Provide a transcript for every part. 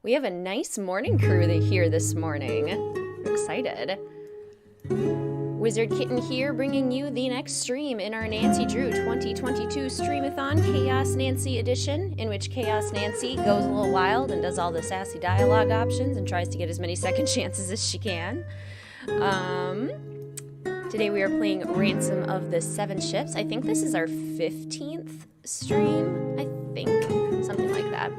We have a nice morning crew here this morning. I'm excited. WizardKitten here, bringing you the next stream in our Nancy Drew 2022 Streamathon Chaos Nancy edition, in which Chaos Nancy goes a little wild and does all the sassy dialogue options and tries to get as many second chances as she can. Today we are playing Ransom of the Seven Ships. I think this is our 15th stream, I think. Something like that.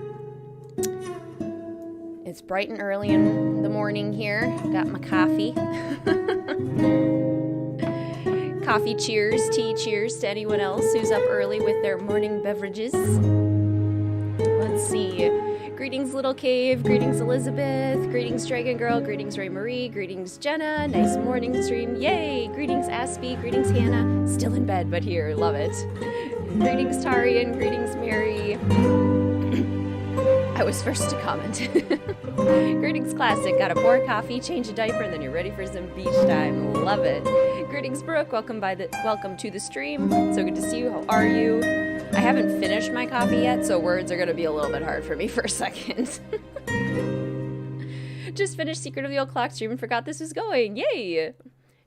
It's bright and early in the morning here. Got my coffee. Coffee cheers, tea cheers to anyone else who's up early with their morning beverages. Let's see. Greetings, Little Cave. Greetings, Elizabeth. Greetings, Dragon Girl. Greetings, Ray Marie. Greetings, Jenna. Nice morning stream. Yay! Greetings, Aspie. Greetings, Hannah. Still in bed, but here. Love it. Greetings, Tarian. Greetings, Mary. I was first to comment. Greetings, Classic. Gotta pour coffee, change a diaper, and then you're ready for some beach time. Love it. Greetings, Brooke. Welcome to the stream. So good to see you. How are you? I haven't finished my coffee yet, so words are gonna be a little bit hard for me for a second. Just finished Secret of the Old Clock stream and forgot this was going. Yay!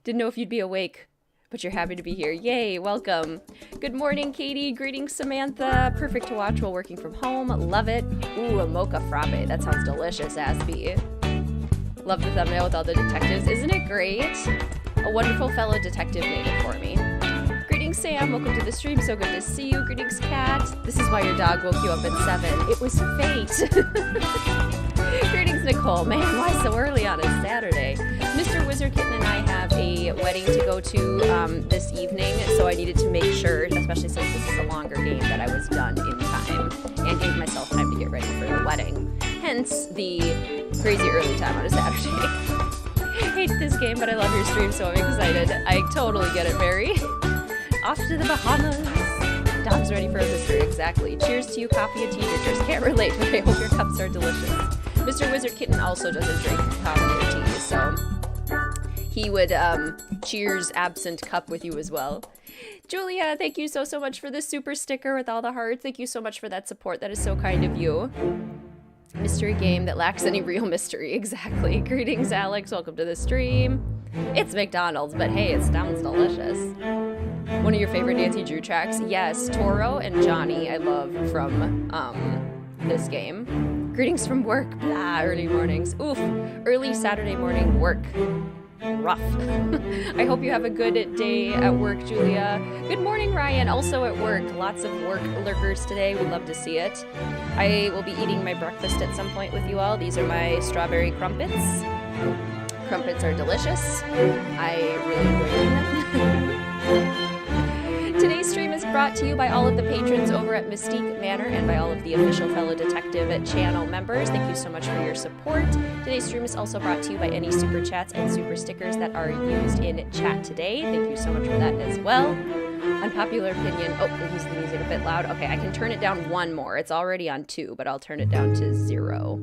Didn't know if you'd be awake, but you're happy to be here. Yay, welcome. Good morning, Katie. Greetings, Samantha. Perfect to watch while working from home. Love it. Ooh, a mocha frappe. That sounds delicious, Aspie. Love the thumbnail with all the detectives. Isn't it great? A wonderful fellow detective made it for me. Greetings, Sam. Welcome to the stream. So good to see you. Greetings, Kat. This is why your dog woke you up at 7. It was fate. Greetings, Nicole. Man, why so early on a Saturday? Mr. WizardKitten and I have a wedding to go to this evening, so I needed to make sure, especially since this is a longer game, that I was done in time and gave myself time to get ready for the wedding. Hence the crazy early time on a Saturday. Hate this game, but I love your stream, so I'm excited. I totally get it, Mary. Off to the Bahamas. Dog's ready for a visitor, exactly. Cheers to you, coffee and tea drinkers. Can't relate, but I hope your cups are delicious. Mr. WizardKitten also doesn't drink coffee or tea, so he would cheers absent cup with you as well. Julia, thank you so much for the super sticker with all the hearts. Thank you so much for that support. That is so kind of you. Mystery game that lacks any real mystery. Exactly. Greetings, Alex. Welcome to the stream. It's McDonald's, but hey, it sounds delicious. One of your favorite Nancy Drew tracks? Yes, Toro and Johnny I love from this game. Greetings from work. Blah, early mornings. Oof, early Saturday morning work. rough. I hope you have a good day at work, Julia. Good morning, Ryan. Also at work. Lots of work lurkers today. We'd love to see it. I will be eating my breakfast at some point with you all. These are my strawberry crumpets. Crumpets are delicious. I really enjoy eating them. Today's stream is brought to you by all of the patrons over at Mystique Manor and by all of the official Fellow Detective channel members. Thank you so much for your support. Today's stream is also brought to you by any super chats and super stickers that are used in chat today. Thank you so much for that as well. Unpopular opinion. Oh, is the music a bit loud? Okay, I can turn it down one more. It's already on 2, but I'll turn it down to 0.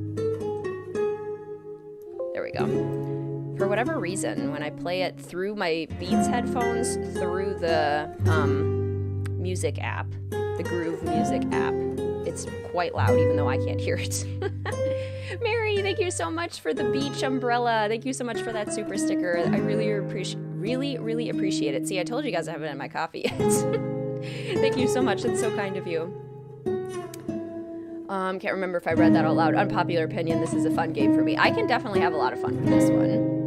There we go. For whatever reason, when I play it through my Beats headphones, through the music app, the Groove music app, it's quite loud even though I can't hear it. Mary, thank you so much for the beach umbrella. Thank you so much for that super sticker. I really appreciate it. See, I told you guys I haven't had my coffee yet. Thank you so much. That's so kind of you. Can't remember if I read that out loud. Unpopular opinion, this is a fun game for me. I can definitely have a lot of fun with this one.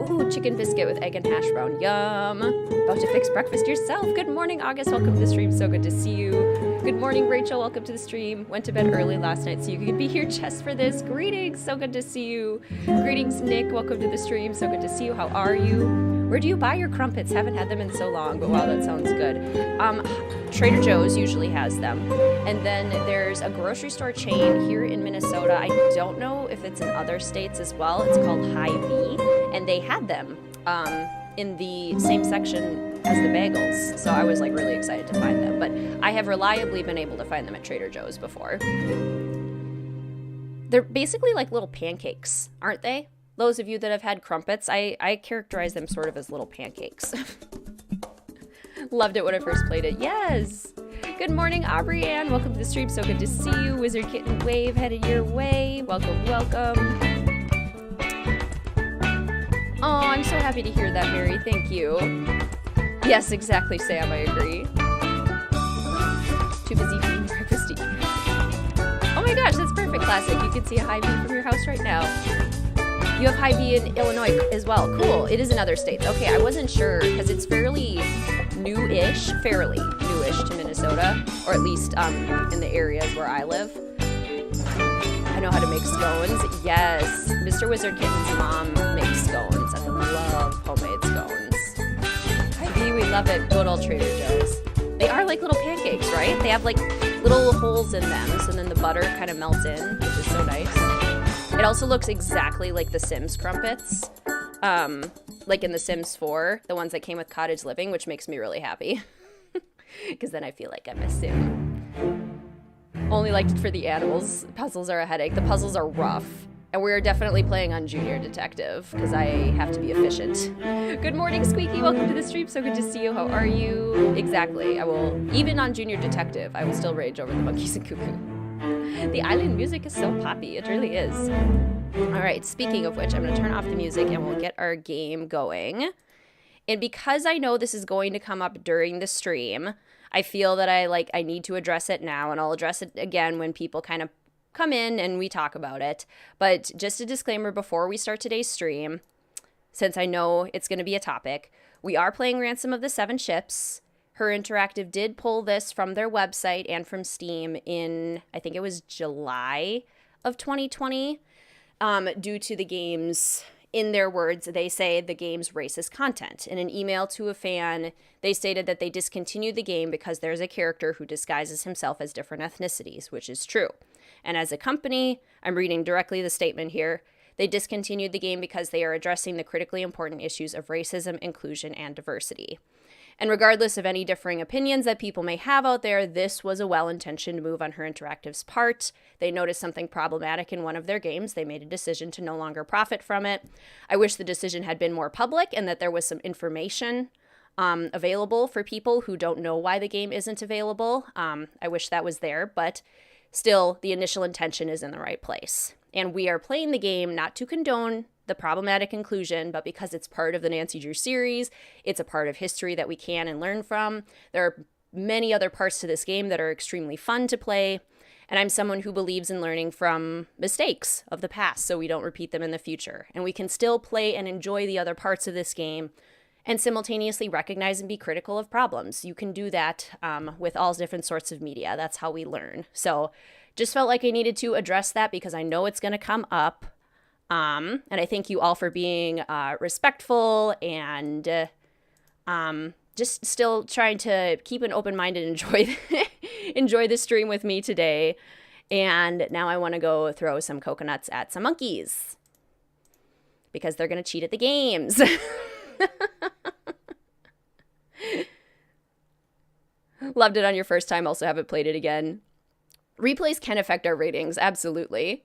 Ooh, chicken biscuit with egg and hash brown. Yum. About to fix breakfast yourself. Good morning, August. Welcome to the stream. So good to see you. Good morning, Rachel. Welcome to the stream. Went to bed early last night so you could be here just for this. Greetings. So good to see you. Greetings, Nick. Welcome to the stream. So good to see you. How are you? Where do you buy your crumpets? Haven't had them in so long, but wow, that sounds good. Trader Joe's usually has them. And then there's a grocery store chain here in Minnesota. I don't know if it's in other states as well. It's called Hy-Vee, and they had them in the same section as the bagels. So I was like really excited to find them. But I have reliably been able to find them at Trader Joe's before. They're basically like little pancakes, aren't they? Those of you that have had crumpets, I characterize them sort of as little pancakes. Loved it when I first played it. Yes! Good morning, Aubrey Ann. Welcome to the stream. So good to see you. WizardKitten Wave headed your way. Welcome, welcome. Oh, I'm so happy to hear that, Mary. Thank you. Yes, exactly, Sam. I agree. Too busy eating breakfast. Oh my gosh, that's perfect, Classic. You can see a Hy-Vee from your house right now. You have Hy-Vee in Illinois as well. Cool. It is in other states. Okay, I wasn't sure because it's fairly newish to Minnesota, or at least in the areas where I live. I know how to make scones. Yes, Mr. WizardKitten's mom makes scones, and I love homemade scones. Hy-Vee, we love it. Good old Trader Joe's. They are like little pancakes, right? They have like little holes in them, so then the butter kind of melts in, which is so nice. It also looks exactly like the Sims crumpets, like in the Sims 4, the ones that came with Cottage Living, which makes me really happy. Because then I feel like I'm a Sim. Only liked it for the animals. Puzzles are a headache. The puzzles are rough. And we're definitely playing on Junior Detective, because I have to be efficient. Good morning, Squeaky. Welcome to the stream. So good to see you. How are you? Exactly. I will, even on Junior Detective, I will still rage over the monkeys and cuckoo. The island music is so poppy. It really is. All right, speaking of which, I'm going to turn off the music and we'll get our game going. And because I know this is going to come up during the stream, I feel that I need to address it now, and I'll address it again when people kind of come in and we talk about it. But just a disclaimer before we start today's stream, since I know it's going to be a topic, we are playing Ransom of the Seven Ships. Her Interactive did pull this from their website and from Steam in, I think it was July of 2020, due to the game's, in their words, they say the game's racist content. In an email to a fan, they stated that they discontinued the game because there's a character who disguises himself as different ethnicities, which is true. And as a company, I'm reading directly the statement here, they discontinued the game because they are addressing the critically important issues of racism, inclusion, and diversity. And regardless of any differing opinions that people may have out there, this was a well-intentioned move on Her Interactive's part. They noticed something problematic in one of their games. They made a decision to no longer profit from it. I wish the decision had been more public and that there was some information available for people who don't know why the game isn't available. I wish that was there, but still, the initial intention is in the right place. And we are playing the game not to condone the problematic inclusion, but because it's part of the Nancy Drew series, it's a part of history that we can and learn from. There are many other parts to this game that are extremely fun to play, And I'm someone who believes in learning from mistakes of the past so we don't repeat them in the future. And we can still play and enjoy the other parts of this game and simultaneously recognize and be critical of problems. You can do that with all different sorts of media. That's how we learn. So just felt like I needed to address that because I know it's going to come up. And I thank you all for being respectful and just still trying to keep an open mind and enjoy the stream with me today. And now I want to go throw some coconuts at some monkeys because they're going to cheat at the games. Loved it on your first time. Also haven't played it again. Replays can affect our ratings. Absolutely.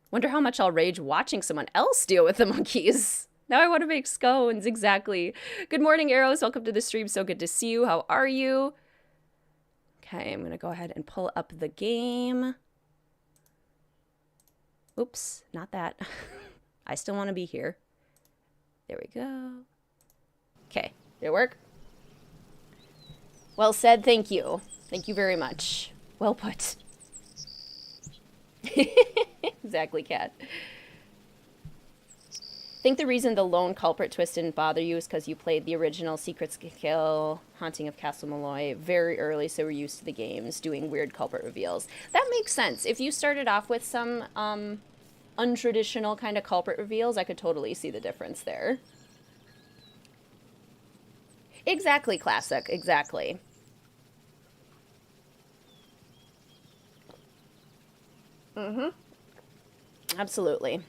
Wonder how much I'll rage watching someone else deal with the monkeys. Now I want to make scones. Exactly. Good morning, Arrows. Welcome to the stream. So good to see you. How are you? Okay, I'm going to go ahead and pull up the game. Oops, not that. I still want to be here. There we go. Okay, did it work? Well said, thank you. Thank you very much. Well put. Exactly, Kat. I think the reason the lone culprit twist didn't bother you is because you played the original Secrets Kill, Haunting of Castle Malloy very early, so we're used to the games doing weird culprit reveals. That makes sense. If you started off with some untraditional kind of culprit reveals, I could totally see the difference there. Exactly, Classic. Exactly. Mm-hmm. Absolutely.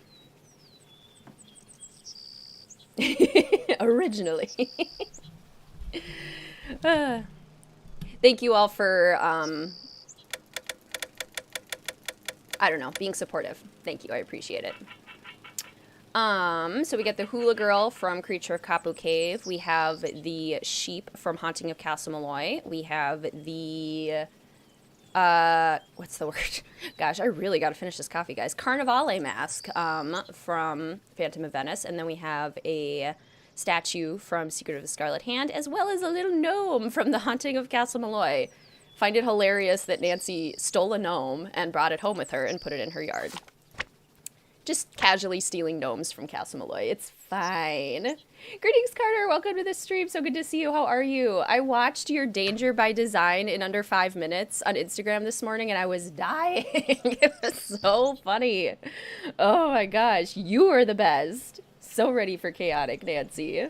Originally. Thank you all for, I don't know, being supportive. Thank you. I appreciate it. So we get the Hula Girl from Creature of Kapu Cave. We have the sheep from Haunting of Castle Malloy. We have the, what's the word? Gosh, I really got to finish this coffee, guys. Carnivale mask, from Phantom of Venice. And then we have a statue from Secret of the Scarlet Hand, as well as a little gnome from the Haunting of Castle Malloy. Find it hilarious that Nancy stole a gnome and brought it home with her and put it in her yard. Just casually stealing gnomes from Castle Malloy. It's fine. Greetings, Carter. Welcome to the stream. So good to see you. How are you? I watched your Danger by Design in under 5 minutes on Instagram this morning, and I was dying. It was so funny. Oh, my gosh. You are the best. So ready for chaotic, Nancy.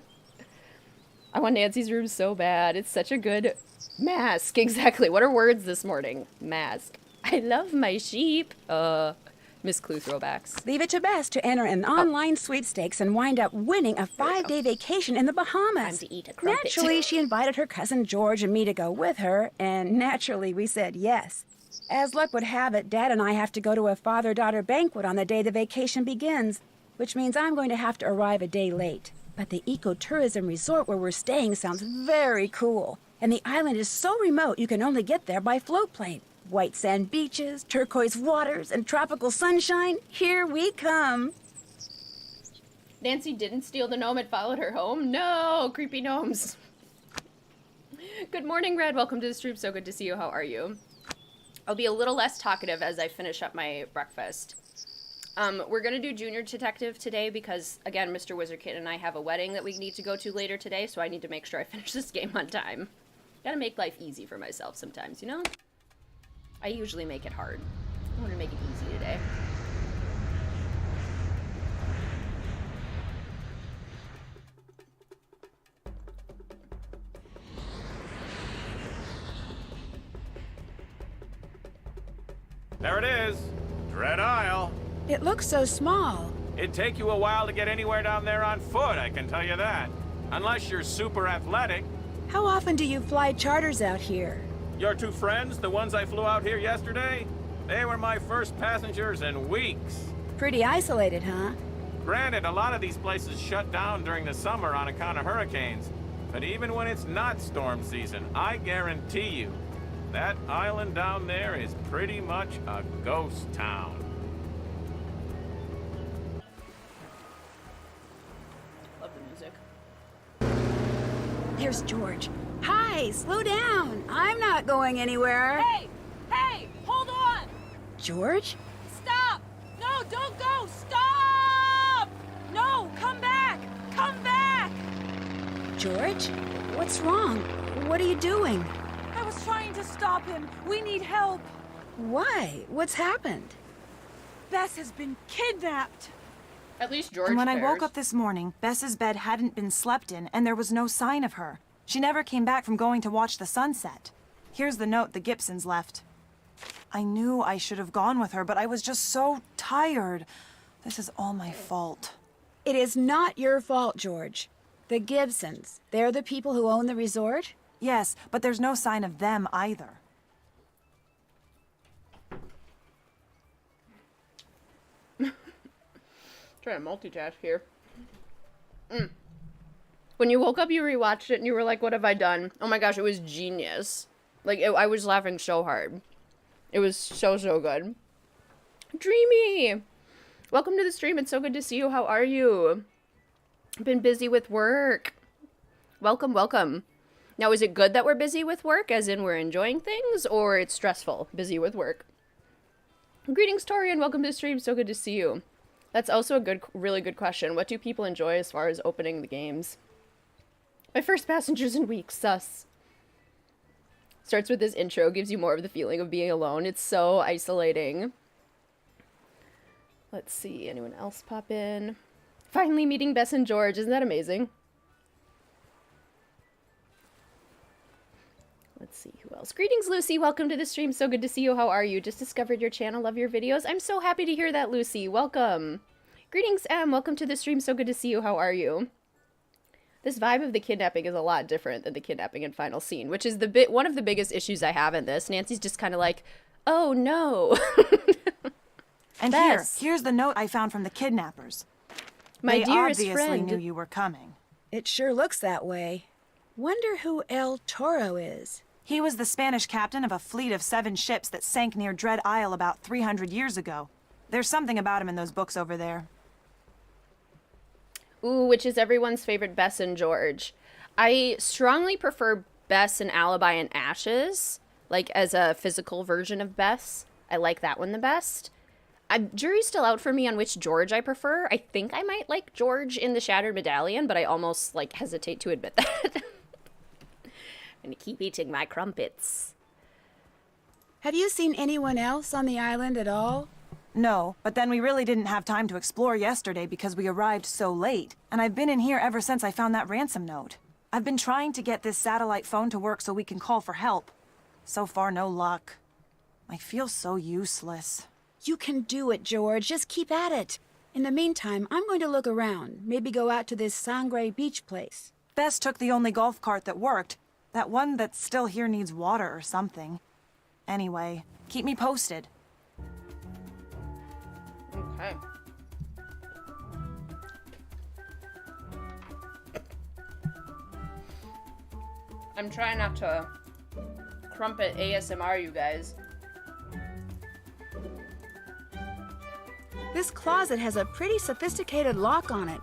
I want Nancy's room so bad. It's such a good mask. Exactly. What are words this morning? Mask. I love my sheep. Miss Clue throwbacks. Leave it to Bess to enter an online sweepstakes and wind up winning a 5-day vacation in the Bahamas. Time to eat a crumpet. Naturally, she invited her cousin George and me to go with her, and naturally we said yes. As luck would have it, Dad and I have to go to a father-daughter banquet on the day the vacation begins, which means I'm going to have to arrive a day late. But the ecotourism resort where we're staying sounds very cool, and the island is so remote you can only get there by float plane. White sand beaches, turquoise waters, and tropical sunshine. Here we come. Nancy didn't steal the gnome and followed her home? No! Creepy gnomes. Good morning, Red. Welcome to the stream. So good to see you. How are you? I'll be a little less talkative as I finish up my breakfast. We're going to do Junior Detective today because, again, Mr. WizardKitten and I have a wedding that we need to go to later today, so I need to make sure I finish this game on time. Gotta make life easy for myself sometimes, you know? I usually make it hard. I want to make it easy today. There it is. Dread Isle. It looks so small. It'd take you a while to get anywhere down there on foot, I can tell you that. Unless you're super athletic. How often do you fly charters out here? Your two friends, the ones I flew out here yesterday, they were my first passengers in weeks. Pretty isolated, huh? Granted, a lot of these places shut down during the summer on account of hurricanes. But even when it's not storm season, I guarantee you, that island down there is pretty much a ghost town. Love the music. There's George. Hi, slow down. I'm not going anywhere. Hey! Hey! Hold on! George? Stop! No, don't go! Stop! No, come back! Come back! George? What's wrong? What are you doing? I was trying to stop him. We need help. Why? What's happened? Bess has been kidnapped. At least George And when I cares. woke up this morning, Bess's bed hadn't been slept in, and there was no sign of her. She never came back from going to watch the sunset. Here's the note the Gibsons left. I knew I should have gone with her, but I was just so tired. This is all my fault. It is not your fault, George. The Gibsons, they're the people who own the resort? Yes, but there's no sign of them either. Trying to multitask here. When you woke up, you rewatched it and you were like, what have I done? Oh my gosh, it was genius. Like, I was laughing so hard. It was so, so good. Dreamy! Welcome to the stream. It's so good to see you. How are you? Been busy with work. Welcome, welcome. Now, is it good that we're busy with work, as in we're enjoying things, or it's stressful, busy with work? Greetings, Tori, and welcome to the stream. So good to see you. That's also a really good question. What do people enjoy as far as opening the games? My first passengers in weeks, sus. Starts with this intro, gives you more of the feeling of being alone. It's so isolating. Let's see, anyone else pop in? Finally meeting Bess and George, isn't that amazing? Let's see, who else? Greetings, Lucy, welcome to the stream. So good to see you. How are you? Just discovered your channel, love your videos. I'm so happy to hear that, Lucy. Welcome. Greetings, Em, welcome to the stream. So good to see you. How are you? This vibe of the kidnapping is a lot different than the kidnapping in Final Scene, which is one of the biggest issues I have in this. Nancy's just kind of like, oh no. And Bess. here's the note I found from the kidnappers. My They dearest obviously friend. knew you were coming. It sure looks that way. Wonder who El Toro is. He was the Spanish captain of a fleet of 7 ships that sank near Dread Isle about 300 years ago. There's something about him in those books over there. Ooh, which is everyone's favorite, Bess and George. I strongly prefer Bess and Alibi and Ashes, like as a physical version of Bess. I like that one the best. Jury's still out for me on which George I prefer. I think I might like George in the Shattered Medallion, but I almost like hesitate to admit that. I'm gonna keep eating my crumpets. Have you seen anyone else on the island at all? No, but then we really didn't have time to explore yesterday because we arrived so late. And I've been in here ever since I found that ransom note. I've been trying to get this satellite phone to work so we can call for help. So far, no luck. I feel so useless. You can do it, George. Just keep at it. In the meantime, I'm going to look around. Maybe go out to this Sangre Beach place. Bess took the only golf cart that worked. That one that's still here needs water or something. Anyway, keep me posted. Okay. I'm trying not to crumpet ASMR, you guys. This closet has a pretty sophisticated lock on it.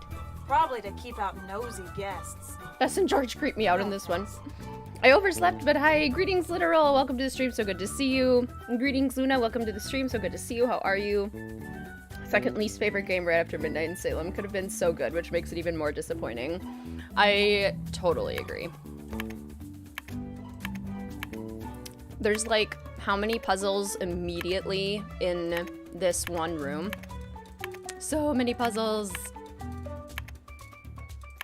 Probably to keep out nosy guests. Bess and George creep me out in this one. I overslept, but hi. Greetings, Literal. Welcome to the stream. So good to see you. And greetings, Luna. Welcome to the stream. So good to see you. How are you? Second least favorite game right after Midnight in Salem. Could have been so good, which makes it even more disappointing. I totally agree. There's like how many puzzles immediately in this one room? So many puzzles.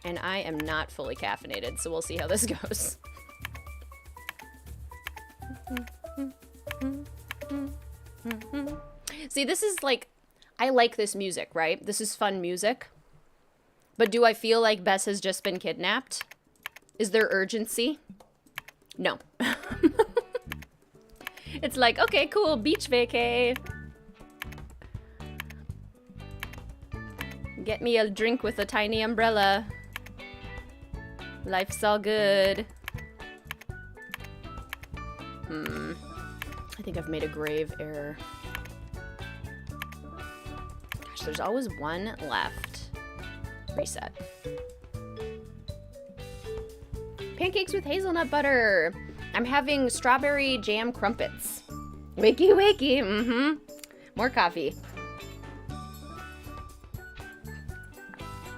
And I am not fully caffeinated, so we'll see how this goes. See, this is like, I like this music, right? This is fun music. But do I feel like Bess has just been kidnapped? Is there urgency? No. It's like, okay, cool, beach vacay. Get me a drink with a tiny umbrella. Life's all good. I think I've made a grave error. Gosh, there's always one left. Reset. Pancakes with hazelnut butter. I'm having strawberry jam crumpets. Wakey, wakey, More coffee.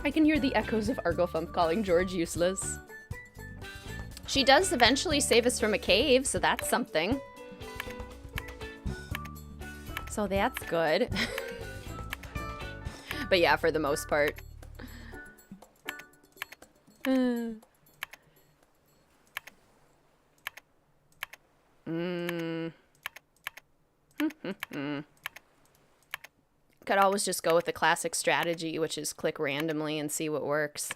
I can hear the echoes of Argofump calling George useless. She does eventually save us from a cave, so that's something. So that's good. But yeah, for the most part. Could always just go with the classic strategy, which is click randomly and see what works.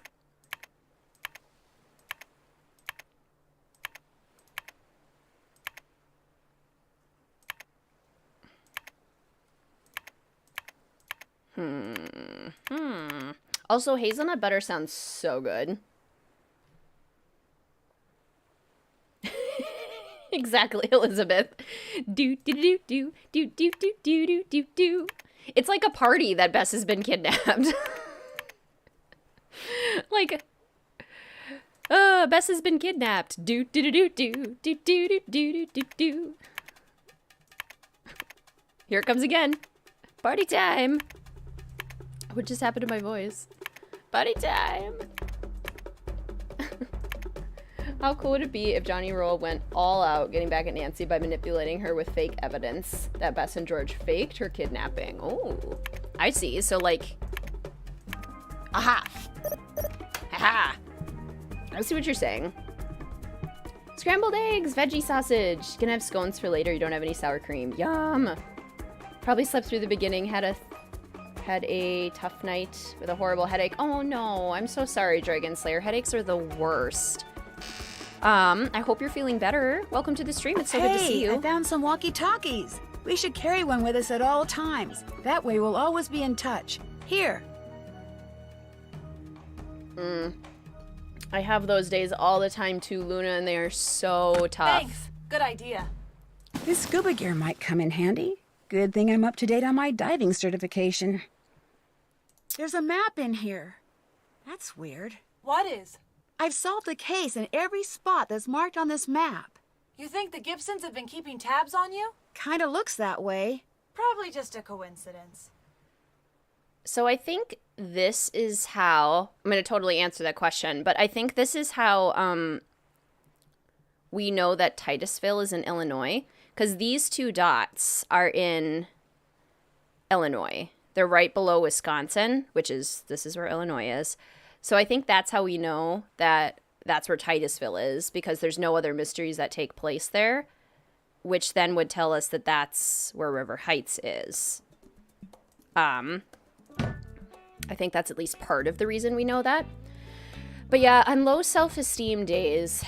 Also, hazelnut butter sounds so good. Exactly, Elizabeth. Do do do do do do do do do do do. It's like a party that Bess has been kidnapped. Like, Bess has been kidnapped. Do do do do do do do do do do do. Here it comes again. Party time. What just happened to my voice? Party time. How cool would it be if Johnny Roll went all out getting back at Nancy by manipulating her with fake evidence that Bess and George faked her kidnapping? Oh, I see. So, like, aha. Aha. I see what you're saying. Scrambled eggs, veggie sausage. Gonna have scones for later. You don't have any sour cream. Yum. Probably slept through the beginning. Had a tough night with a horrible headache. Oh no, I'm so sorry, Dragon Slayer. Headaches are the worst. I hope you're feeling better. Welcome to the stream. It's so good to see you. I found some walkie-talkies. We should carry one with us at all times. That way we'll always be in touch. Here. I have those days all the time too, Luna, and they are so tough. Thanks. Good idea. This scuba gear might come in handy. Good thing I'm up to date on my diving certification. There's a map in here. That's weird. What is? I've solved the case in every spot that's marked on this map. You think the Gibsons have been keeping tabs on you? Kinda looks that way. Probably just a coincidence. So I think this is how, I'm going to totally answer that question, but I think this is how we know that Titusville is in Illinois, because these two dots are in Illinois. They're right below Wisconsin, this is where Illinois is. So I think that's how we know that that's where Titusville is, because there's no other mysteries that take place there, which then would tell us that that's where River Heights is. I think that's at least part of the reason we know that. But yeah, on low self-esteem days,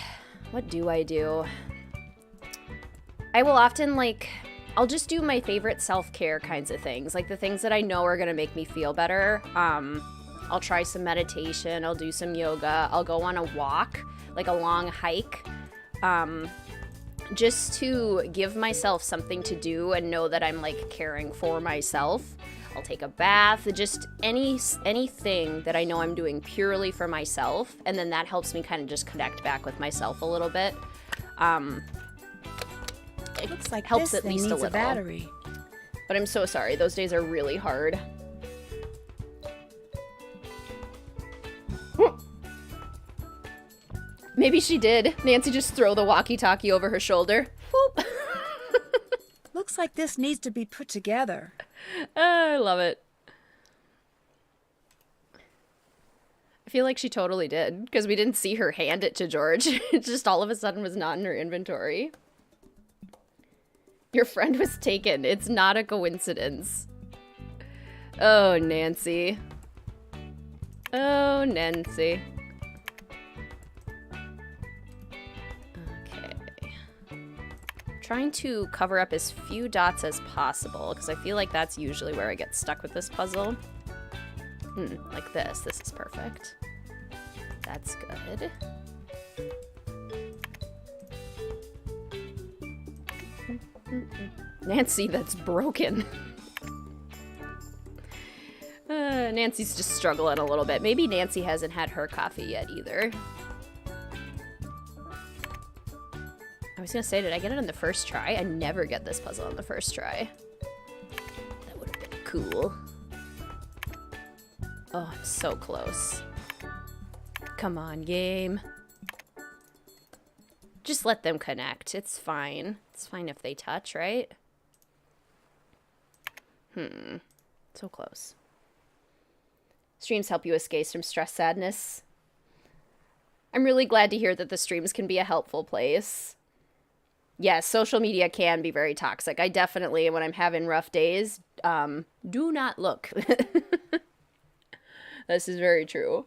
what do? I will often, I'll just do my favorite self-care kinds of things, like the things that I know are going to make me feel better. I'll try some meditation, I'll do some yoga, I'll go on a walk, like a long hike, just to give myself something to do and know that I'm, caring for myself. I'll take a bath, just anything that I know I'm doing purely for myself, and then that helps me kind of just connect back with myself a little bit. It looks like helps this at least needs a little. A battery. But I'm so sorry, those days are really hard. Maybe she did. Nancy just throw the walkie-talkie over her shoulder. Whoop. Looks like this needs to be put together. I love it. I feel like she totally did, because we didn't see her hand it to George. It just all of a sudden was not in her inventory. Your friend was taken. It's not a coincidence. Oh, Nancy. Oh, Nancy. Trying to cover up as few dots as possible, because I feel like that's usually where I get stuck with this puzzle. Like this. This is perfect. That's good. Nancy, that's broken. Nancy's just struggling a little bit. Maybe Nancy hasn't had her coffee yet either. I was gonna say, did I get it on the first try? I never get this puzzle on the first try. cool. Oh, I'm so close. Come on, game. Just let them connect. It's fine. It's fine if they touch, right? So close. Streams help you escape from stress, sadness. I'm really glad to hear that the streams can be a helpful place. Yes, social media can be very toxic. I definitely, when I'm having rough days, do not look. This is very true.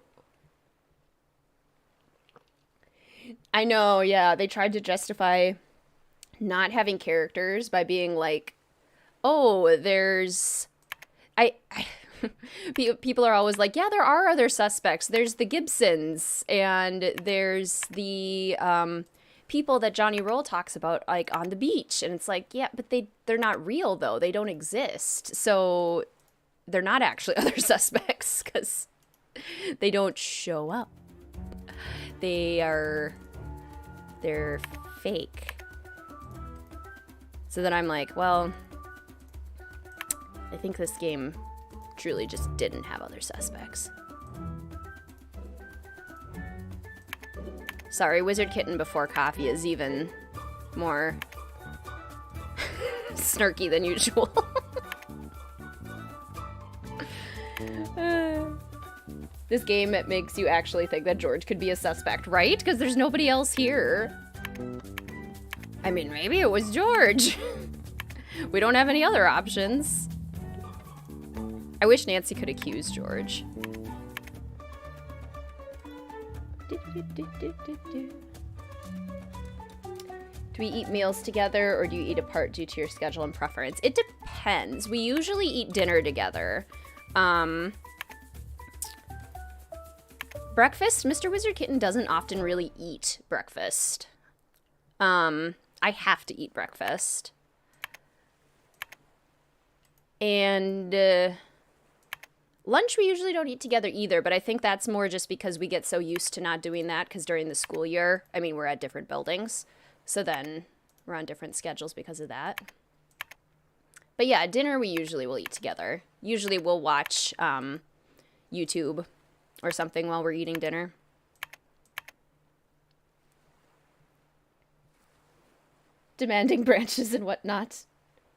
I know, yeah, they tried to justify not having characters by being like, oh, there's... People are always like, yeah, there are other suspects. There's the Gibsons, and there's the people that Johnny Roll talks about, like, on the beach. And it's like, yeah, but they're not real, though. They don't exist. So they're not actually other suspects, because they don't show up. They're fake. So then I'm like, well, I think this game truly just didn't have other suspects. Sorry, WizardKitten before coffee is even more snarky than usual. This game, it makes you actually think that George could be a suspect, right? Because there's nobody else here. I mean, maybe it was George. We don't have any other options. I wish Nancy could accuse George. Do we eat meals together, or do you eat apart due to your schedule and preference? It depends. We usually eat dinner together. Breakfast, Mr. WizardKitten doesn't often really eat breakfast. I have to eat breakfast. And lunch we usually don't eat together either, but I think that's more just because we get so used to not doing that, because during the school year, I mean, we're at different buildings, so then we're on different schedules because of that. But yeah, dinner we usually will eat together. Usually we'll watch YouTube or something while we're eating dinner. Demanding branches and whatnot.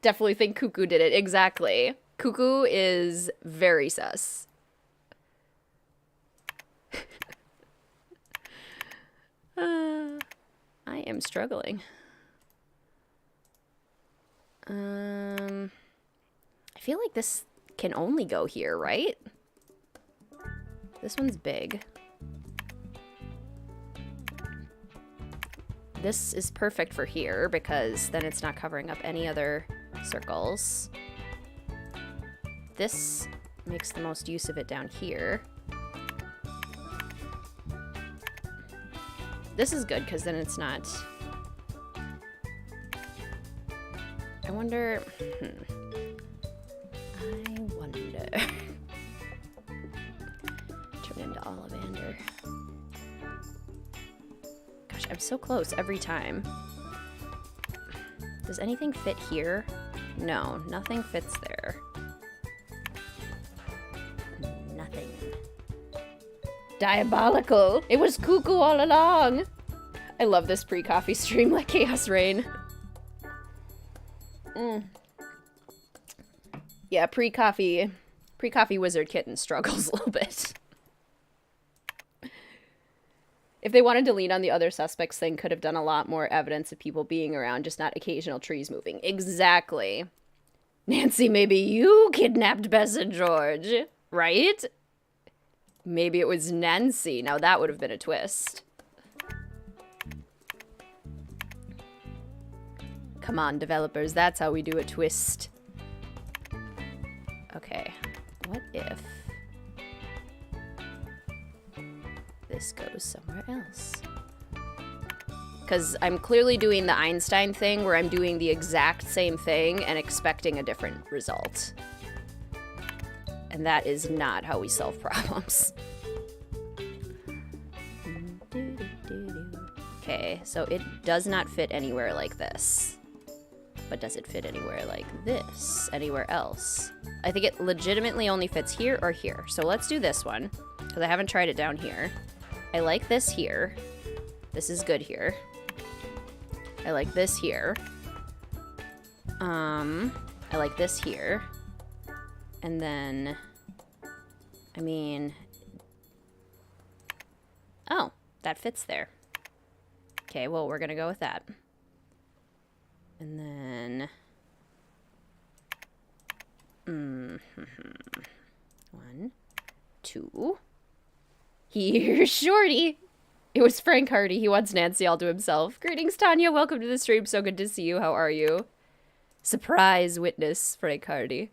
Definitely think Cuckoo did it. Exactly. Cuckoo is very sus. I am struggling. I feel like this can only go here, right? This one's big. This is perfect for here because then it's not covering up any other circles. This makes the most use of it down here. This is good because then it's not... I wonder... I wonder... Turn into Ollivander. Gosh, I'm so close every time. Does anything fit here? No, nothing fits there. Nothing. Diabolical! It was Cuckoo all along! I love this pre-coffee stream like Chaos Rain. Yeah, pre-coffee WizardKitten struggles a little bit. If they wanted to lean on the other suspects thing, could have done a lot more evidence of people being around, just not occasional trees moving. Exactly. Nancy, maybe you kidnapped Bess and George, right? Maybe it was Nancy. Now that would have been a twist. Come on, developers. That's how we do a twist. Okay. What if... this goes somewhere else? Because I'm clearly doing the Einstein thing where I'm doing the exact same thing and expecting a different result. And that is not how we solve problems. Okay, so it does not fit anywhere like this. But does it fit anywhere like this? Anywhere else? I think it legitimately only fits here or here. So let's do this one, because I haven't tried it down here. I like this here. This is good here. I like this here. I like this here. And then, I mean, oh, that fits there. Okay, well, we're gonna go with that. And then, one, two. Here's Shorty. It was Frank Hardy. He wants Nancy all to himself. Greetings, Tanya. Welcome to the stream. So good to see you. How are you? Surprise witness, Frank Hardy.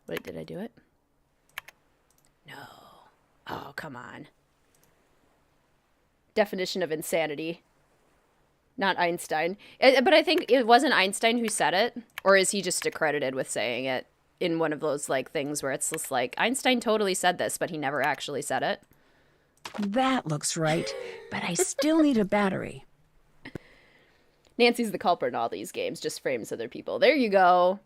Wait, did I do it? No. Oh, come on. Definition of insanity. Not Einstein. But I think it wasn't Einstein who said it. Or is he just accredited with saying it in one of those, like, things where it's just like, Einstein totally said this, but he never actually said it? That looks right, but I still need a battery. Nancy's the culprit in all these games, just frames other people. There you go.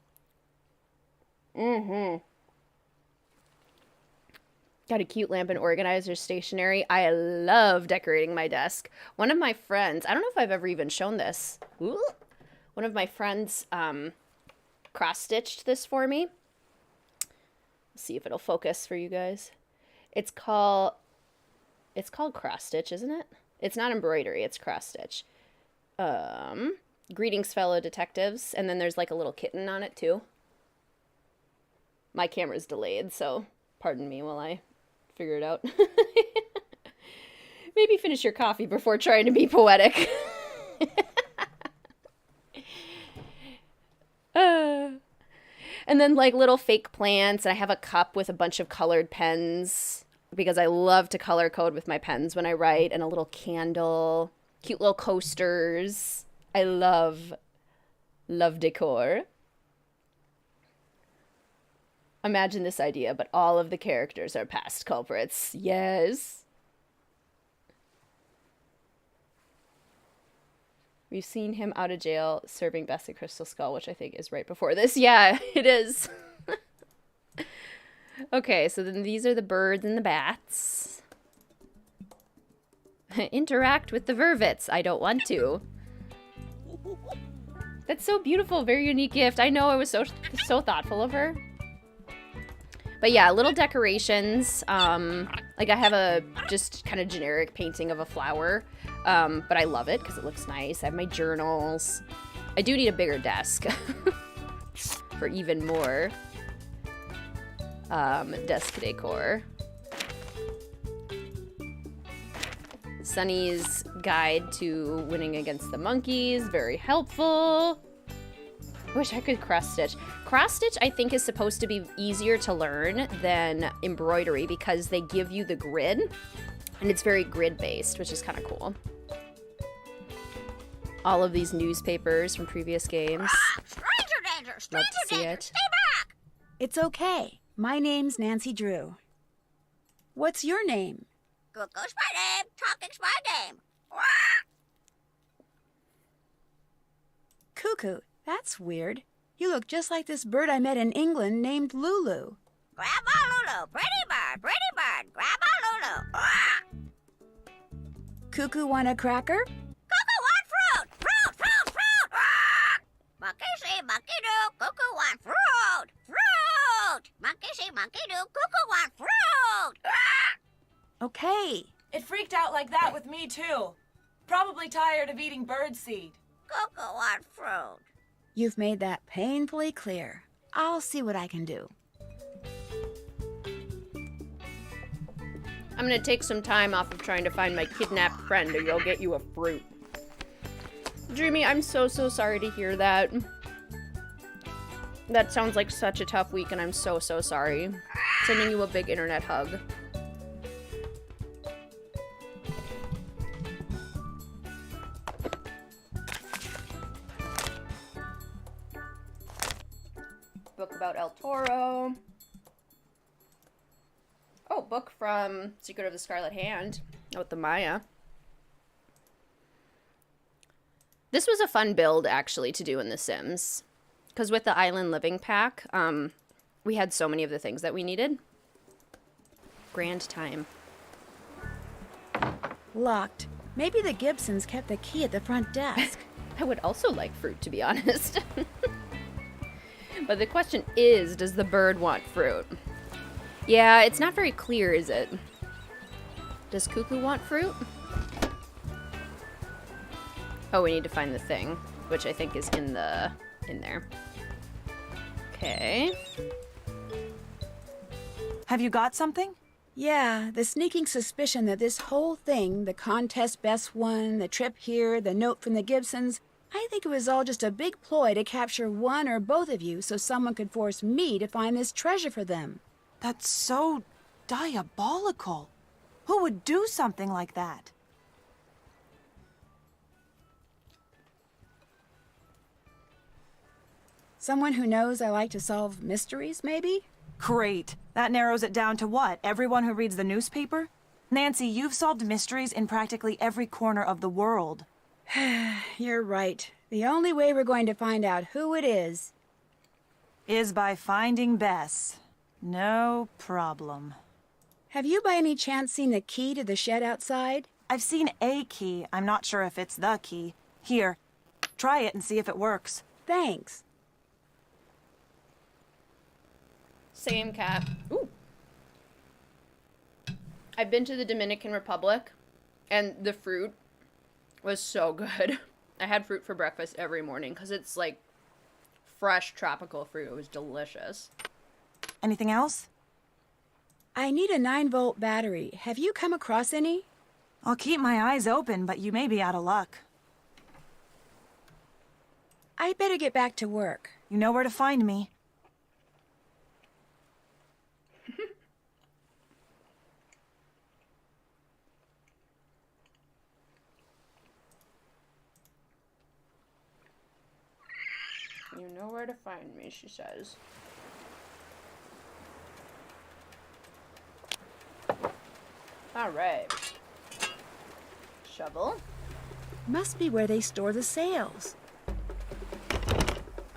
Got a cute lamp and organizer stationery. I love decorating my desk. One of my friends, I don't know if I've ever even shown this. Ooh. One of my friends cross-stitched this for me. Let's see if it'll focus for you guys. It's called cross-stitch, isn't it? It's not embroidery, it's cross-stitch. Greetings, fellow detectives. And then there's like a little kitten on it too. My camera's delayed, so pardon me while I figure it out. Maybe finish your coffee before trying to be poetic. And then like little fake plants. And I have a cup with a bunch of colored pens because I love to color code with my pens when I write, and a little candle, cute little coasters. I love decor. Imagine this idea, but all of the characters are past culprits. Yes. We've seen him out of jail serving Bess a Crystal Skull, which I think is right before this. Yeah, it is. Okay, so then these are the birds and the bats. Interact with the vervets. I don't want to. That's so beautiful. Very unique gift. I know, I was so thoughtful of her. But yeah, little decorations. Like I have a just kind of generic painting of a flower. But I love it because it looks nice. I have my journals. I do need a bigger desk for even more desk decor. Sunny's guide to winning against the monkeys. Very helpful. Wish I could cross-stitch. Cross-stitch, I think, is supposed to be easier to learn than embroidery because they give you the grid, and it's very grid-based, which is kind of cool. All of these newspapers from previous games. Stranger danger! Stranger danger! Stay back! It's okay. My name's Nancy Drew. What's your name? Cuckoo's my name. Talking's my name. Cuckoo. That's weird. You look just like this bird I met in England named Lulu. Grandma Lulu, pretty bird, Grandma Lulu. Cuckoo want a cracker? Cuckoo want fruit! Monkey see, monkey do, cuckoo want fruit! Monkey see, monkey do, cuckoo want fruit! Okay. It freaked out like that with me, too. Probably tired of eating birdseed. Cuckoo want fruit. You've made that painfully clear. I'll see what I can do. I'm gonna take some time off of trying to find my kidnapped friend and go get you a fruit. Dreamy, I'm so sorry to hear that. That sounds like such a tough week, and I'm so sorry. Sending you a big internet hug. Book about El Toro. Oh, book from Secret of the Scarlet Hand. Oh, with the Maya. This was a fun build, actually, to do in The Sims. Because with the Island Living Pack, we had so many of the things that we needed. Grand time. Locked. Maybe the Gibsons kept the key at the front desk. I would also like fruit, to be honest. But the question is, does the bird want fruit? Yeah, it's not very clear, is it? Does Cuckoo want fruit? Oh, we need to find the thing, which I think is in there. Okay. Have you got something? Yeah, the sneaking suspicion that this whole thing, the contest Bess won, the trip here, the note from the Gibsons, I think it was all just a big ploy to capture one or both of you so someone could force me to find this treasure for them. That's so diabolical. Who would do something like that? Someone who knows I like to solve mysteries, maybe? Great. That narrows it down to what? Everyone who reads the newspaper? Nancy, you've solved mysteries in practically every corner of the world. You're right. The only way we're going to find out who it is by finding Bess. No problem. Have you by any chance seen the key to the shed outside? I've seen a key. I'm not sure if it's the key. Here, try it and see if it works. Thanks. Same cat. Ooh. I've been to the Dominican Republic, and the fruit was so good. I had fruit for breakfast every morning because it's like fresh tropical fruit. It was delicious. Anything else? I need a 9-volt battery. Have you come across any? I'll keep my eyes open, but you may be out of luck. I'd better get back to work. You know where to find me. You know where to find me, she says. All right. Shovel. Must be where they store the sails.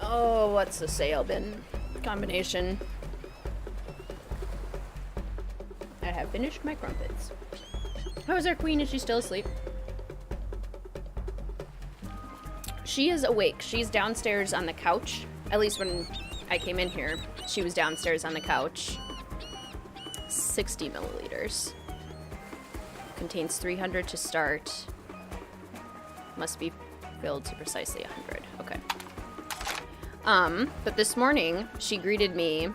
Oh, what's the sail bin combination? I have finished my crumpets. How is our queen? Is she still asleep? She is awake. She's downstairs on the couch. At least when I came in here, she was downstairs on the couch. 60 milliliters. Contains 300 to start. Must be filled to precisely 100. Okay. But this morning, she greeted me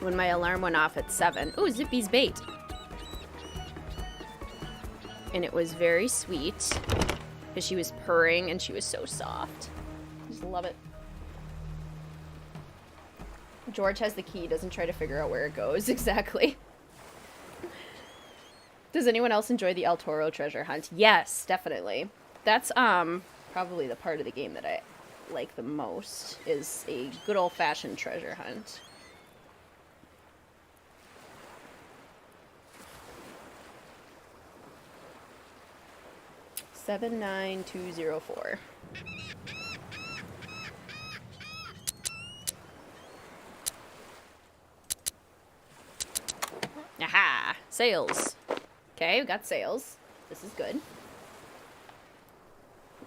when my alarm went off at 7. Ooh, Zippy's bait. And it was very sweet. Because she was purring and she was so soft. Just love it. George has the key, doesn't try to figure out where it goes. Exactly. Does anyone else enjoy the El Toro treasure hunt? Yes, definitely. That's probably the part of the game that I like the most, is a good old-fashioned treasure hunt. $79204. Aha! Sales. Okay, we got sales. This is good.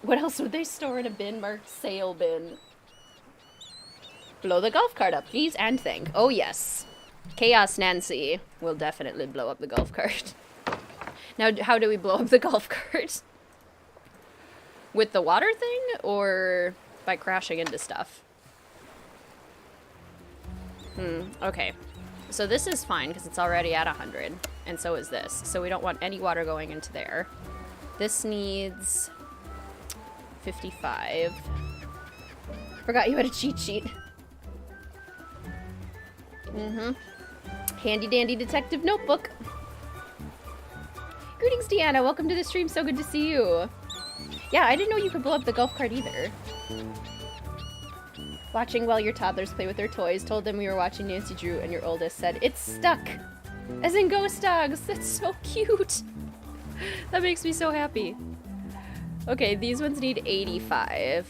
What else would they store in a bin marked sale bin? Blow the golf cart up, please, and thank. Oh, yes. Chaos Nancy will definitely blow up the golf cart. Now, how do we blow up the golf cart? With the water thing, or by crashing into stuff? Okay. So this is fine, because it's already at 100, and so is this. So we don't want any water going into there. This needs 55. Forgot you had a cheat sheet. Handy dandy detective notebook. Greetings, Deanna. Welcome to the stream. So good to see you. Yeah, I didn't know you could blow up the golf cart either. Watching while your toddlers play with their toys. Told them we were watching Nancy Drew, and your oldest said, "It's stuck." As in ghost dogs. That's so cute. That makes me so happy. Okay, these ones need 85,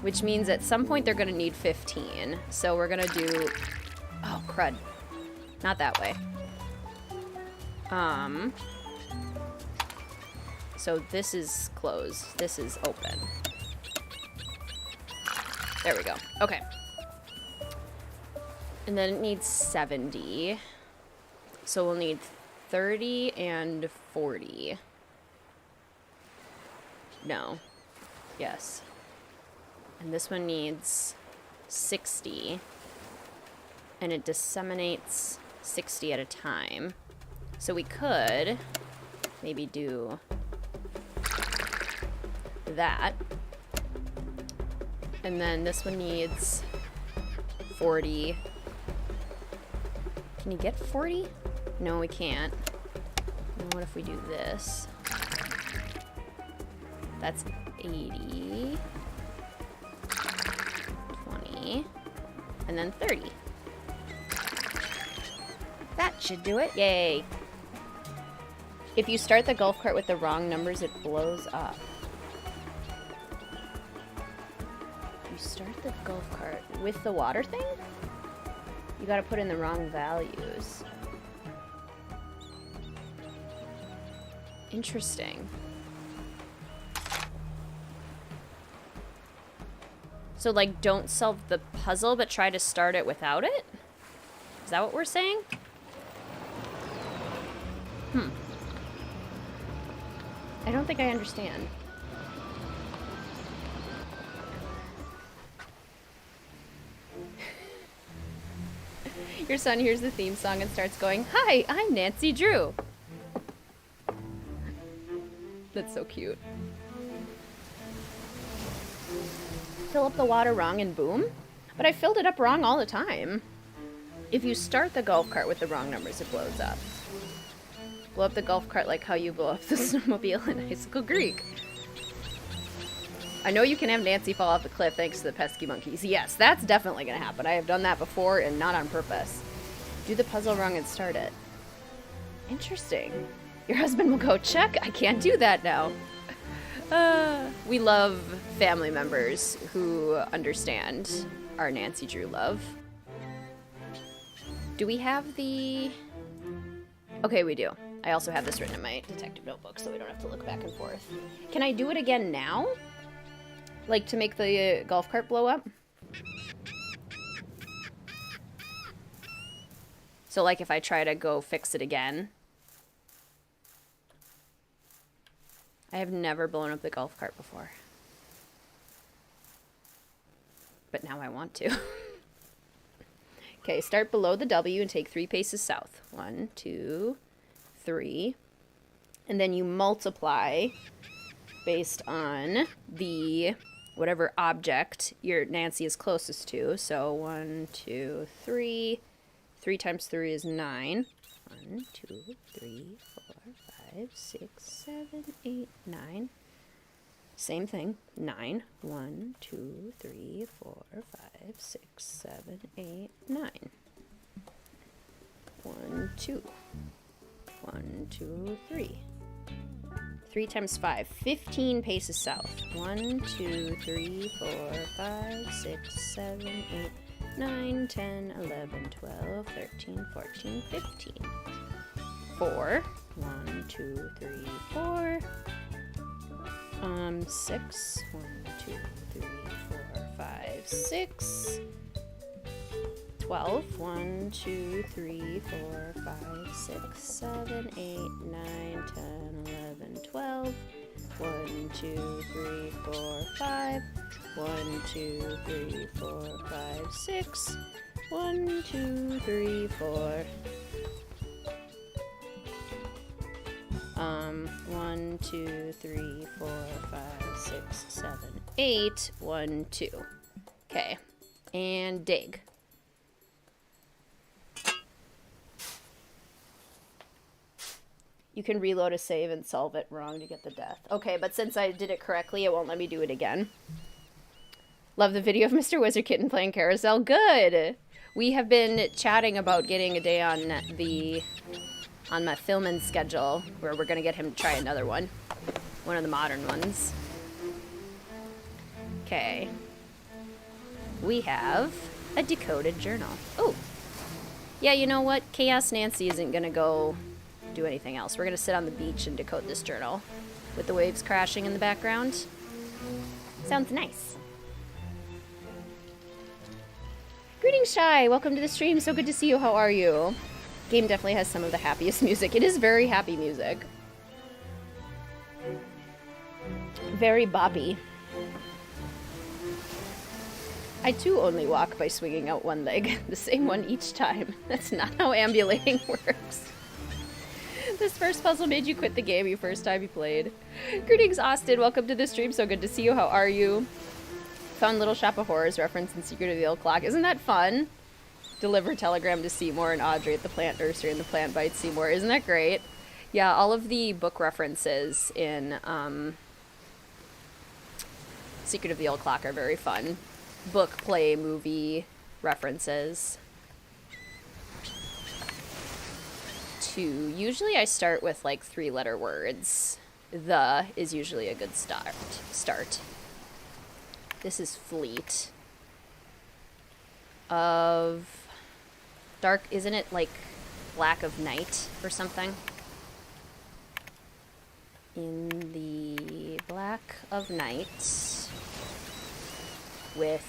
which means at some point they're gonna need 15. So we're gonna do, oh crud, not that way. So this is closed, this is open. There we go, okay. And then it needs 70. So we'll need 30 and 40. No. Yes. And this one needs 60. And it disseminates 60 at a time. So we could maybe do that. And then this one needs 40. Can you get 40? No, we can't. And what if we do this? That's 80. 20. And then 30. That should do it. Yay. If you start the golf cart with the wrong numbers, it blows up. You start the golf cart with the water thing? You gotta put in the wrong values. Interesting. So, like, don't solve the puzzle, but try to start it without it? Is that what we're saying? I don't think I understand. Your son hears the theme song and starts going, "Hi, I'm Nancy Drew." That's so cute. Fill up the water wrong and boom? But I filled it up wrong all the time. If you start the golf cart with the wrong numbers, it blows up. Blow up the golf cart like how you blow up the snowmobile in Icicle Creek. I know you can have Nancy fall off the cliff thanks to the pesky monkeys. Yes, that's definitely gonna happen. I have done that before and not on purpose. Do the puzzle wrong and start it. Interesting. Your husband will go, check, I can't do that now. We love family members who understand our Nancy Drew love. Do we have the... Okay, we do. I also have this written in my detective notebook, so we don't have to look back and forth. Can I do it again now? Like, to make the golf cart blow up? So, like, if I try to go fix it again... I have never blown up the golf cart before. But now I want to. Okay, start below the W and take 3 paces south. 1, 2, 3. And then you multiply based on the whatever object your Nancy is closest to. So 1, 2, 3. 3 times 3 is 9. 1, 2, 3, 4, 5, 6, 7, 8, 9. Same thing. 9. 1, 2, 3, 4, 5, 6, 7, 8, 9. 1, 2. 1, 2, 3. 3 times 5. 15 paces south. 1, 2, 3, 4, 5, 6, 7, 8, 9, 10, 11, 12, 13, 14, 15. 4. 1, 2, 3, 4. 6. 1, 2, 3, 4, 5, 6. 12. 1, 2, 3, 4, 5, 6, 7, 8, 9, 10, 11, 12. 1, 2, 3, 4, 5. 1, 2, 3, 4, 5, 6. 1, 2, 3, 4. 1, 2, 3, 4, 5, 6, 7, 8. 1, 2. Okay. And dig. You can reload a save and solve it wrong to get the death. Okay, but since I did it correctly, it won't let me do it again. Love the video of Mr. WizardKitten playing carousel. Good! We have been chatting about getting a day on my filming schedule where we're gonna get him to try another one. One of the modern ones. Okay. We have a decoded journal. Oh! Yeah, you know what? Chaos Nancy isn't gonna go do anything else. We're gonna sit on the beach and decode this journal with the waves crashing in the background. Sounds nice. Greetings, Shy. Welcome to the stream. So good to see you. How are you? Game definitely has some of the happiest music. It is very happy music. Very boppy. I too only walk by swinging out one leg, the same one each time. That's not how ambulating works. This first puzzle made you quit the game your first time you played. Greetings, Austin. Welcome to the stream. So good to see you. How are you? Found Little Shop of Horrors reference in Secret of the Old Clock. Isn't that fun? Deliver telegram to Seymour and Audrey at the plant nursery, and the plant bites Seymour. Isn't that great? Yeah, all of the book references in Secret of the Old Clock are very fun. Book, play, movie references. Usually I start with like 3-letter words. The is usually a good start. This is Fleet. Of dark, isn't it like Black of Night or something? In the Black of Night with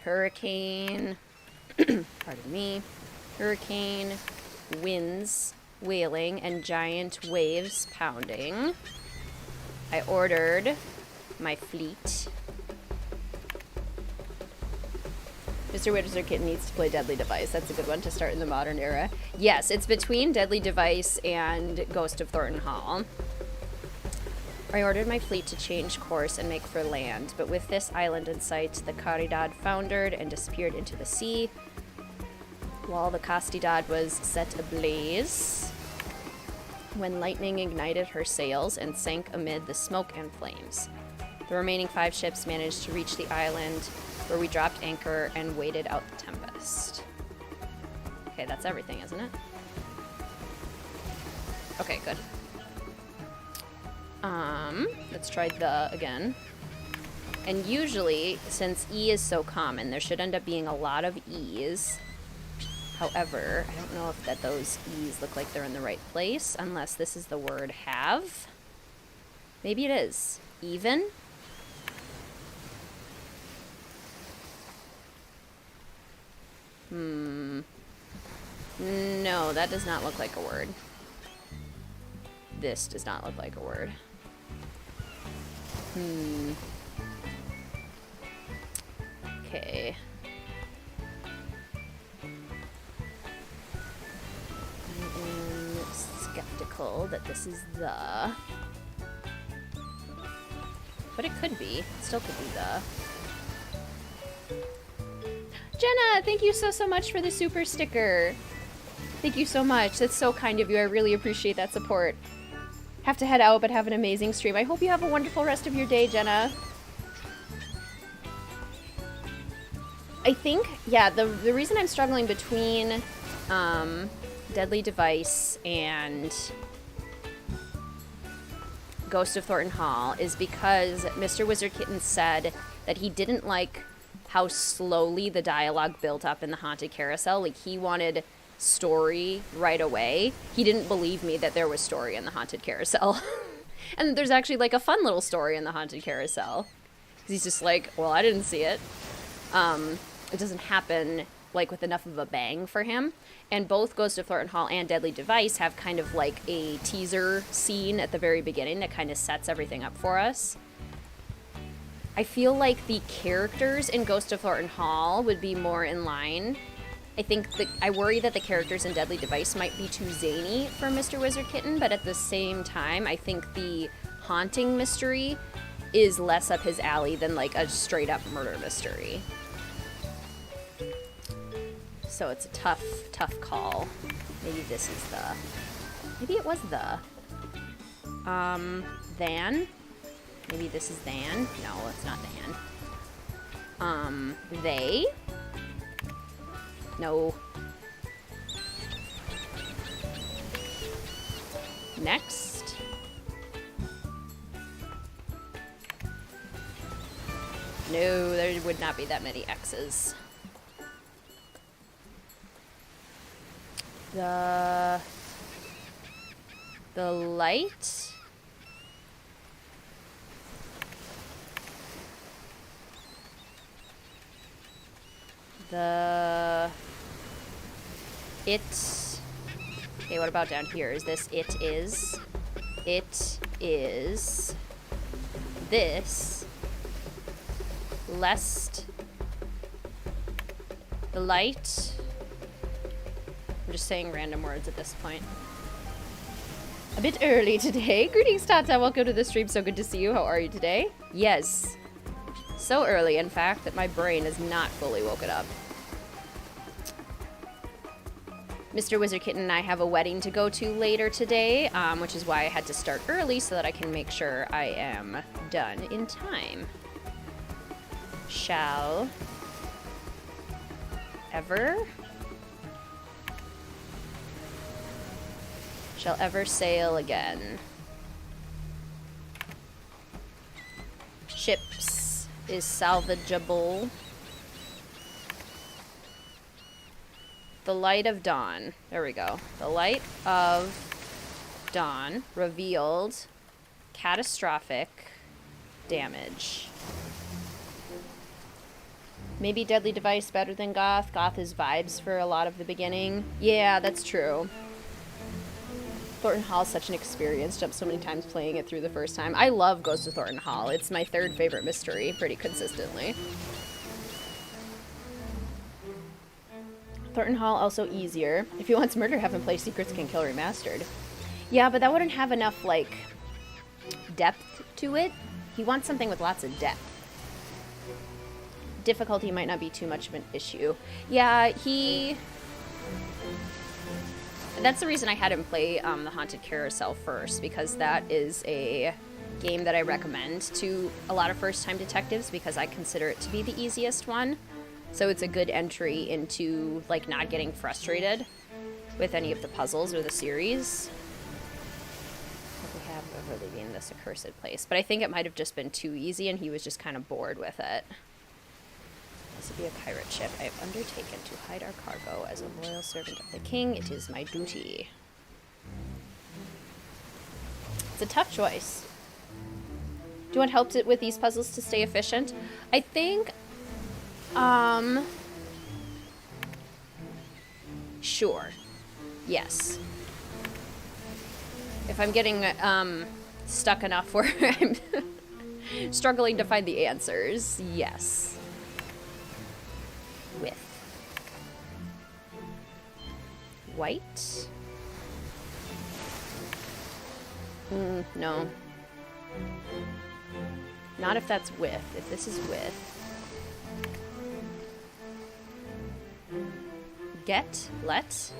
hurricane, pardon me, hurricane, winds wailing, and giant waves pounding. I ordered my fleet. Mr. WizardKitten needs to play Deadly Device. That's a good one to start in the modern era. Yes, it's between Deadly Device and Ghost of Thornton Hall. I ordered my fleet to change course and make for land, but with this island in sight, the Caridad foundered and disappeared into the sea, while the Castidad was set ablaze when lightning ignited her sails and sank amid the smoke and flames. The remaining 5 ships managed to reach the island, where we dropped anchor and waited out the tempest. Okay, that's everything, isn't it? Okay, good. Let's try the again. And usually, since E is so common, there should end up being a lot of E's. However, I don't know if that those E's look like they're in the right place, unless this is the word have. Maybe it is. Even? No, that does not look like a word. This does not look like a word. Okay. I am skeptical that this is the... But it could be. It still could be the... Jenna, thank you so much for the super sticker. Thank you so much. That's so kind of you. I really appreciate that support. Have to head out, but have an amazing stream. I hope you have a wonderful rest of your day, Jenna. I think, yeah, the reason I'm struggling between Deadly Device and Ghost of Thornton Hall is because Mr. WizardKitten said that he didn't like how slowly the dialogue built up in the Haunted Carousel. Like, he wanted story right away. He didn't believe me that there was story in the Haunted Carousel. And there's actually, like, a fun little story in the Haunted Carousel. He's just like, well, I didn't see it. It doesn't happen, like, with enough of a bang for him. And both Ghost of Thornton Hall and Deadly Device have kind of, like, a teaser scene at the very beginning that kind of sets everything up for us. I feel like the characters in Ghost of Thornton Hall would be more in line. I worry that the characters in Deadly Device might be too zany for Mr. WizardKitten, but at the same time, I think the haunting mystery is less up his alley than, like, a straight-up murder mystery. So it's a tough call. Maybe this is the... Maybe it was the... Than? Maybe this is than? No, it's not than. They? No. Next. No, there would not be that many X's. The light. Okay, what about down here? Is this it is? It is this, lest the light. I'm just saying random words at this point. A bit early today. Greetings, Tata. Welcome to the stream. So good to see you. How are you today? Yes. So early, in fact, that my brain is not fully woken up. Mr. WizardKitten and I have a wedding to go to later today, which is why I had to start early so that I can make sure I am done in time. Shall ever sail again. Ships is salvageable. The light of dawn. There we go. The light of dawn revealed catastrophic damage. Maybe deadly device better than goth. Goth is vibes for a lot of the beginning. Yeah, that's true. Thornton Hall is such an experience. Jumped so many times playing it through the first time. I love Ghost of Thornton Hall. It's my third favorite mystery pretty consistently. Thornton Hall also easier. If he wants Murder Heaven, play Secrets Can Kill Remastered. Yeah, but that wouldn't have enough, like, depth to it. He wants something with lots of depth. Difficulty might not be too much of an issue. Yeah, that's the reason I had him play the Haunted Carousel first, because that is a game that I recommend to a lot of first-time detectives because I consider it to be the easiest one. So it's a good entry into, like, not getting frustrated with any of the puzzles or the series. We have over leaving this accursed place. But I think it might have just been too easy and he was just kind of bored with it. This will be a pirate ship. I have undertaken to hide our cargo as a loyal servant of the king. It is my duty. It's a tough choice. Do you want help with these puzzles to stay efficient? I think, sure. Yes. If I'm getting, stuck enough where I'm struggling to find the answers, yes. With white? No. Not if that's with. If this is with. Get, let.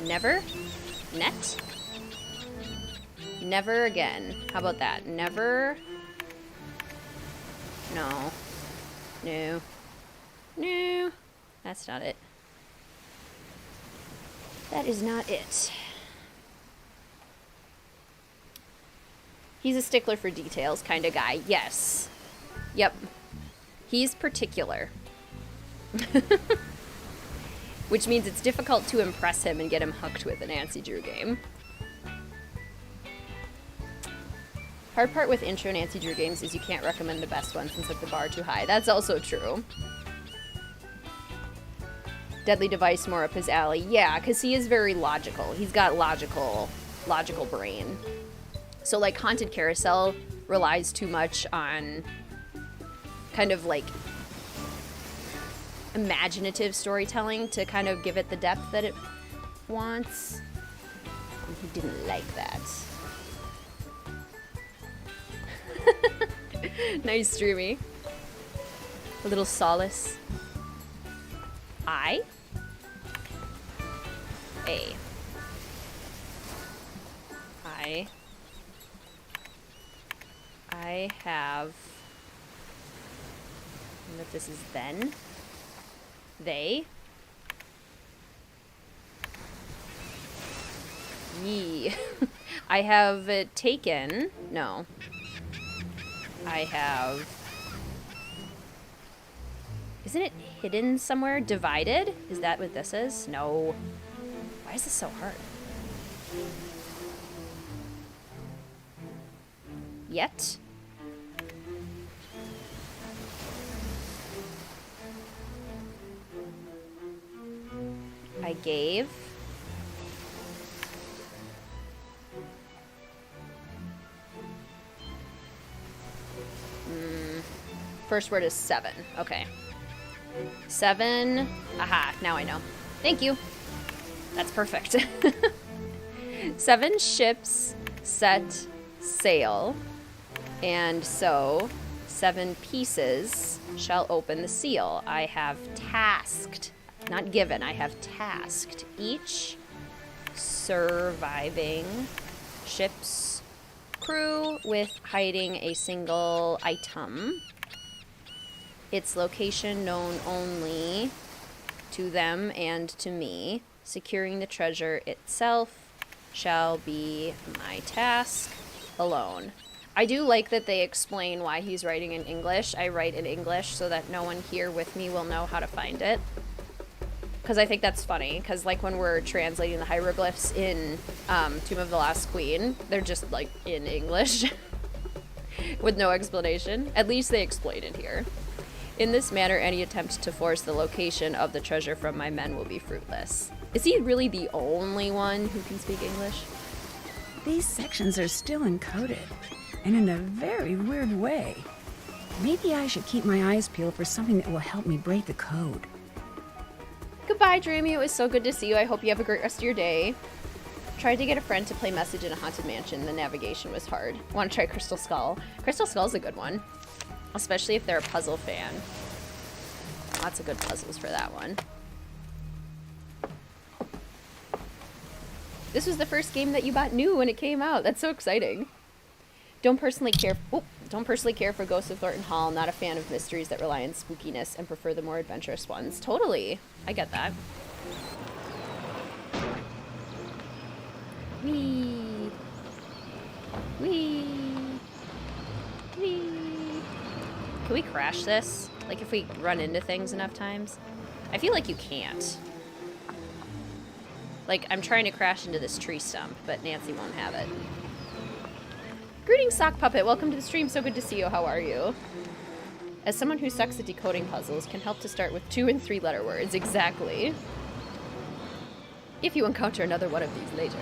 Never. Net. Never again. How about that? Never. No. No. No. That's not it. That is not it. He's a stickler for details kind of guy. Yes. Yep. He's particular. Which means it's difficult to impress him and get him hooked with a Nancy Drew game. Hard part with intro Nancy Drew games is you can't recommend the best ones and set the bar too high. That's also true. Deadly Device more up his alley. Yeah, because he is very logical. He's got logical brain. So, like, Haunted Carousel relies too much on kind of, like, imaginative storytelling to kind of give it the depth that it wants. And he didn't like that. Nice, Streamy. A little solace. I have, I wonder if this is then, they, ye, I have taken, no, I have... Isn't it hidden somewhere? Divided? Is that what this is? No. Why is this so hard? Yet? I gave. First word is 7. Okay. 7. Aha, now I know. Thank you. That's perfect. 7 ships set sail, and so 7 pieces shall open the seal. I have tasked, not given, I have tasked each surviving ship's crew with hiding a single item. Its location known only to them and to me. Securing the treasure itself shall be my task alone. I do like that they explain why he's writing in English. I write in English so that no one here with me will know how to find it. Because I think that's funny, because like when we're translating the hieroglyphs in Tomb of the Last Queen, they're just like in English with no explanation. At least they explain it here. In this manner, any attempt to force the location of the treasure from my men will be fruitless. Is he really the only one who can speak English? These sections are still encoded, and in a very weird way. Maybe I should keep my eyes peeled for something that will help me break the code. Goodbye, Dreamy. It was so good to see you. I hope you have a great rest of your day. Tried to get a friend to play Message in a Haunted Mansion. The navigation was hard. Want to try Crystal Skull? Crystal Skull's a good one. Especially if they're a puzzle fan. Lots of good puzzles for that one. This was the first game that you bought new when it came out. That's so exciting. Don't personally care for Ghosts of Thornton Hall. Not a fan of mysteries that rely on spookiness and prefer the more adventurous ones. Totally. I get that. Wee. Wee. Wee. Can we crash this? Like if we run into things enough times? I feel like you can't. Like, I'm trying to crash into this tree stump, but Nancy won't have it. Greetings, Sock Puppet. Welcome to the stream. So good to see you. How are you? As someone who sucks at decoding puzzles, can help to start with 2- and 3-letter words. Exactly. If you encounter another one of these later.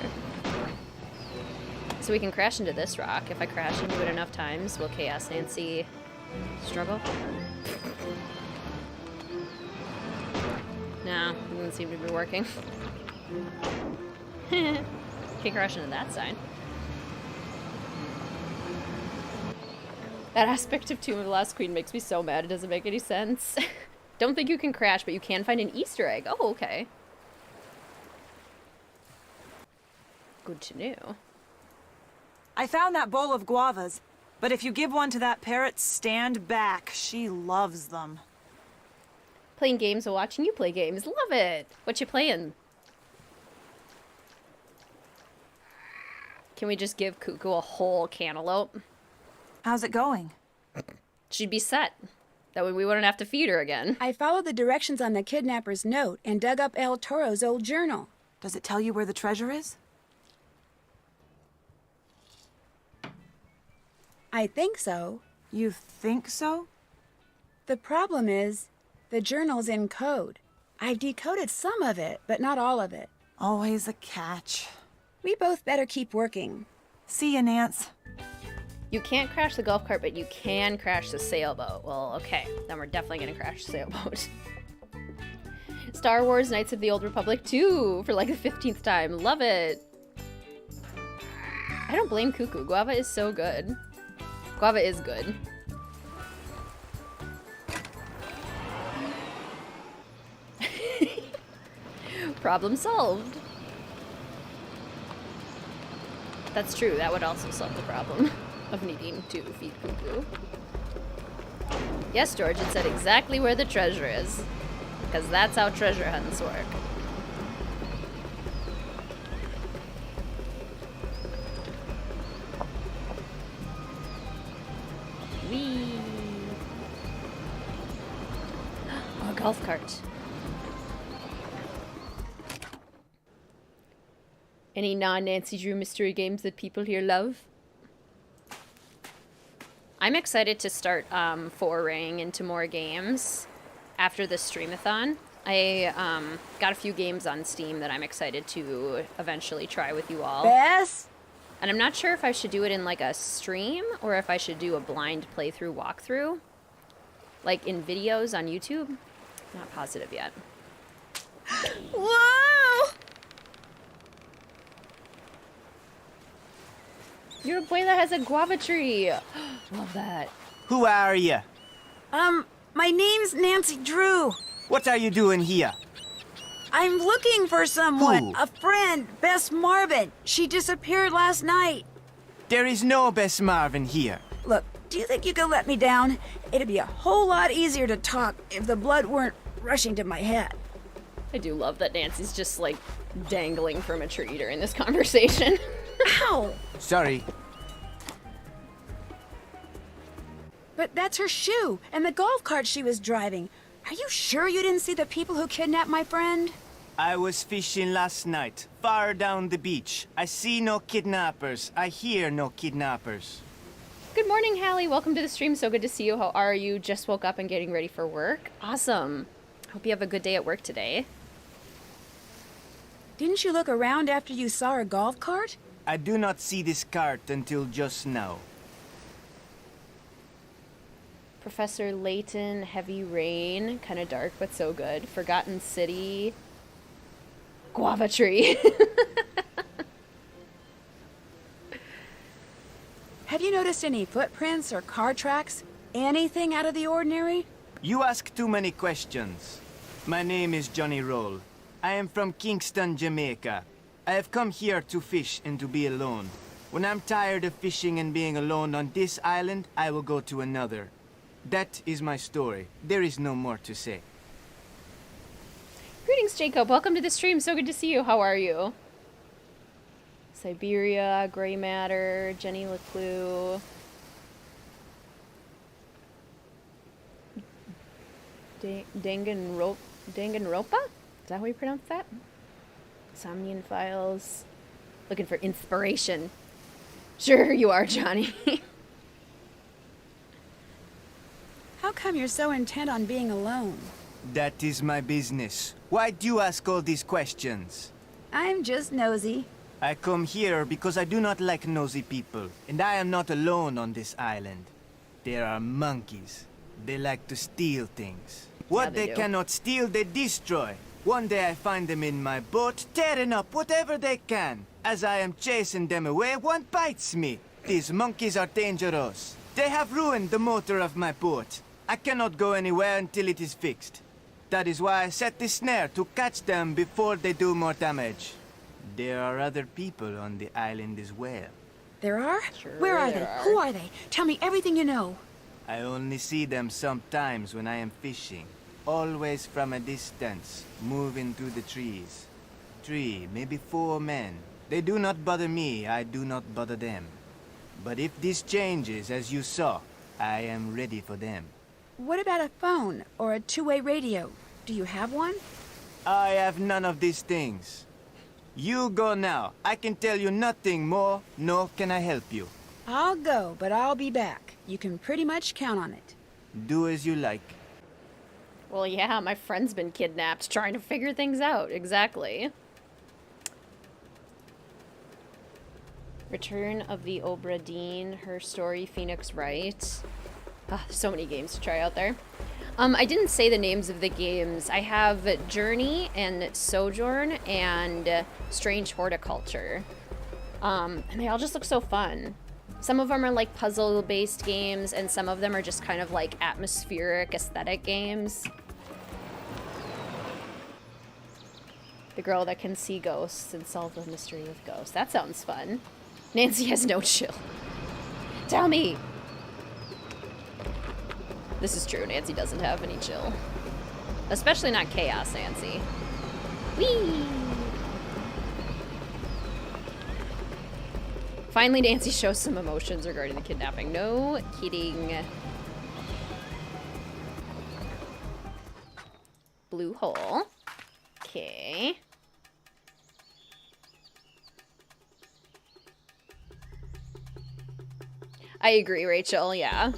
So we can crash into this rock. If I crash into it enough times, will Chaos Nancy struggle? No, it doesn't seem to be working. Can't crash into that sign. That aspect of Tomb of the Last Queen makes me so mad. It doesn't make any sense. Don't think you can crash, but you can find an Easter egg. Oh, okay. Good to know. I found that bowl of guavas, but if you give one to that parrot, stand back. She loves them. Playing games while watching you play games. Love it. What you playing? Can we just give Cuckoo a whole cantaloupe? How's it going? She'd be set. That way we wouldn't have to feed her again. I followed the directions on the kidnapper's note and dug up El Toro's old journal. Does it tell you where the treasure is? I think so. You think so? The problem is, the journal's in code. I've decoded some of it, but not all of it. Always a catch. We both better keep working. See ya, Nance. You can't crash the golf cart, but you can crash the sailboat. Well, okay. Then we're definitely gonna crash the sailboat. Star Wars Knights of the Old Republic 2 for like the 15th time. Love it. I don't blame Cuckoo. Guava is so good. Guava is good. Problem solved. That's true. That would also solve the problem of needing to feed Cuckoo. Yes, George, it said exactly where the treasure is. Because that's how treasure hunts work. Wee. golf cart. Any non-Nancy Drew mystery games that people here love? I'm excited to start foraying into more games after the Streamathon. I got a few games on Steam that I'm excited to eventually try with you all. Bess? And I'm not sure if I should do it in like a stream or if I should do a blind playthrough walkthrough. Like in videos on YouTube. Not positive yet. Whoa! Your abuela has a guava tree. Love that. Who are you? My name's Nancy Drew. What are you doing here? I'm looking for someone. Who? A friend, Bess Marvin. She disappeared last night. There is no Bess Marvin here. Look, do you think you could let me down? It'd be a whole lot easier to talk if the blood weren't rushing to my head. I do love that Nancy's just like dangling from a tree during this conversation. Ow! Sorry. But that's her shoe and the golf cart she was driving. Are you sure you didn't see the people who kidnapped my friend? I was fishing last night, far down the beach. I see no kidnappers. I hear no kidnappers. Good morning, Hallie. Welcome to the stream. So good to see you. How are you? Just woke up and getting ready for work. Awesome. Hope you have a good day at work today. Didn't you look around after you saw her golf cart? I do not see this cart until just now. Professor Layton, Heavy Rain, kind of dark but so good. Forgotten City, Guava Tree. Have you noticed any footprints or car tracks? Anything out of the ordinary? You ask too many questions. My name is Johnny Roll. I am from Kingston, Jamaica. I have come here to fish and to be alone. When I'm tired of fishing and being alone on this island, I will go to another. That is my story. There is no more to say. Greetings, Jacob. Welcome to the stream. So good to see you. How are you? Siberia, Gray Matter, Jenny Leclue. Danganronpa? Is that how you pronounce that? Somnian Files. Looking for inspiration. Sure you are, Johnny. How come you're so intent on being alone? That is my business. Why do you ask all these questions? I'm just nosy. I come here because I do not like nosy people, and I am not alone on this island. There are monkeys. They like to steal things. What they they do. cannot steal, they destroy. One day I find them in my boat, tearing up whatever they can. As I am chasing them away, one bites me. These monkeys are dangerous. They have ruined the motor of my boat. I cannot go anywhere until it is fixed. That is why I set this snare to catch them before they do more damage. There are other people on the island as well. There are? Sure Where are they? there are. Who are they? Tell me everything you know. I only see them sometimes when I am fishing. Always from a distance, moving through the trees. 3, maybe 4 men. They do not bother me, I do not bother them. But if this changes, as you saw, I am ready for them. What about a phone or a two-way radio? Do you have one? I have none of these things. You go now. I can tell you nothing more, nor can I help you. I'll go, but I'll be back. You can pretty much count on it. Do as you like. Well, yeah, my friend's been kidnapped trying to figure things out. Exactly. Return of the Obra Dinn, Her Story, Phoenix Wright. So many games to try out there. I didn't say the names of the games. I have Journey and Sojourn and Strange Horticulture. And they all just look so fun. Some of them are like puzzle-based games, and some of them are just kind of like atmospheric, aesthetic games. The girl that can see ghosts and solve the mystery with ghosts. That sounds fun. Nancy has no chill. Tell me! This is true, Nancy doesn't have any chill. Especially not Chaos Nancy. Whee! Finally, Nancy shows some emotions regarding the kidnapping. No kidding. coal. Okay. I agree, Rachel, yeah.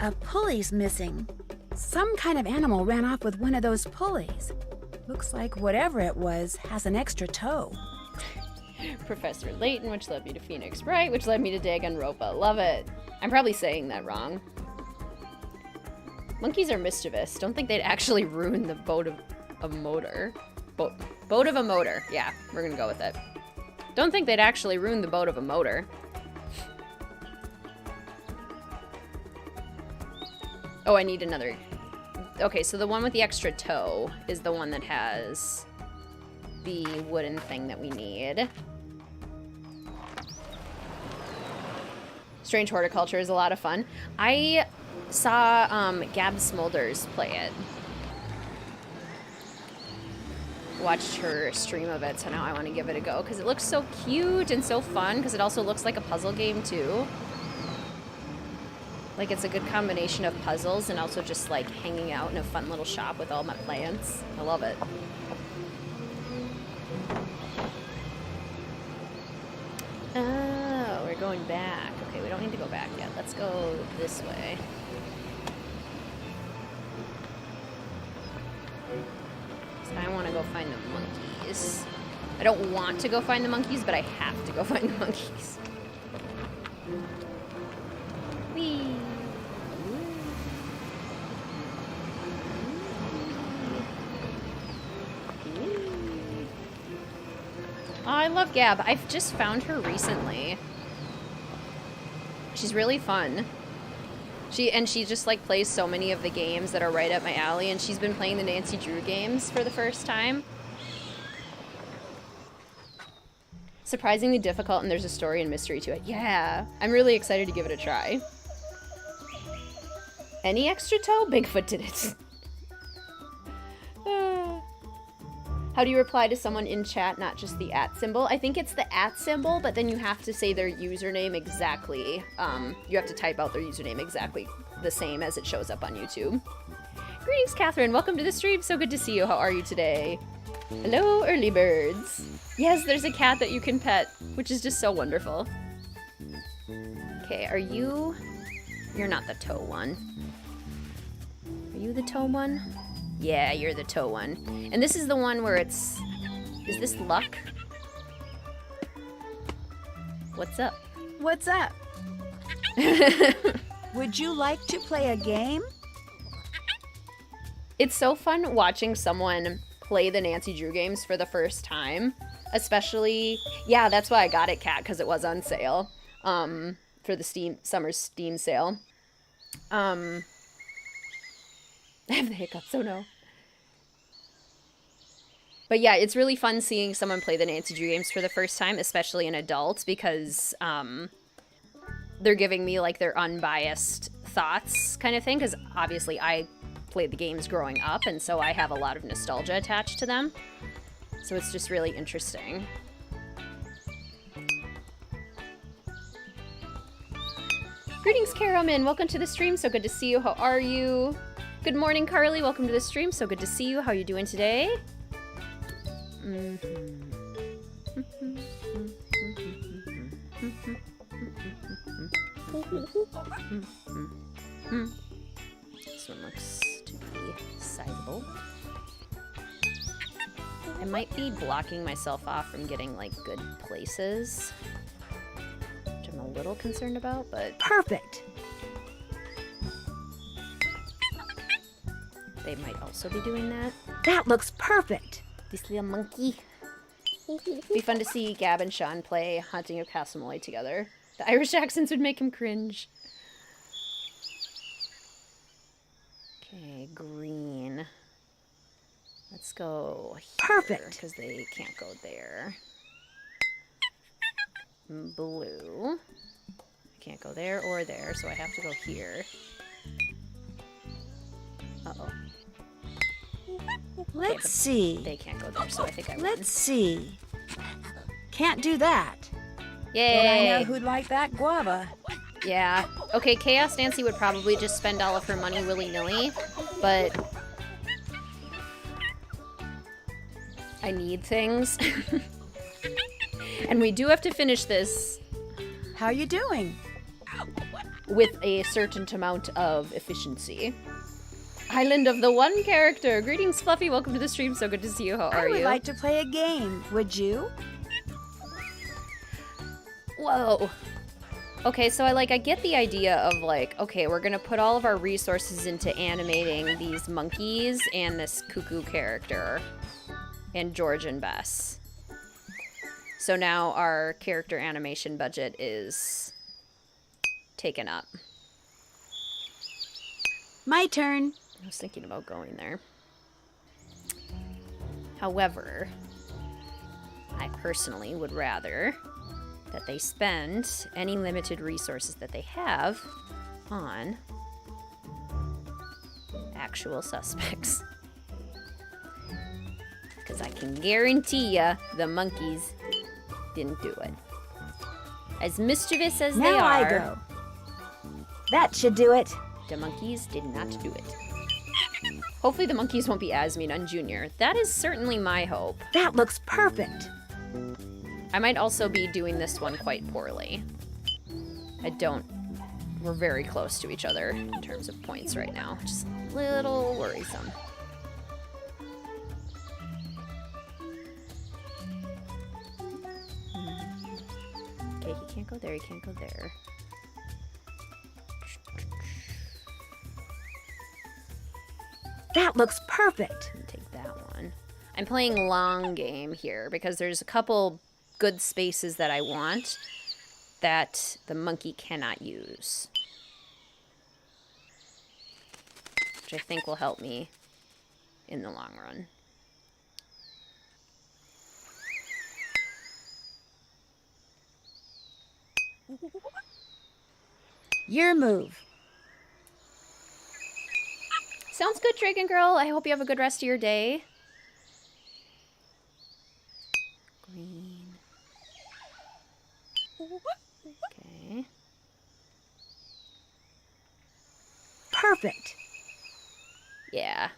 A pulley's missing. Some kind of animal ran off with one of those pulleys. Looks like whatever it was has an extra toe. Professor Layton, which led me to Phoenix Bright, which led me to Danganronpa. Love it. I'm probably saying that wrong. Monkeys are mischievous. Don't think they'd actually ruin the boat of a motor. Boat of a motor. Yeah, we're gonna go with it. Don't think they'd actually ruin the boat of a motor. Oh, I need another. Okay, so the one with the extra toe is the one that has the wooden thing that we need. Strange Horticulture is a lot of fun. I saw Gab Smulders play it. Watched her stream of it, so now I want to give it a go because it looks so cute and so fun because it also looks like a puzzle game too. Like it's a good combination of puzzles and also just like hanging out in a fun little shop with all my plants. I love it. Oh, we're going back. Okay, we don't need to go back yet. Let's go this way. I want to go find the monkeys. I don't want to go find the monkeys, but I have to go find the monkeys. Whee! Oh, I love Gab. I've just found her recently. She's really fun. She just like plays so many of the games that are right up my alley, and she's been playing the Nancy Drew games for the first time. Surprisingly difficult, and there's a story and mystery to it. Yeah, I'm really excited to give it a try. Any extra toe? Bigfoot did it. How do you reply to someone in chat, not just the @ symbol? I think it's the @ symbol, but then you have to say their username exactly. You have to type out their username exactly the same as it shows up on YouTube. Greetings, Catherine. Welcome to the stream. So good to see you. How are you today? Hello, early birds. Yes, there's a cat that you can pet, which is just so wonderful. Okay, are you... You're not the toe one. Are you the toe one? Yeah, you're the toe one. And this is the one where it's... Is this luck? What's up? What's up? Would you like to play a game? It's so fun watching someone play the Nancy Drew games for the first time. Especially... Yeah, that's why I got it, Kat, because it was on sale. For the summer Steam sale. I have the hiccups, oh no. But yeah, it's really fun seeing someone play the Nancy Drew games for the first time, especially an adult, because they're giving me like their unbiased thoughts kind of thing, because obviously I played the games growing up, and so I have a lot of nostalgia attached to them. So it's just really interesting. Greetings, Karaman. Welcome to the stream. So good to see you. How are you? Good morning, Carly. Welcome to the stream. So good to see you. How are you doing today? This one looks to be sizable. I might be blocking myself off from getting like good places, which I'm a little concerned about, but Perfect. they might also be doing that. That looks perfect. This little monkey. It'd be fun to see Gab and Sean play Haunting of Castle Molly together. The Irish accents would make him cringe. Okay, green. Let's go here. Perfect. Because they can't go there. Blue. I can't go there or there, so I have to go here. Uh-oh. Let's see. They can't go there, so I think I win. Let's see. Can't do that. Yay! But I know who'd like that guava. Yeah. Okay, Chaos Nancy would probably just spend all of her money willy-nilly, but I need things. And we do have to finish this How you doing? with a certain amount of efficiency. Island of the One character. Greetings, Fluffy. Welcome to the stream. So good to see you. How are I would you? like to play a game. Would you? Whoa. Okay, so I get the idea of like, okay, we're gonna put all of our resources into animating these monkeys and this cuckoo character and George and Bess. So now our character animation budget is taken up. My turn. I was thinking about going there. However, I personally would rather that they spend any limited resources that they have on actual suspects. Because I can guarantee ya the monkeys didn't do it. As mischievous as they Now are, I go. That should do it. the monkeys did not do it. Hopefully the monkeys won't be as mean on Junior. That is certainly my hope. That looks perfect. I might also be doing this one quite poorly. We're very close to each other in terms of points right now. Just a little worrisome. Okay, he can't go there, he can't go there. That looks perfect. I'm gonna take that one. I'm playing long game here because there's a couple good spaces that I want that the monkey cannot use. Which I think will help me in the long run. Your move. Sounds good, Dragon Girl. I hope you have a good rest of your day. Green. Okay. Perfect. Yeah.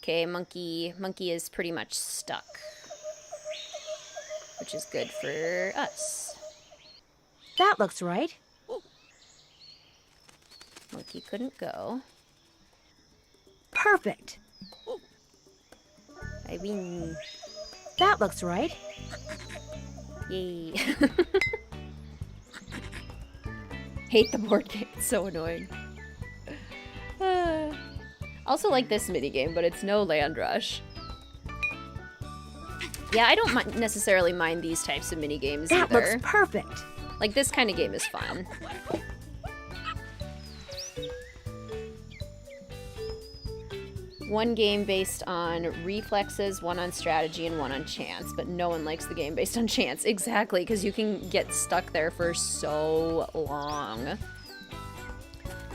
Okay, monkey is pretty much stuck. Which is good for us. That looks right. Monkey couldn't go. Perfect. I win. That looks right. Yay. Hate the board game. It's so annoying. Also like this minigame, but it's no land rush. Yeah, I don't necessarily mind these types of minigames That either. looks perfect. Like, this kind of game is fun. One game based on reflexes, one on strategy, and one on chance. But no one likes the game based on chance. Exactly, because you can get stuck there for so long.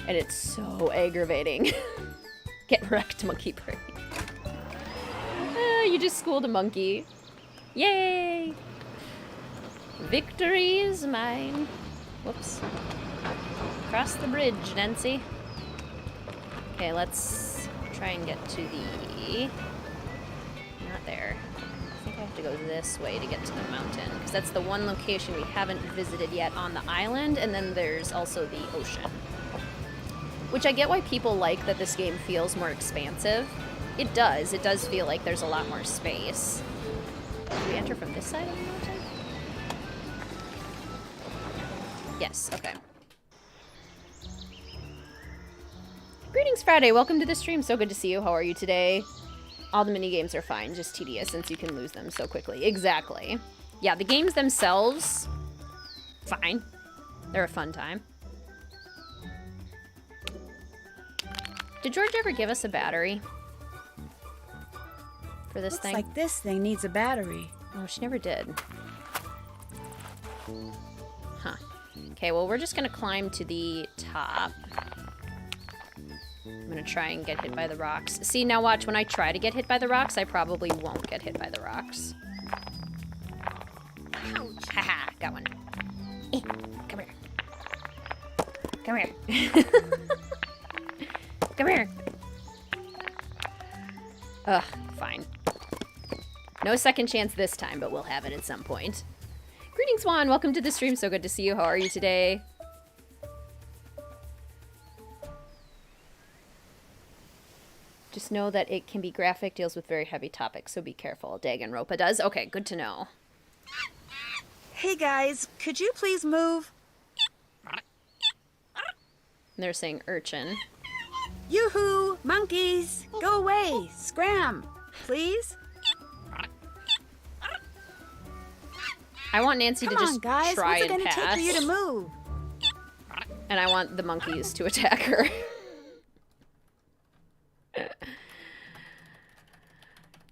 And it's so aggravating. Get wrecked, monkey brain. You just schooled a monkey. Yay! Victory is mine. Whoops. Cross the bridge, Nancy. Okay, let's try and get to the... Not there. I think I have to go this way to get to the mountain, because that's the one location we haven't visited yet on the island, and then there's also the ocean. Which I get why people like that this game feels more expansive. It does. It does feel like there's a lot more space. Do we enter from this side of the mountain? Yes, okay. Greetings, Friday. Welcome to the stream. So good to see you. How are you today? All the mini-games are fine, just tedious since you can lose them so quickly. Exactly. Yeah, the games themselves, fine. They're a fun time. Did George ever give us a battery for this Looks thing? like this thing needs a battery. Oh, she never did. Huh. Okay, well, we're just gonna climb to the top. I'm gonna try and get hit by the rocks. See, now watch, when I try to get hit by the rocks, I probably won't get hit by the rocks. Haha, got one. Come here. Come here. Come here. Ugh, fine. No second chance this time, but we'll have it at some point. Greetings, Juan. Welcome to the stream. So good to see you. How are you today? Just know that it can be graphic, deals with very heavy topics, so be careful. Danganronpa does? Okay, good to know. Hey guys, could you please move? They're saying urchin. Yoo-hoo! Monkeys! Go away! Scram! Please? I want Nancy Come to on, just guys. try What's it and gonna pass. take for you to move? And I want the monkeys to attack her.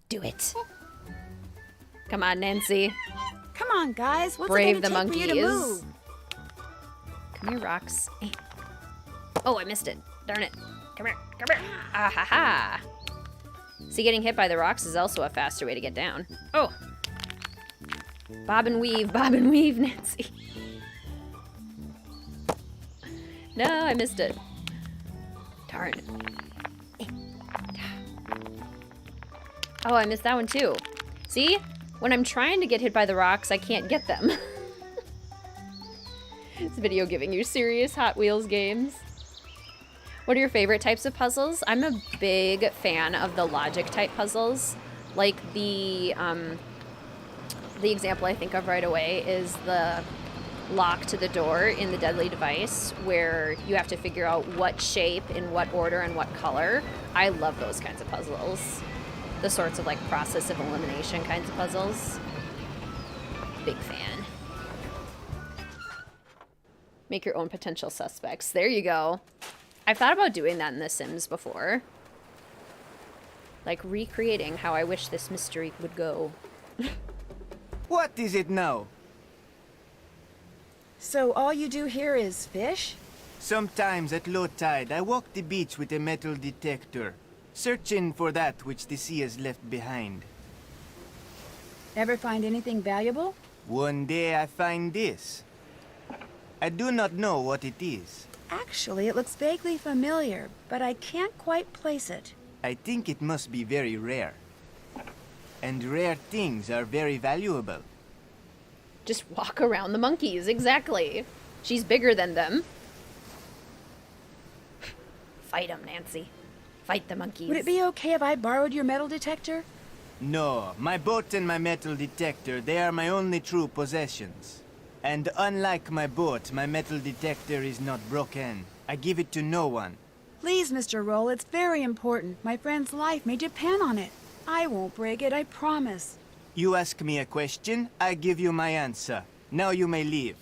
Do it. Come on, Nancy. Come on, guys. What's Brave it the gonna take for you to monkeys. move? Come here, rocks. Oh, I missed it. Darn it. Come here. Come here. Ah ha ha. See, getting hit by the rocks is also a faster way to get down. Oh. Bob and weave, Nancy. No, I missed it. Darn. Oh, I missed that one too. See? When I'm trying to get hit by the rocks, I can't get them. This video giving you serious Hot Wheels games. What are your favorite types of puzzles? I'm a big fan of the logic type puzzles. Like the example I think of right away is the lock to the door in the Deadly Device, where you have to figure out what shape, in what order, and what color. I love those kinds of puzzles. The sorts of like process of elimination kinds of puzzles. Big fan. Make your own potential suspects. There you go. I've thought about doing that in The Sims before. Like recreating how I wish this mystery would go. What is it now? So all you do here is fish? Sometimes at low tide, I walk the beach with a metal detector, searching for that which the sea has left behind. Ever find anything valuable? One day I find this. I do not know what it is. Actually, it looks vaguely familiar, but I can't quite place it. I think it must be very rare. And rare things are very valuable. Just walk around the monkeys, exactly. She's bigger than them. Fight them, Nancy. Fight the monkeys. Would it be okay if I borrowed your metal detector? No, my boat and my metal detector, they are my only true possessions. And unlike my boat, my metal detector is not broken. I give it to no one. Please, Mr. Roll, it's very important. My friend's life may depend on it. I won't break it, I promise. You ask me a question, I give you my answer. Now you may leave.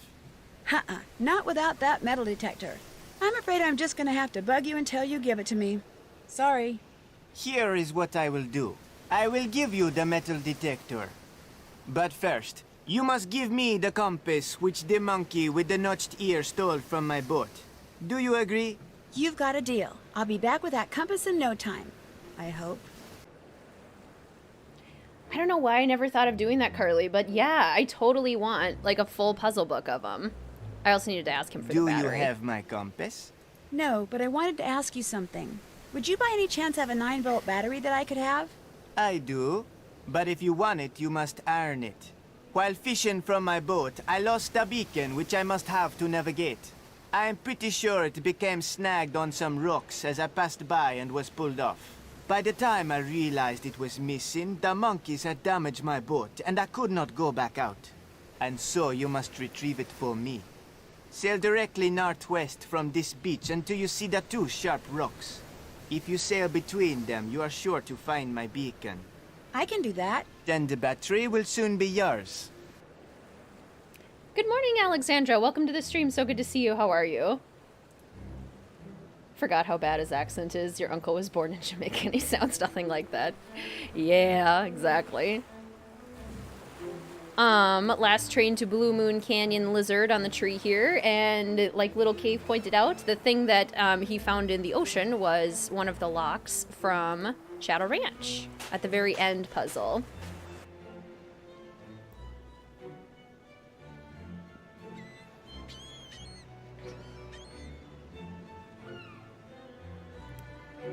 Uh-uh, not without that metal detector. I'm afraid I'm just gonna have to bug you until you give it to me. Sorry. Here is what I will do. I will give you the metal detector. But first, you must give me the compass which the monkey with the notched ear stole from my boat. Do you agree? You've got a deal. I'll be back with that compass in no time. I hope. I don't know why I never thought of doing that, Carly, but yeah, I totally want like a full puzzle book of them. I also needed to ask him for the Do you battery. have my compass? No, but I wanted to ask you something. Would you by any chance have a 9-volt battery that I could have? I do. But if you want it, you must earn it. While fishing from my boat, I lost a beacon which I must have to navigate. I am pretty sure it became snagged on some rocks as I passed by and was pulled off. By the time I realized it was missing, the monkeys had damaged my boat and I could not go back out. And so you must retrieve it for me. Sail directly northwest from this beach until you see the 2 sharp rocks. If you sail between them, you are sure to find my beacon. I can do that. Then the battery will soon be yours. Good morning, Alexandra. Welcome to the stream. So good to see you. How are you? Forgot how bad his accent is. Your uncle was born in Jamaica and he sounds nothing like that. Yeah, exactly. Last train to Blue Moon Canyon lizard on the tree here, and like Little Cave pointed out, the thing that he found in the ocean was one of the locks from Shadow Ranch at the very end puzzle.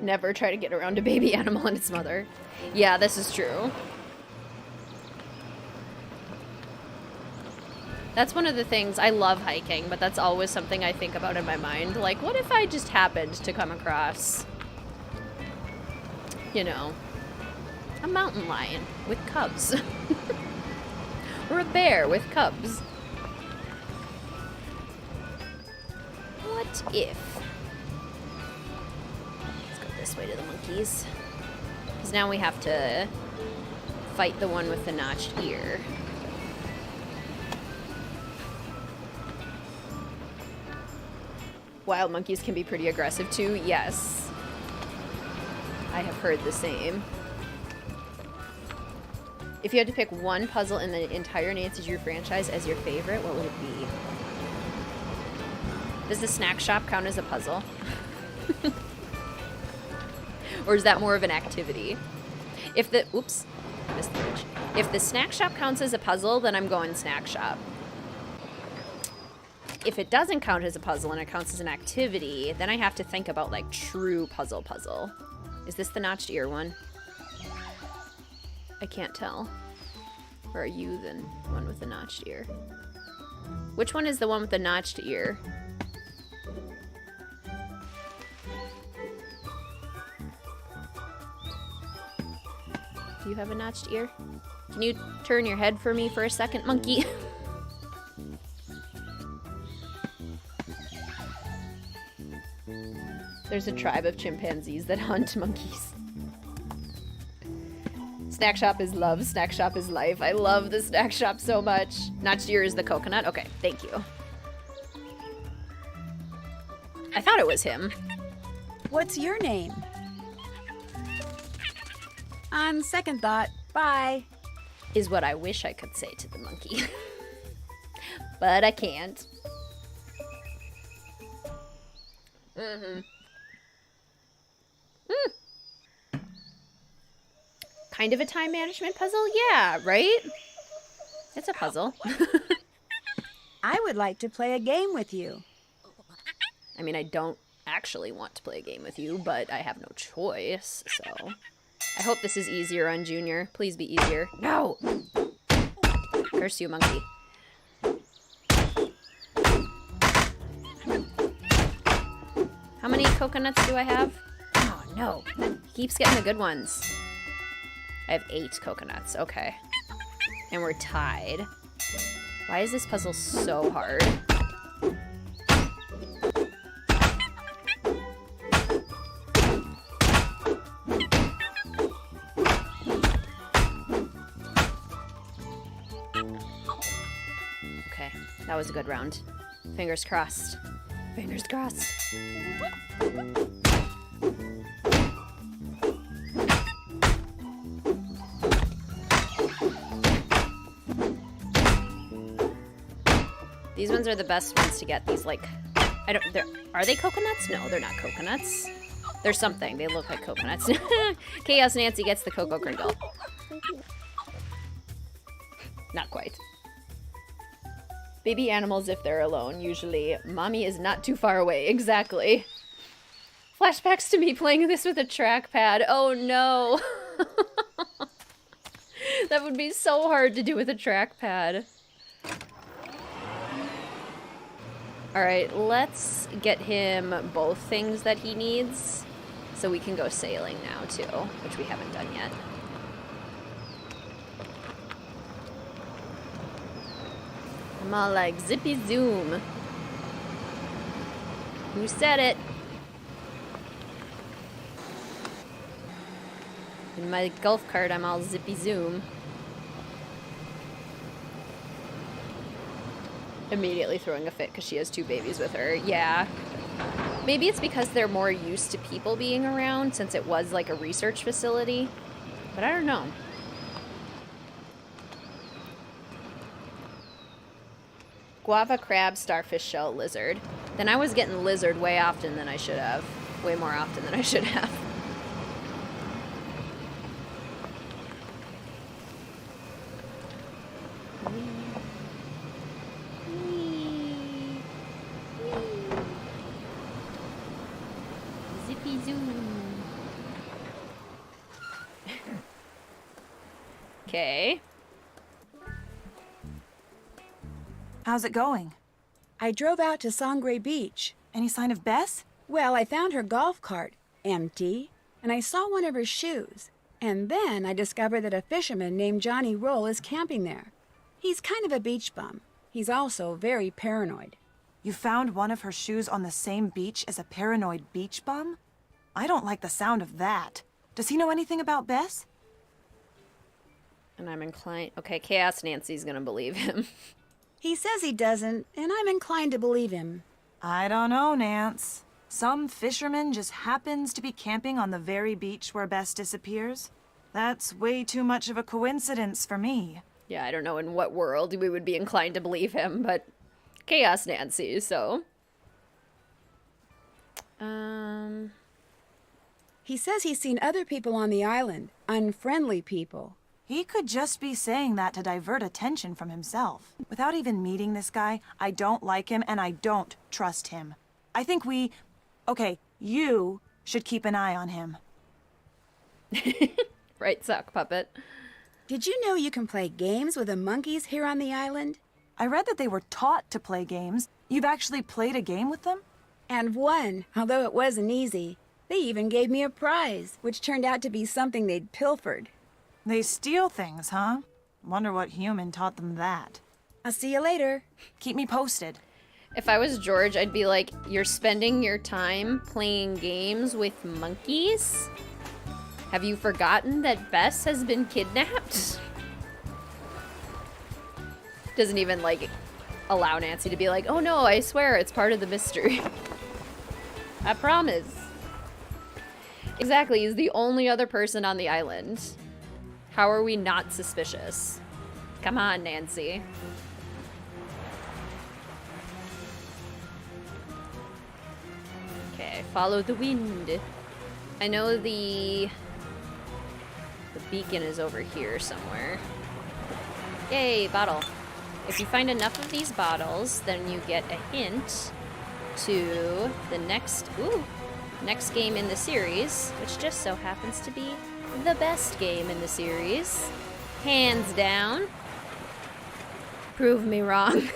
Never try to get around a baby animal and its mother. Yeah, this is true. That's one of the things, I love hiking, but that's always something I think about in my mind. Like, what if I just happened to come across, you know, a mountain lion with cubs? Or a bear with cubs? What if? Let's go this way to the monkeys. Because now we have to fight the one with the notched ear. Wild monkeys can be pretty aggressive too, yes. I have heard the same. If you had to pick one puzzle in the entire Nancy Drew franchise as your favorite, what would it be? Does the snack shop count as a puzzle? Or is that more of an activity? If the, oops, missed the bridge. If the snack shop counts as a puzzle, then I'm going snack shop. If it doesn't count as a puzzle and it counts as an activity, then I have to think about like true puzzle. Is this the notched ear one? I can't tell. Or are you the one with the notched ear? Which one is the one with the notched ear? Do you have a notched ear? Can you turn your head for me for a second, monkey? There's a tribe of chimpanzees that hunt monkeys. Snack shop is love, snack shop is life. I love the snack shop so much. Notched ear is the coconut? Okay, thank you. I thought it was him. What's your name? On second thought, bye. Is what I wish I could say to the monkey. But I can't. Kind of a time management puzzle? Yeah, right? It's a puzzle. I would like to play a game with you. I mean, I don't actually want to play a game with you, but I have no choice, so... I hope this is easier on Junior. Please be easier. No! Curse you, monkey. How many coconuts do I have? Oh, no. He keeps getting the good ones. I have 8 coconuts. Okay. And we're tied. Why is this puzzle so hard? Okay, that was a good round. Fingers crossed. Fingers crossed. These ones are the best ones to get. These, like, are they coconuts? No, they're not coconuts. They're something. They look like coconuts. Chaos Nancy gets the Cocoa Kringle. Not quite. Baby animals, if they're alone, usually. Mommy is not too far away. Exactly. Flashbacks to me playing this with a trackpad. Oh no. That would be so hard to do with a trackpad. Alright, let's get him both things that he needs, so we can go sailing now, too, which we haven't done yet. I'm all like, zippy zoom. Who said it? In my golf cart, I'm all zippy zoom. Immediately throwing a fit because she has 2 babies with her. Yeah. Maybe it's because they're more used to people being around since it was like a research facility. But I don't know. Guava, crab, starfish shell, lizard. Then I was getting lizard way often than I should have. Way more often than I should have. Zippy zoom. Okay. How's it going? I drove out to Sangre Beach. Any sign of Bess? Well, I found her golf cart, empty, and I saw one of her shoes. And then I discovered that a fisherman named Johnny Roll is camping there. He's kind of a beach bum. He's also very paranoid. You found one of her shoes on the same beach as a paranoid beach bum? I don't like the sound of that. Does he know anything about Bess? And I'm inclined... Okay, Chaos Nancy's gonna believe him. He says he doesn't, and I'm inclined to believe him. I don't know, Nance. Some fisherman just happens to be camping on the very beach where Bess disappears. That's way too much of a coincidence for me. Yeah, I don't know in what world we would be inclined to believe him, but Chaos Nancy, so... He says he's seen other people on the island, unfriendly people. He could just be saying that to divert attention from himself. Without even meeting this guy, I don't like him and I don't trust him. I think you should keep an eye on him. Right, Sock Puppet. Did you know you can play games with the monkeys here on the island? I read that they were taught to play games. You've actually played a game with them? And won, although it wasn't easy. They even gave me a prize, which turned out to be something they'd pilfered. They steal things, huh? Wonder what human taught them that. I'll see you later. Keep me posted. If I was George, I'd be like, you're spending your time playing games with monkeys? Have you forgotten that Bess has been kidnapped? Doesn't even, like, allow Nancy to be like, oh no, I swear, it's part of the mystery. I promise. Exactly, he's the only other person on the island. How are we not suspicious? Come on, Nancy. Okay, follow the wind. I know the beacon is over here somewhere. Yay, bottle. If you find enough of these bottles, then you get a hint to the next game in the series, which just so happens to be the best game in the series. Hands down. Prove me wrong.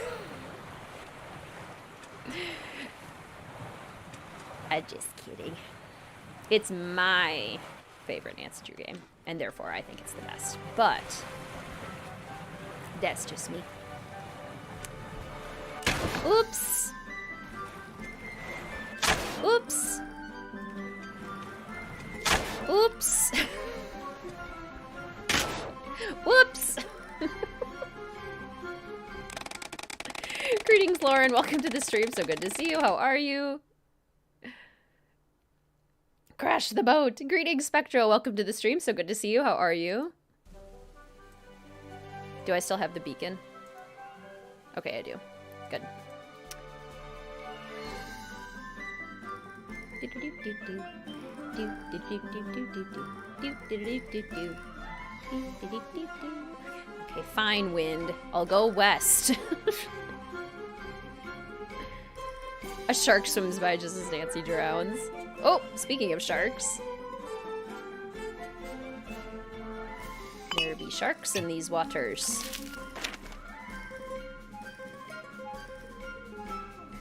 I'm just kidding. It's my favorite Nancy Drew game, and therefore I think it's the best. But that's just me. Oops. Oops. Oops. Whoops. Greetings, Lauren. Welcome to the stream. So good to see you. How are you? Crash the boat. Greetings, Spectro. Welcome to the stream. So good to see you. How are you? Do I still have the beacon? Okay, I do. Good. Okay, fine, wind. I'll go west. A shark swims by just as Nancy drowns. Oh, speaking of sharks. There be sharks in these waters.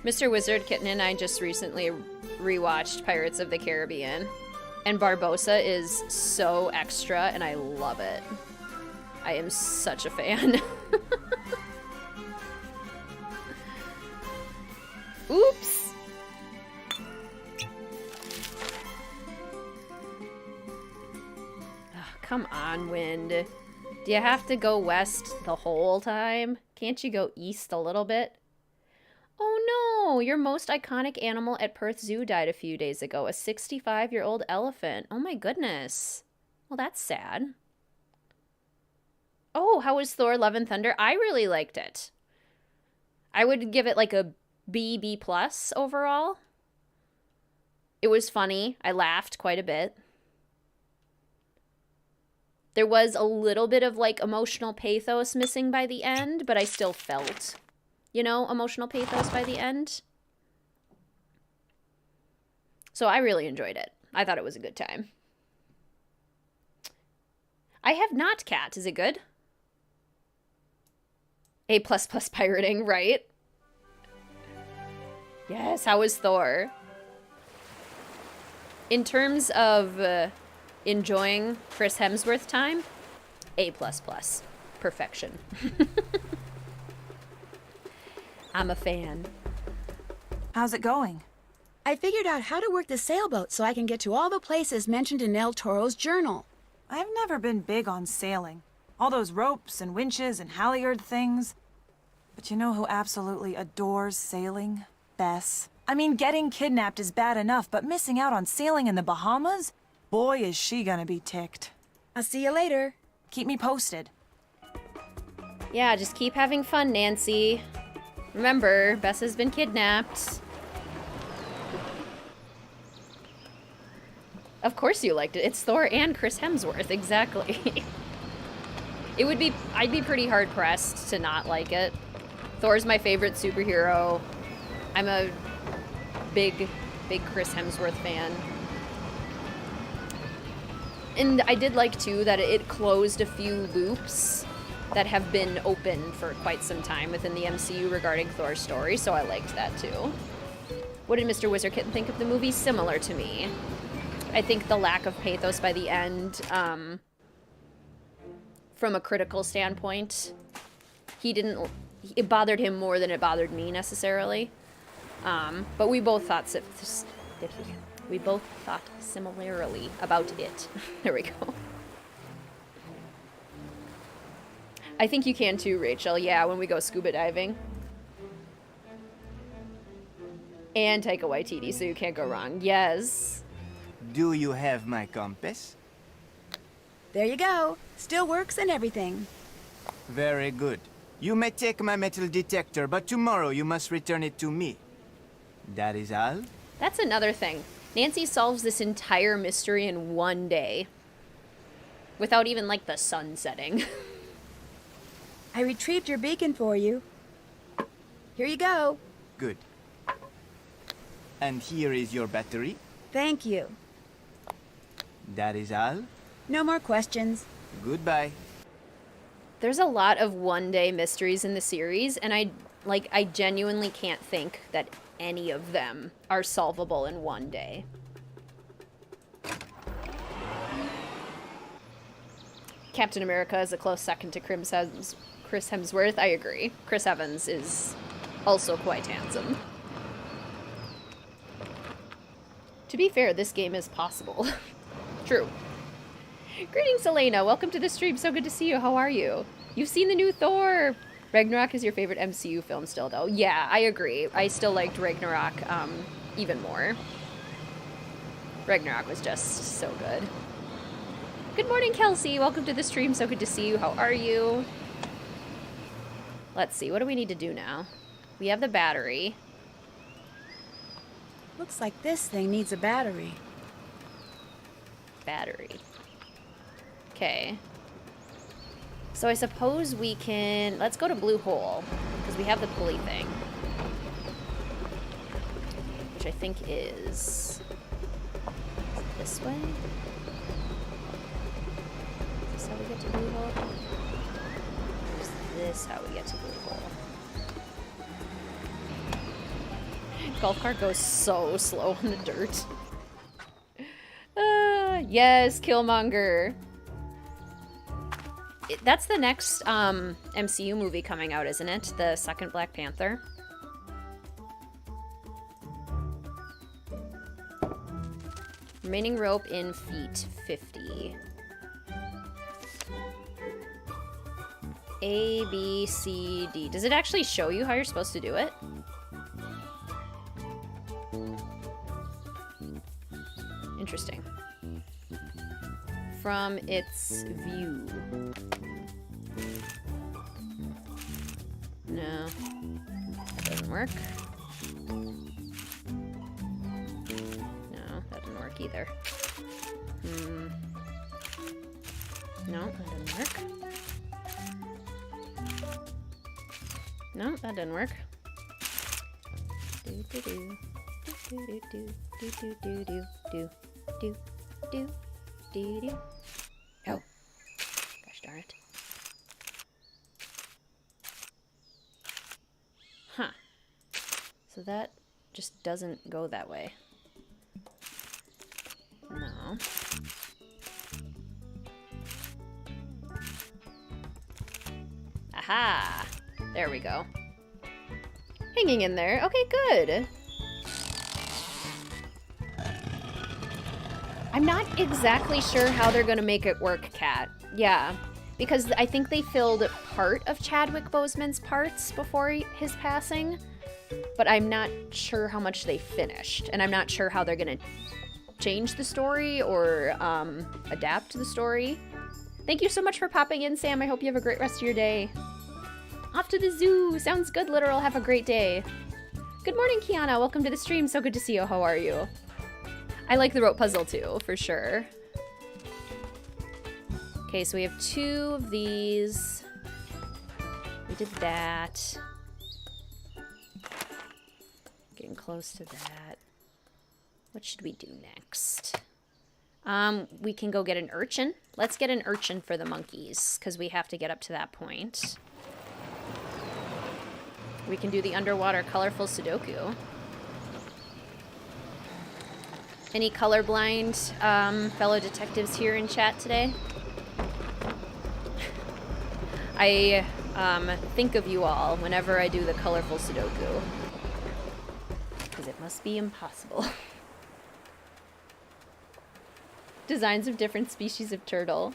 Mr. WizardKitten and I just recently rewatched Pirates of the Caribbean. And Barbossa is so extra, and I love it. I am such a fan. Oops! Oh, come on, wind. Do you have to go west the whole time? Can't you go east a little bit? Oh no, your most iconic animal at Perth Zoo died a few days ago, a 65-year-old elephant. Oh my goodness. Well, that's sad. Oh, how was Thor Love and Thunder? I really liked it. I would give it like a B+ overall. It was funny. I laughed quite a bit. There was a little bit of like emotional pathos missing by the end, but I still felt, you know, emotional pathos by the end. So I really enjoyed it. I thought it was a good time. I have not, Cat. Is it good? A++ pirating, right? Yes, how is Thor? In terms of enjoying Chris Hemsworth time, A++. Perfection. I'm a fan. How's it going? I figured out how to work the sailboat so I can get to all the places mentioned in El Toro's journal. I've never been big on sailing. All those ropes and winches and halyard things. But you know who absolutely adores sailing? Bess. I mean, getting kidnapped is bad enough, but missing out on sailing in the Bahamas? Boy, is she gonna be ticked. I'll see you later. Keep me posted. Yeah, just keep having fun, Nancy. Remember, Bess has been kidnapped. Of course you liked it. It's Thor and Chris Hemsworth, exactly. I'd be pretty hard-pressed to not like it. Thor's my favorite superhero. I'm a big Chris Hemsworth fan. And I did like, too, that it closed a few loops that have been open for quite some time within the MCU regarding Thor's story, so I liked that, too. What did Mr. WizardKitten think of the movie? Similar to me. I think the lack of pathos by the end, from a critical standpoint, it bothered him more than it bothered me necessarily. But we both thought similarly about it. There we go. I think you can too, Rachel. Yeah, when we go scuba diving. And Taika Waititi, so you can't go wrong. Yes. Do you have my compass? There you go. Still works and everything. Very good. You may take my metal detector, but tomorrow you must return it to me. That is all? That's another thing. Nancy solves this entire mystery in one day. Without even, like, the sun setting. I retrieved your beacon for you. Here you go. Good. And here is your battery. Thank you. That is all? No more questions. Goodbye. There's a lot of one-day mysteries in the series, and I genuinely can't think that any of them are solvable in one day. Captain America is a close second to Chris Hemsworth. I agree. Chris Evans is also quite handsome. To be fair, this game is possible. True. Greetings, Elena. Welcome to the stream. So good to see you. How are you? You've seen the new Thor. Ragnarok is your favorite MCU film still, though. Yeah, I agree. I still liked Ragnarok even more. Ragnarok was just so good. Good morning, Kelsey. Welcome to the stream. So good to see you. How are you? Let's see. What do we need to do now? We have the battery. Looks like this thing needs a battery. Battery. Okay. So I suppose we can... Let's go to Blue Hole, because we have the pulley thing. Which I think is... this way? Is this how we get to Blue Hole? Or is this how we get to Blue Hole? Golf cart goes so slow on the dirt. Yes, Killmonger. That's the next MCU movie coming out, isn't it? The second Black Panther. Remaining rope in feet, 50. A, B, C, D. Does it actually show you how you're supposed to do it? Interesting. From its view. No. That doesn't work. No, that didn't work either. No, that didn't work. No, that didn't work. Do do do do do do do do do do do do do do. Oh. So that just doesn't go that way. No. Aha! There we go. Hanging in there. Okay, good. I'm not exactly sure how they're gonna make it work, Kat. Yeah, because I think they filled part of Chadwick Boseman's parts before his passing, but I'm not sure how much they finished, and I'm not sure how they're gonna change the story or adapt the story. Thank you so much for popping in, Sam. I hope you have a great rest of your day. Off to the zoo. Sounds good, Literal. Have a great day. Good morning, Kiana. Welcome to the stream. So good to see you. How are you? I like the rope puzzle too, for sure. Okay, so we have 2 of these. We did that. Getting close to that. What should we do next? We can go get an urchin. Let's get an urchin for the monkeys, because we have to get up to that point. We can do the underwater colorful Sudoku. Any colorblind fellow detectives here in chat today? I think of you all whenever I do the colorful Sudoku. Because it must be impossible. Designs of different species of turtle.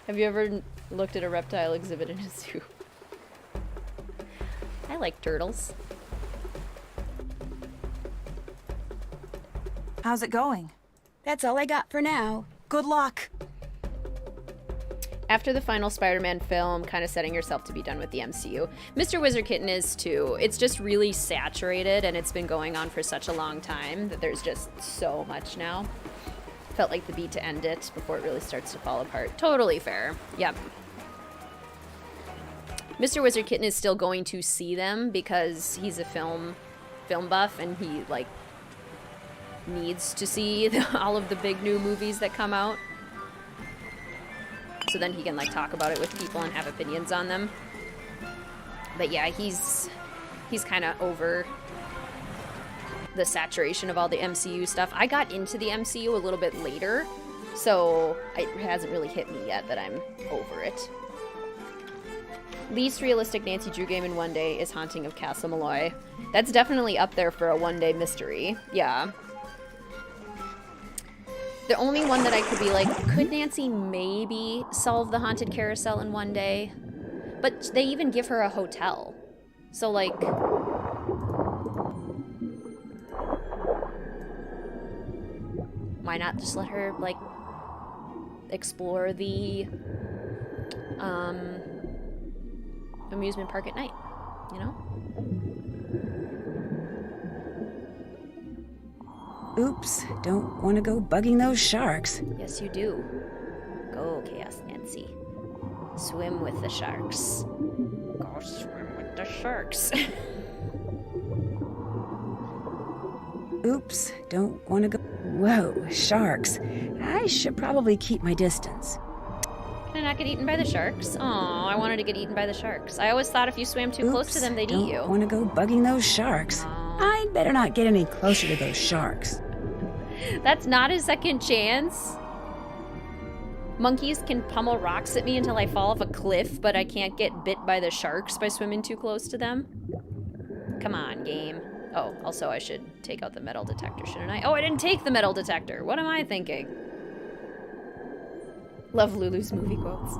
Have you ever looked at a reptile exhibit in a zoo? I like turtles. How's it going? That's all I got for now. Good luck. After the final Spider-Man film, kind of setting yourself to be done with the MCU. Mr. WizardKitten is too. It's just really saturated, and it's been going on for such a long time that there's just so much now. Felt like the beat to end it before it really starts to fall apart. Totally fair. Yep. Mr. WizardKitten is still going to see them because he's a film buff, and he like needs to see all of the big new movies that come out. So then he can like talk about it with people and have opinions on them. But yeah, he's kind of over the saturation of all the MCU stuff. I got into the MCU a little bit later, so it hasn't really hit me yet that I'm over it. Least realistic Nancy Drew game in one day is Haunting of Castle Malloy. That's definitely up there for a one-day mystery. Yeah. The only one that I could be like, could Nancy maybe solve the haunted carousel in one day? But they even give her a hotel. So like... why not just let her, like, explore the, amusement park at night, you know? Oops, don't want to go bugging those sharks. Yes, you do. Go, Chaos Nancy. Swim with the sharks. Go swim with the sharks. Oops, don't want to go... Whoa, sharks. I should probably keep my distance. Can I not get eaten by the sharks? Aw, I wanted to get eaten by the sharks. I always thought if you swam too close to them, they'd eat you. Don't want to go bugging those sharks. I'd better not get any closer to those sharks. That's not a second chance. Monkeys can pummel rocks at me until I fall off a cliff, but I can't get bit by the sharks by swimming too close to them. Come on, game. Oh, also I should take out the metal detector, shouldn't I? Oh, I didn't take the metal detector. What am I thinking? Love Lulu's movie quotes.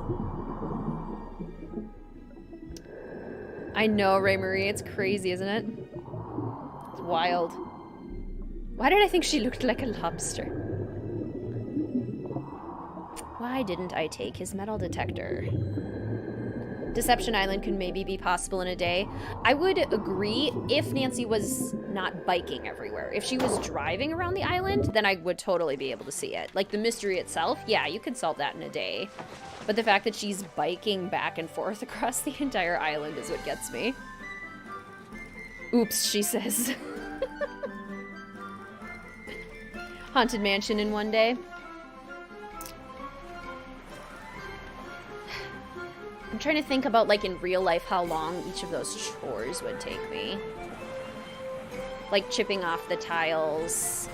I know, Ray Marie. It's crazy, isn't it? It's wild. Why did I think she looked like a lobster? Why didn't I take his metal detector? Deception Island could maybe be possible in a day. I would agree if Nancy was not biking everywhere. If she was driving around the island, then I would totally be able to see it. Like the mystery itself, yeah, you could solve that in a day. But the fact that she's biking back and forth across the entire island is what gets me. Oops, she says. Haunted mansion in one day. I'm trying to think about, like, in real life, how long each of those chores would take me. like chipping off the tiles.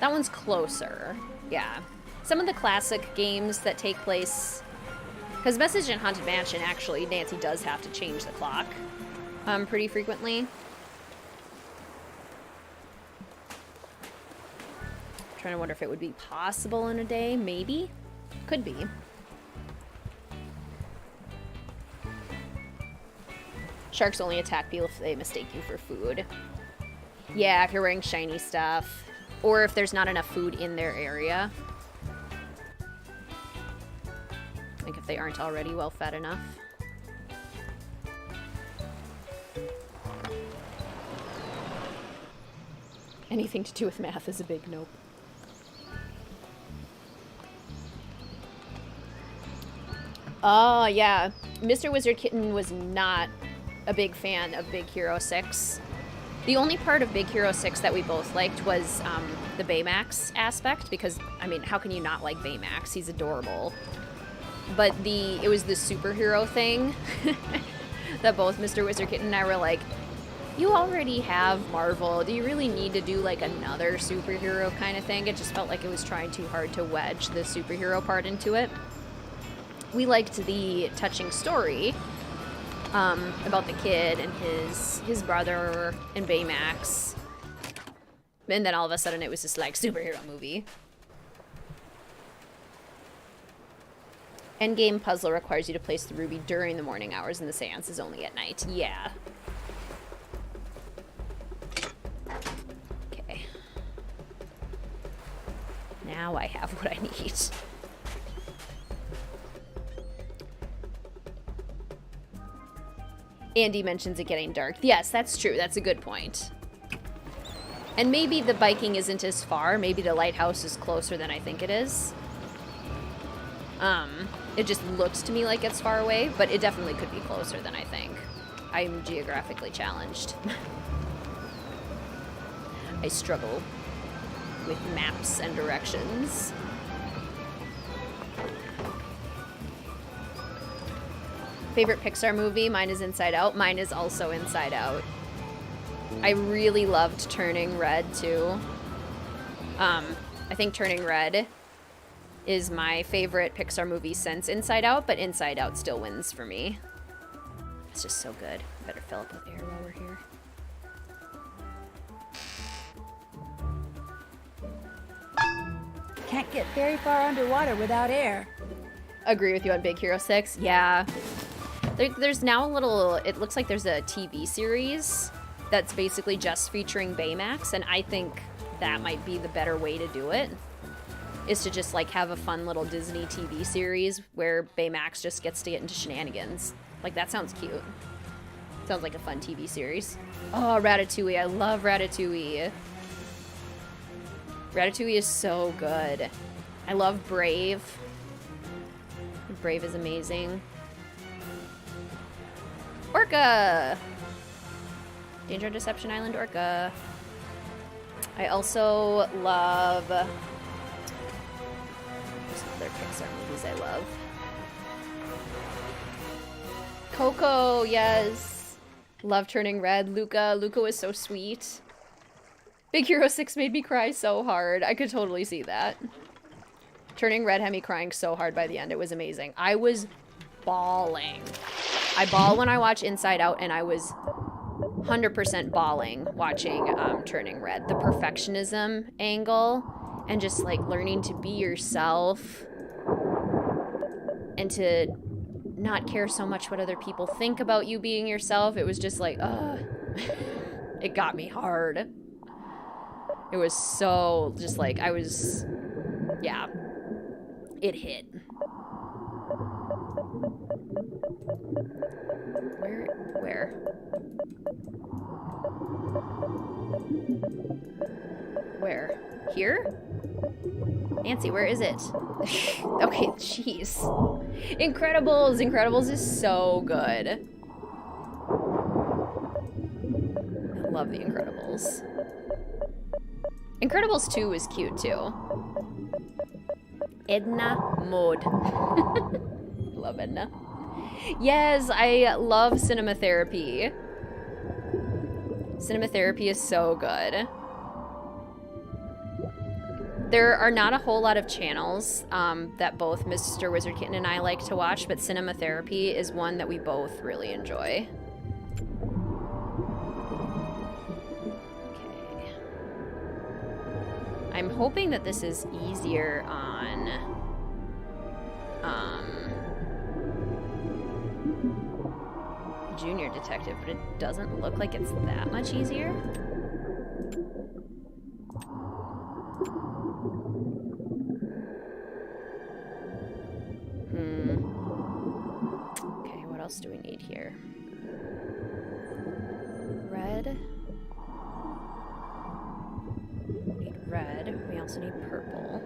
That one's closer. Yeah. Some of the classic games that take place... Because Message in Haunted Mansion, actually, Nancy does have to change the clock pretty frequently. I'm trying to wonder if it would be possible in a day. Maybe. Could be. Sharks only attack people if they mistake you for food. Yeah, if you're wearing shiny stuff. Or if there's not enough food in their area. Like if they aren't already well fed enough. Anything to do with math is a big nope. Oh, yeah. Mr. WizardKitten was not a big fan of Big Hero 6. The only part of Big Hero 6 that we both liked was the Baymax aspect, because, I mean, how can you not like Baymax? He's adorable. But it was the superhero thing that both Mr. WizardKitten and I were like, you already have Marvel. Do you really need to do, like, another superhero kind of thing? It just felt like it was trying too hard to wedge the superhero part into it. We liked the touching story about the kid and his brother and Baymax. And then all of a sudden it was just like superhero movie. Endgame puzzle requires you to place the ruby during the morning hours and the seance is only at night. Yeah. Okay. Now I have what I need. Andy mentions it getting dark. Yes, that's true. That's a good point. And maybe the biking isn't as far. Maybe the lighthouse is closer than I think it is. It just looks to me like it's far away, but it definitely could be closer than I think. I'm geographically challenged. I struggle with maps and directions. Favorite Pixar movie? Mine is Inside Out. Mine is also Inside Out. I really loved Turning Red, too. I think Turning Red is my favorite Pixar movie since Inside Out, but Inside Out still wins for me. It's just so good. Better fill up with air while we're here. Can't get very far underwater without air. Agree with you on Big Hero 6. Yeah. There's now a little... It looks like there's a TV series that's basically just featuring Baymax, and I think that might be the better way to do it. Is to just, like, have a fun little Disney TV series where Baymax just gets to get into shenanigans. Like, that sounds cute. Sounds like a fun TV series. Oh, Ratatouille. I love Ratatouille. Ratatouille is so good. I love Brave. Brave is amazing. Orca! Danger on Deception Island, Orca. I also love... There's other Pixar movies I love. Coco, yes. Love Turning Red. Luca. Luca was so sweet. Big Hero 6 made me cry so hard. I could totally see that. Turning Red had me crying so hard by the end. It was amazing. I was bawling. I bawl when I watch Inside Out, and I was 100% bawling watching Turning Red. The perfectionism angle and just, like, learning to be yourself and to not care so much what other people think about you being yourself. It was just like, ugh. It got me hard. It was so, just like, I was, yeah. It hit. Where? Where? Here? Nancy, where is it? Okay, jeez. Incredibles! Incredibles is so good. I love the Incredibles. Incredibles 2 is cute, too. Edna Mode. Love Edna. Yes, I love cinema therapy. Cinema therapy is so good. There are not a whole lot of channels that both Mr. WizardKitten and I like to watch, but cinema therapy is one that we both really enjoy. Okay. I'm hoping that this is easier on Junior Detective, but it doesn't look like it's that much easier. Okay, what else do we need here? Red. We need red. We also need purple.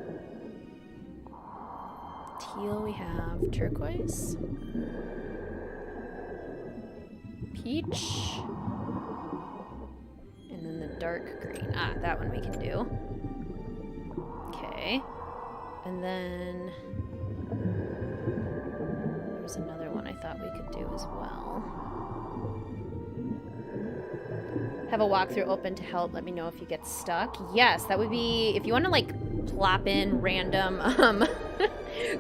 Teal, we have turquoise. Peach. And then the dark green. Ah, that one we can do. Okay. And then there's another one I thought we could do as well. Have a walkthrough open to help. Let me know if you get stuck. Yes, that would be, if you want to like plop in random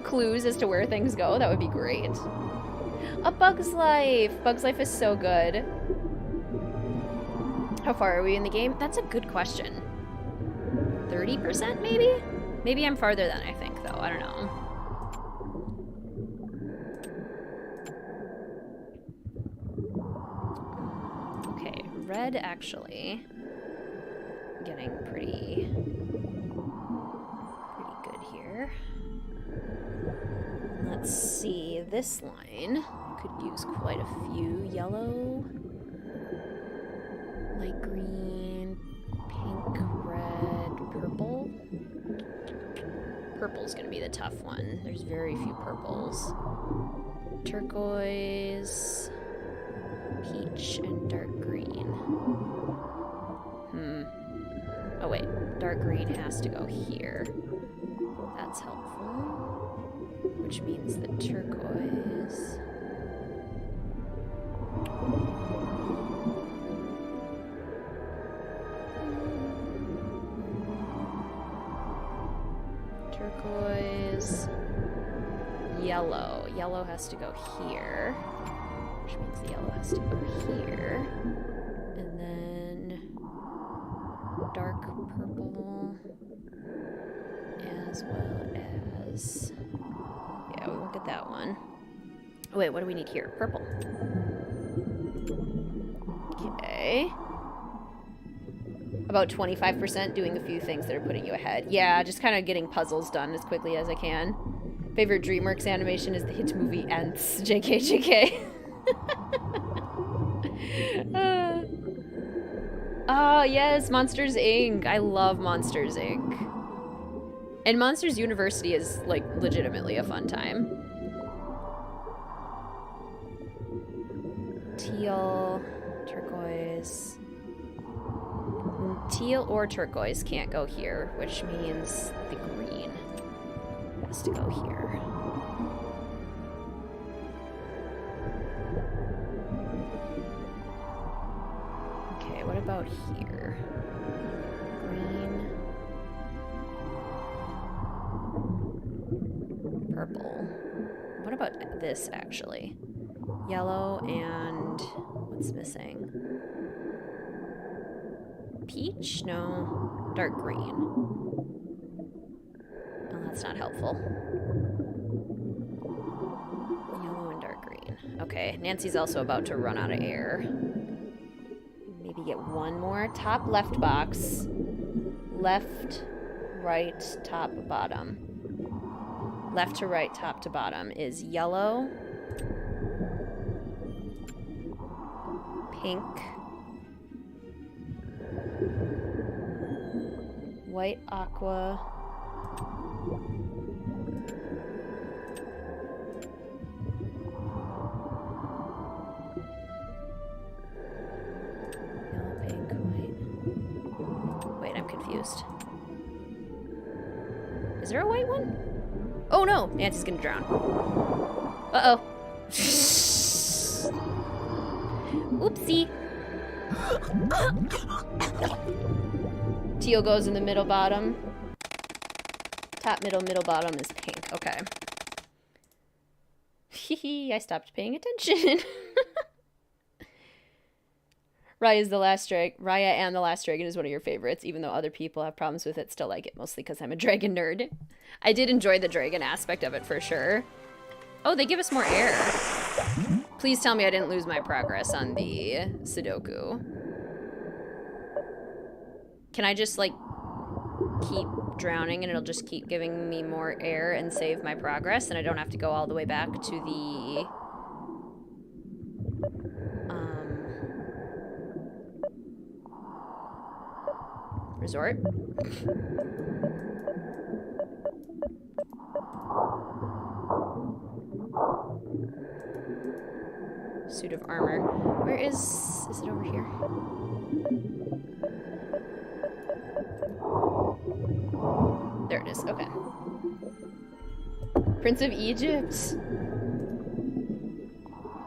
clues as to where things go, that would be great. A Bug's Life. Bug's Life is so good. How far are we in the game? That's a good question. 30% maybe? Maybe I'm farther than I think though. I don't know. Okay, red actually getting pretty good here. Let's see, this line could use quite a few. Yellow, light green, pink, red, purple. Purple's gonna be the tough one. There's very few purples. Turquoise, peach, and dark green. Oh wait, dark green has to go here. That's helpful. Which means the turquoise. Turquoise. Yellow. Yellow has to go here. Which means the yellow has to go here. And then dark purple. As well as... yeah, we won't get that one. Oh, wait, what do we need here? Purple. Okay. About 25% doing a few things that are putting you ahead. Yeah, just kind of getting puzzles done as quickly as I can. Favorite DreamWorks animation is the hit movie Ants. JK, JK. Oh, yes, Monsters, Inc. I love Monsters, Inc. And Monsters University is, like, legitimately a fun time. Teal, turquoise. Teal or turquoise can't go here, which means the green has to go here. Okay, what about here? Green. Purple. What about this, actually? Yellow and... what's missing? Peach? No. Dark green. Oh, that's not helpful. Yellow and dark green. Okay, Nancy's also about to run out of air. Maybe get one more. Top left box. Left, right, top, bottom. Left to right, top to bottom is yellow, pink, white aqua, yellow, pink, white. Wait, I'm confused. Is there a white one? Oh no, Nancy's gonna drown. Uh-oh. Oopsie. Teal goes in the middle bottom. Top, middle, middle bottom is pink. Okay. Hehe, I stopped paying attention. Raya and the Last Dragon is one of your favorites, even though other people have problems with it, still like it, mostly because I'm a dragon nerd. I did enjoy the dragon aspect of it for sure. Oh, they give us more air. Please tell me I didn't lose my progress on the Sudoku. Can I just, like, keep drowning and it'll just keep giving me more air and save my progress, and I don't have to go all the way back to the... resort? Suit of armor. Where is it over here? There it is, okay. Prince of Egypt.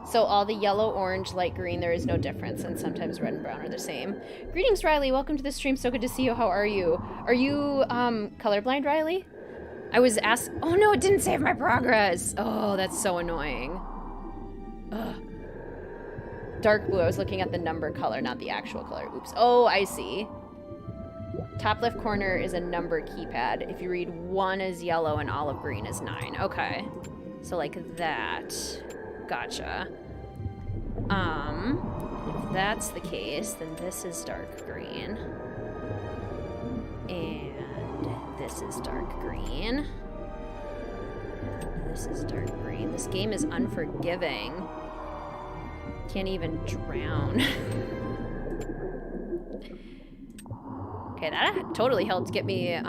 So all the yellow, orange, light green, there is no difference, and sometimes red and brown are the same. Greetings, Riley. Welcome to the stream. So good to see you. How are you? Are you colorblind, Riley? I was asked. Oh no, it didn't save my progress. Oh, that's so annoying. Ugh. Dark blue. I was looking at the number color, not the actual color. Oops. Oh, I see. Top left corner is a number keypad. If you read 1 is yellow and olive green is 9. Okay. So like that. Gotcha. If that's the case, then this is dark green. And this is dark green. This is dark green. This game is unforgiving. Can't even drown. Okay, that totally helped get me,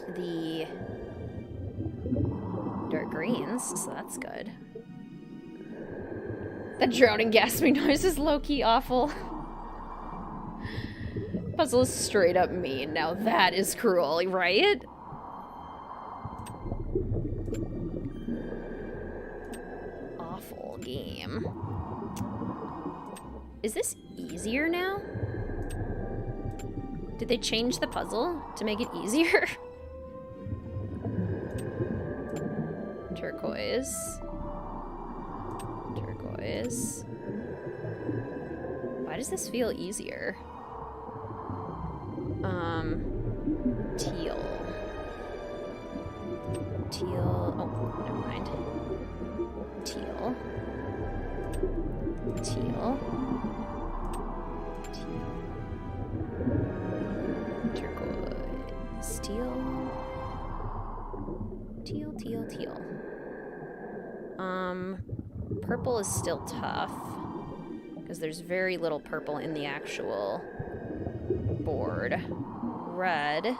the dark greens, so that's good. The drowning gasping noise is low-key awful. Puzzle is straight up mean. Now that is cruel, right? Awful game. Is this easier now? Did they change the puzzle to make it easier? Turquoise. Turquoise. Why does this feel easier? Teal. Teal. Oh, never mind. Teal. Teal. Teal. Turquoise. Teal. Teal, teal, teal. Purple is still tough because there's very little purple in the actual board. Red, a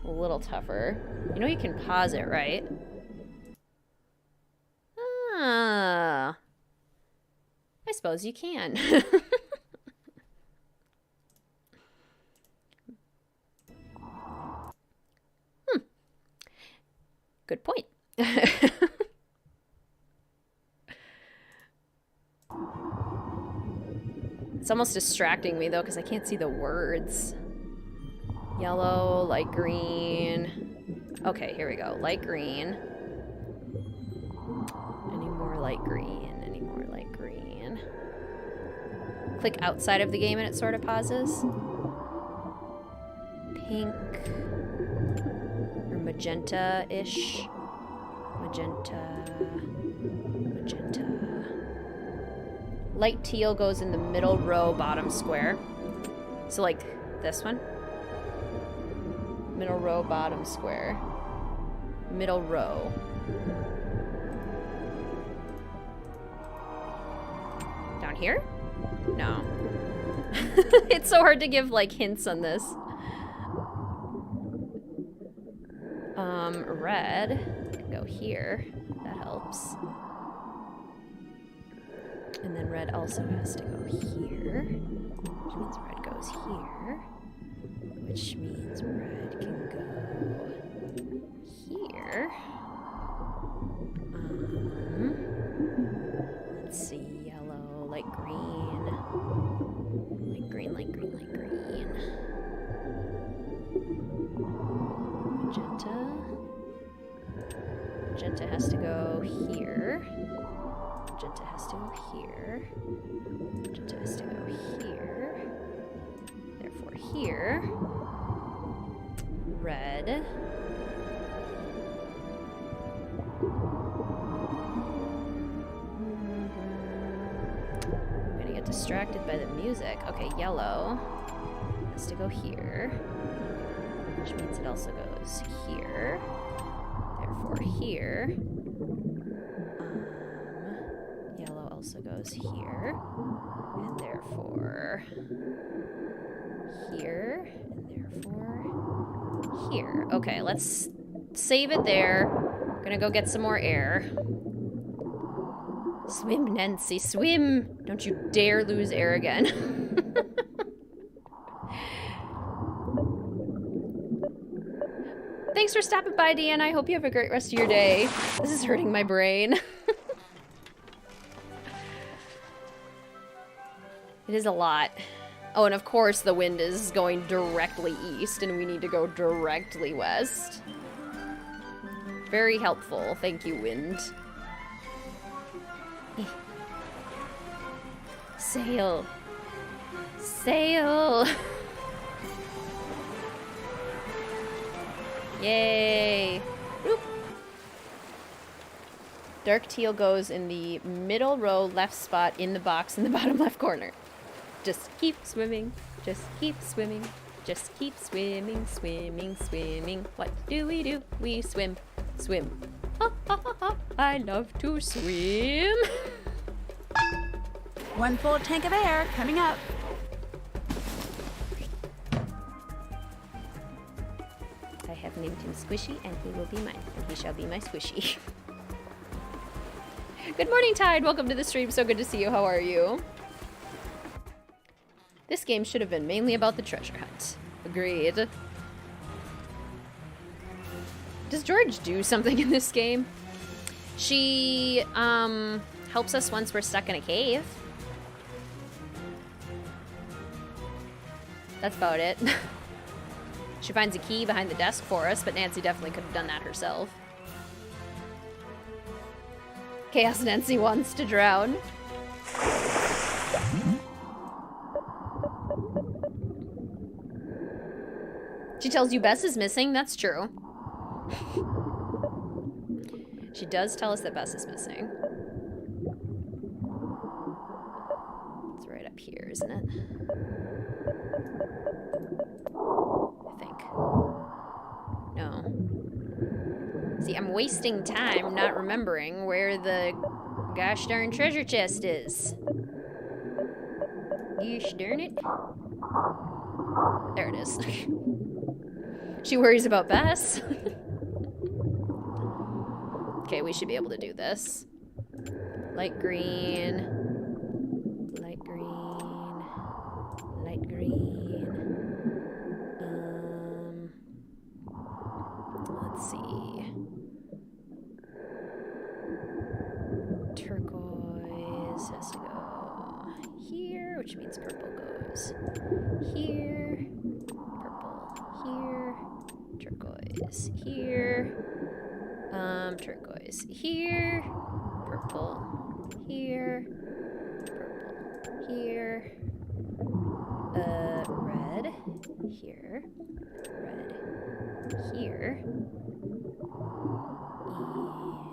little tougher. You know you can pause it, right? Ah, I suppose you can. Good point. It's almost distracting me though because I can't see the words. Yellow, light green. Okay, here we go. Light green. Any more light green? Any more light green? Click outside of the game and it sort of pauses. Pink. Or magenta-ish. Magenta. Magenta. Light teal goes in the middle row, bottom square. So like this one. Middle row, bottom square. Middle row. Down here? No. It's so hard to give like hints on this. Red can go here. That helps. And then red also has to go here, which means red goes here, which means red can go here. Let's see, yellow, light green. Magenta. Magenta has to go here. Magenta has to go here. Magenta has to go here. Therefore here. Red. I'm gonna get distracted by the music. Okay, yellow has to go here, which means it also goes here. Therefore here. Yellow also goes here, and therefore here, and therefore here. Okay, let's save it there. Gonna go get some more air. Swim, Nancy, swim! Don't you dare lose air again. Thanks for stopping by, Deanna. I hope you have a great rest of your day. This is hurting my brain. It is a lot. Oh, and of course the wind is going directly east, and we need to go directly west. Very helpful. Thank you, wind. Sail. Sail. Yay. Boop. Dark teal goes in the middle row left spot in the box in the bottom left corner. Just keep swimming. Just keep swimming. Just keep swimming, swimming, swimming. What do? We swim. Swim. Ha ha ha ha. I love to swim. One full tank of air coming up. I have named him Squishy, and he will be mine, and he shall be my Squishy. Good morning, Tide. Welcome to the stream. So good to see you. How are you? This game should have been mainly about the treasure hunt. Agreed. Does George do something in this game? She, helps us once we're stuck in a cave. That's about it. She finds a key behind the desk for us, but Nancy definitely could have done that herself. Chaos Nancy wants to drown. She tells you Bess is missing. That's true. She does tell us that Bess is missing. It's right up here, isn't it? I think. No. See, I'm wasting time not remembering where the gosh darn treasure chest is. Gosh darn it. There it is. She worries about Bess. Okay, we should be able to do this. Light green. Light green. Light green. Let's see. Turquoise has to go here, which means purple goes here. Purple here. Turquoise here. Turquoise here. Purple here. Purple here. Red here. Red here.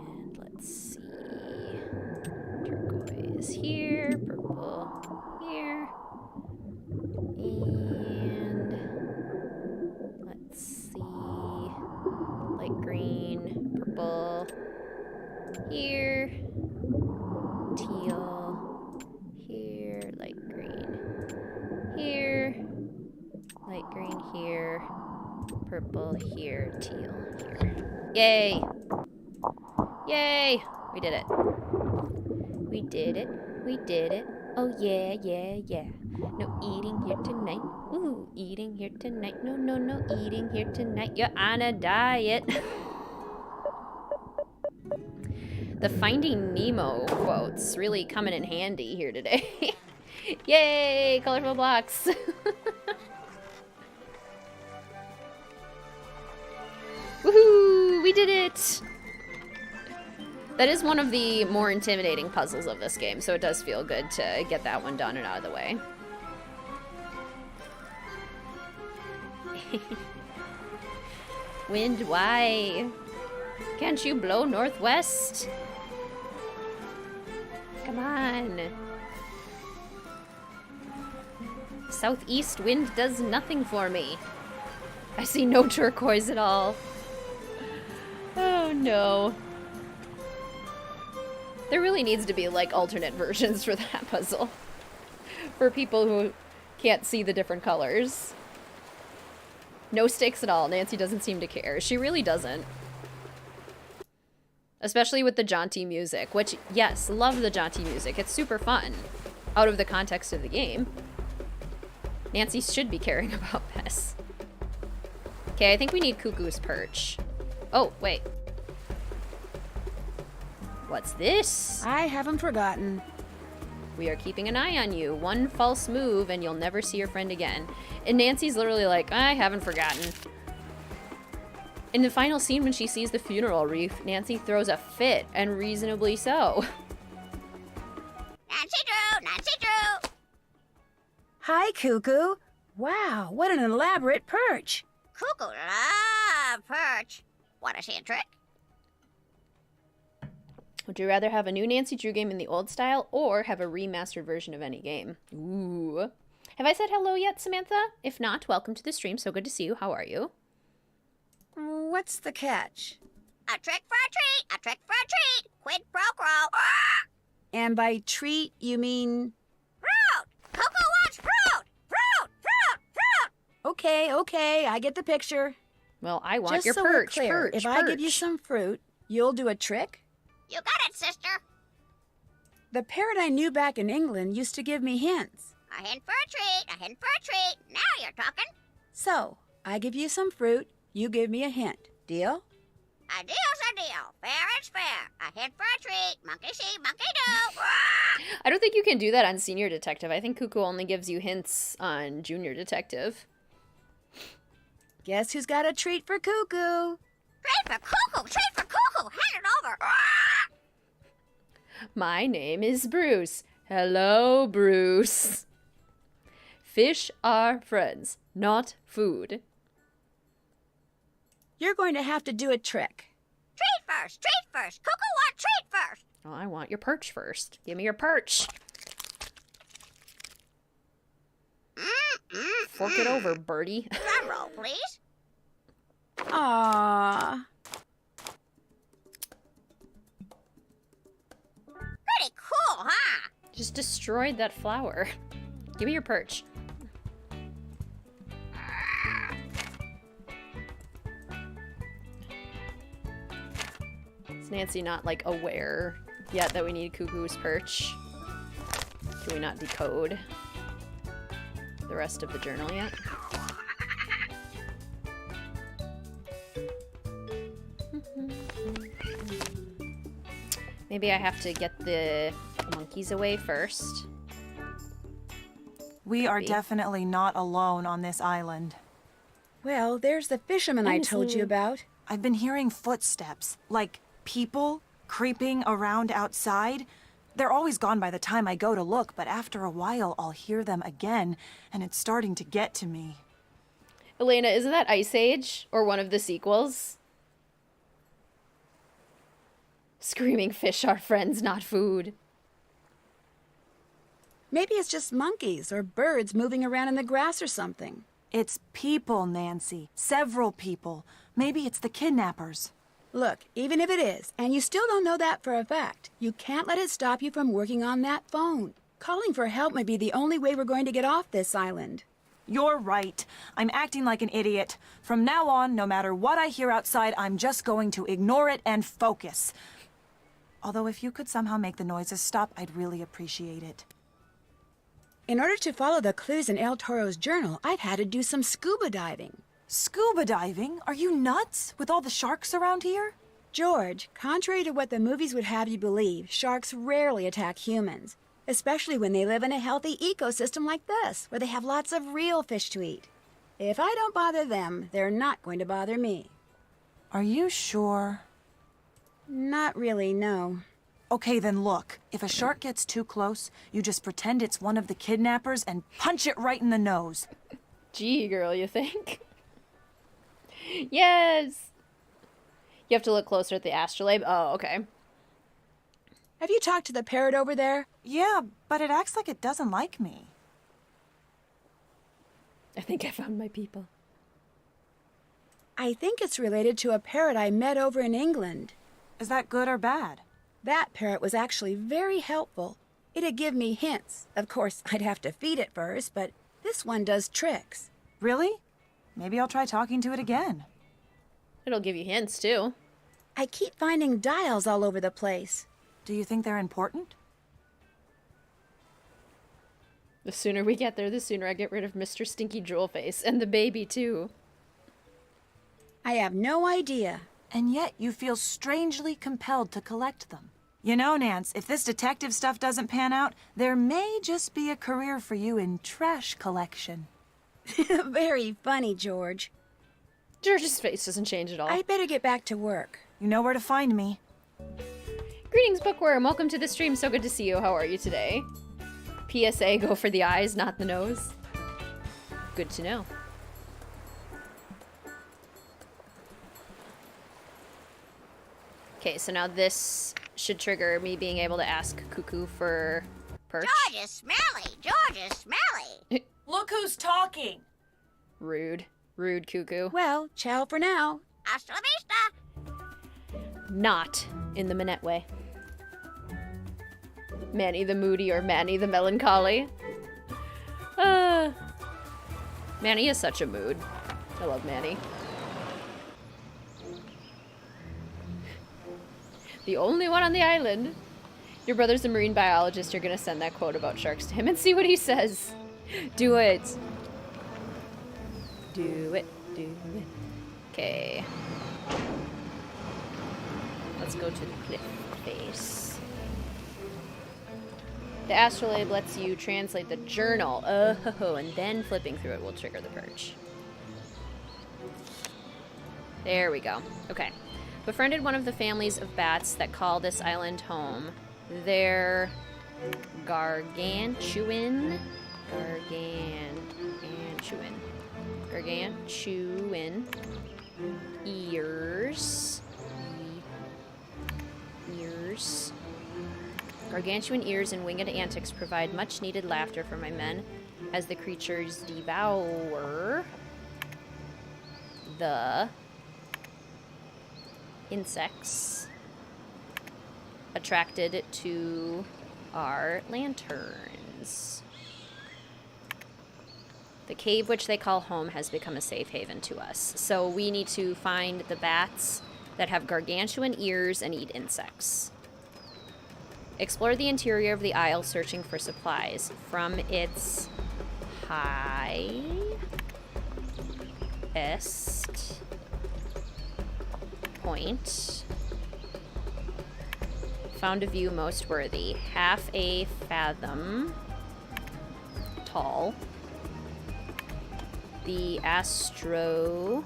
And let's see. Turquoise here. Purple here. And let's see. Light green. Purple here. Teal here. Light green here. Light green here. Purple here. Teal here. Yay! Yay! We did it. We did it. We did it. Oh yeah, yeah, yeah. No eating here tonight. Ooh, eating here tonight. No, no, no eating here tonight. You're on a diet. The Finding Nemo quotes really coming in handy here today. Yay, colorful blocks. Woohoo! We did it! That is one of the more intimidating puzzles of this game, so it does feel good to get that one done and out of the way. Wind, why? Can't you blow northwest? Come on. Southeast wind does nothing for me. I see no turquoise at all. Oh no. There really needs to be like alternate versions for that puzzle. For people who can't see the different colors. No stakes at all. Nancy doesn't seem to care. She really doesn't. Especially with the jaunty music, which, yes, love the jaunty music. It's super fun. Out of the context of the game. Nancy should be caring about Bess. Okay, I think we need Cuckoo's perch. Oh, wait. What's this? I haven't forgotten. We are keeping an eye on you. One false move and you'll never see your friend again. And Nancy's literally like, I haven't forgotten. In the final scene when she sees the funeral wreath, Nancy throws a fit, and reasonably so. Nancy Drew! Nancy Drew! Hi, Cuckoo. Wow, what an elaborate perch. Cuckoo love perch. Wanna see a trick? Would you rather have a new Nancy Drew game in the old style, or have a remastered version of any game? Ooh. Have I said hello yet, Samantha? If not, welcome to the stream. So good to see you. How are you? What's the catch? A trick for a treat! A trick for a treat! Quid pro quo! And by treat, you mean... Fruit! Cuckoo wants fruit! Fruit! Fruit! Fruit! Okay, I get the picture. Well, I want Just your so perch. we're clear, Perch, if I give you perch. some fruit, you'll do a trick? You got it, sister! The parrot I knew back in England used to give me hints. A hint for a treat! A hint for a treat! Now you're talking! So, I give you some fruit, you give me a hint. Deal? A deal's a deal. Fair is fair. A hint for a treat. Monkey see, monkey do. I don't think you can do that on Senior Detective. I think Cuckoo only gives you hints on Junior Detective. Guess who's got a treat for Cuckoo? Treat for cuckoo! Treat for cuckoo! Hand it over! My name is Bruce. Hello, Bruce. Fish are friends, not food. You're going to have to do a trick. Treat first! Treat first! Cuckoo want treat first! Oh, I want your perch first. Give me your perch. Fork it over, birdie. Drum roll, please. Aww. Pretty cool, huh? Just destroyed that flower. Give me your perch. Is Nancy not, like, aware yet that we need Cuckoo's perch? Can we not decode the rest of the journal yet? Maybe I have to get the monkeys away first. We are definitely not alone on this island. Well, there's the fisherman I told you about. I've been hearing footsteps, like people creeping around outside. They're always gone by the time I go to look, but after a while I'll hear them again, and it's starting to get to me. Elena, isn't that Ice Age? Or one of the sequels? Screaming fish are friends, not food. Maybe it's just monkeys or birds moving around in the grass or something. It's people, Nancy. Several people. Maybe it's the kidnappers. Look, even if it is, and you still don't know that for a fact, you can't let it stop you from working on that phone. Calling for help may be the only way we're going to get off this island. You're right. I'm acting like an idiot. From now on, no matter what I hear outside, I'm just going to ignore it and focus. Although if you could somehow make the noises stop, I'd really appreciate it. In order to follow the clues in El Toro's journal, I've had to do some scuba diving. Scuba diving? Are you nuts? With all the sharks around here? George, contrary to what the movies would have you believe, sharks rarely attack humans, especially when they live in a healthy ecosystem like this, where they have lots of real fish to eat. If I don't bother them, they're not going to bother me. Are you sure? Not really, no. Okay, then look. If a shark gets too close, you just pretend it's one of the kidnappers and punch it right in the nose. Gee, girl, you think? Yes! You have to look closer at the astrolabe? Oh, okay. Have you talked to the parrot over there? Yeah, but it acts like it doesn't like me. I think I found my people. I think it's related to a parrot I met over in England. Is that good or bad? That parrot was actually very helpful. It'd give me hints. Of course, I'd have to feed it first, but this one does tricks. Really? Maybe I'll try talking to it again. It'll give you hints, too. I keep finding dials all over the place. Do you think they're important? The sooner we get there, the sooner I get rid of Mr. Stinky Droolface. And the baby, too. I have no idea. And yet you feel strangely compelled to collect them. You know, Nance, if this detective stuff doesn't pan out, there may just be a career for you in trash collection. Very funny, George. George's face doesn't change at all. I'd better get back to work. You know where to find me. Greetings, Bookworm. Welcome to the stream. So good to see you. How are you today? PSA, go for the eyes, not the nose. Good to know. Okay, so now this should trigger me being able to ask Cuckoo for perch. George is smelly. George is smelly. Look who's talking. Rude. Rude, Cuckoo. Well, ciao for now. Hasta la vista. Not in the Minette way. Manny the Moody or Manny the Melancholy. Manny is such a mood. I love Manny. The only one on the island. Your brother's a marine biologist. You're gonna send that quote about sharks to him and see what he says. Do it. Do it. Do it. Okay. Let's go to the cliff face. The astrolabe lets you translate the journal. Oh, and then flipping through it will trigger the perch. There we go. Okay. Befriended one of the families of bats that call this island home. They're gargantuan ears. Gargantuan ears and winged antics provide much needed laughter for my men as the creatures devour the insects attracted to our lanterns. The cave which they call home has become a safe haven to us. So we need to find the bats that have gargantuan ears and eat insects. Explore the interior of the isle searching for supplies. From its highest point, found a view most worthy. Half a fathom tall. The astrolabe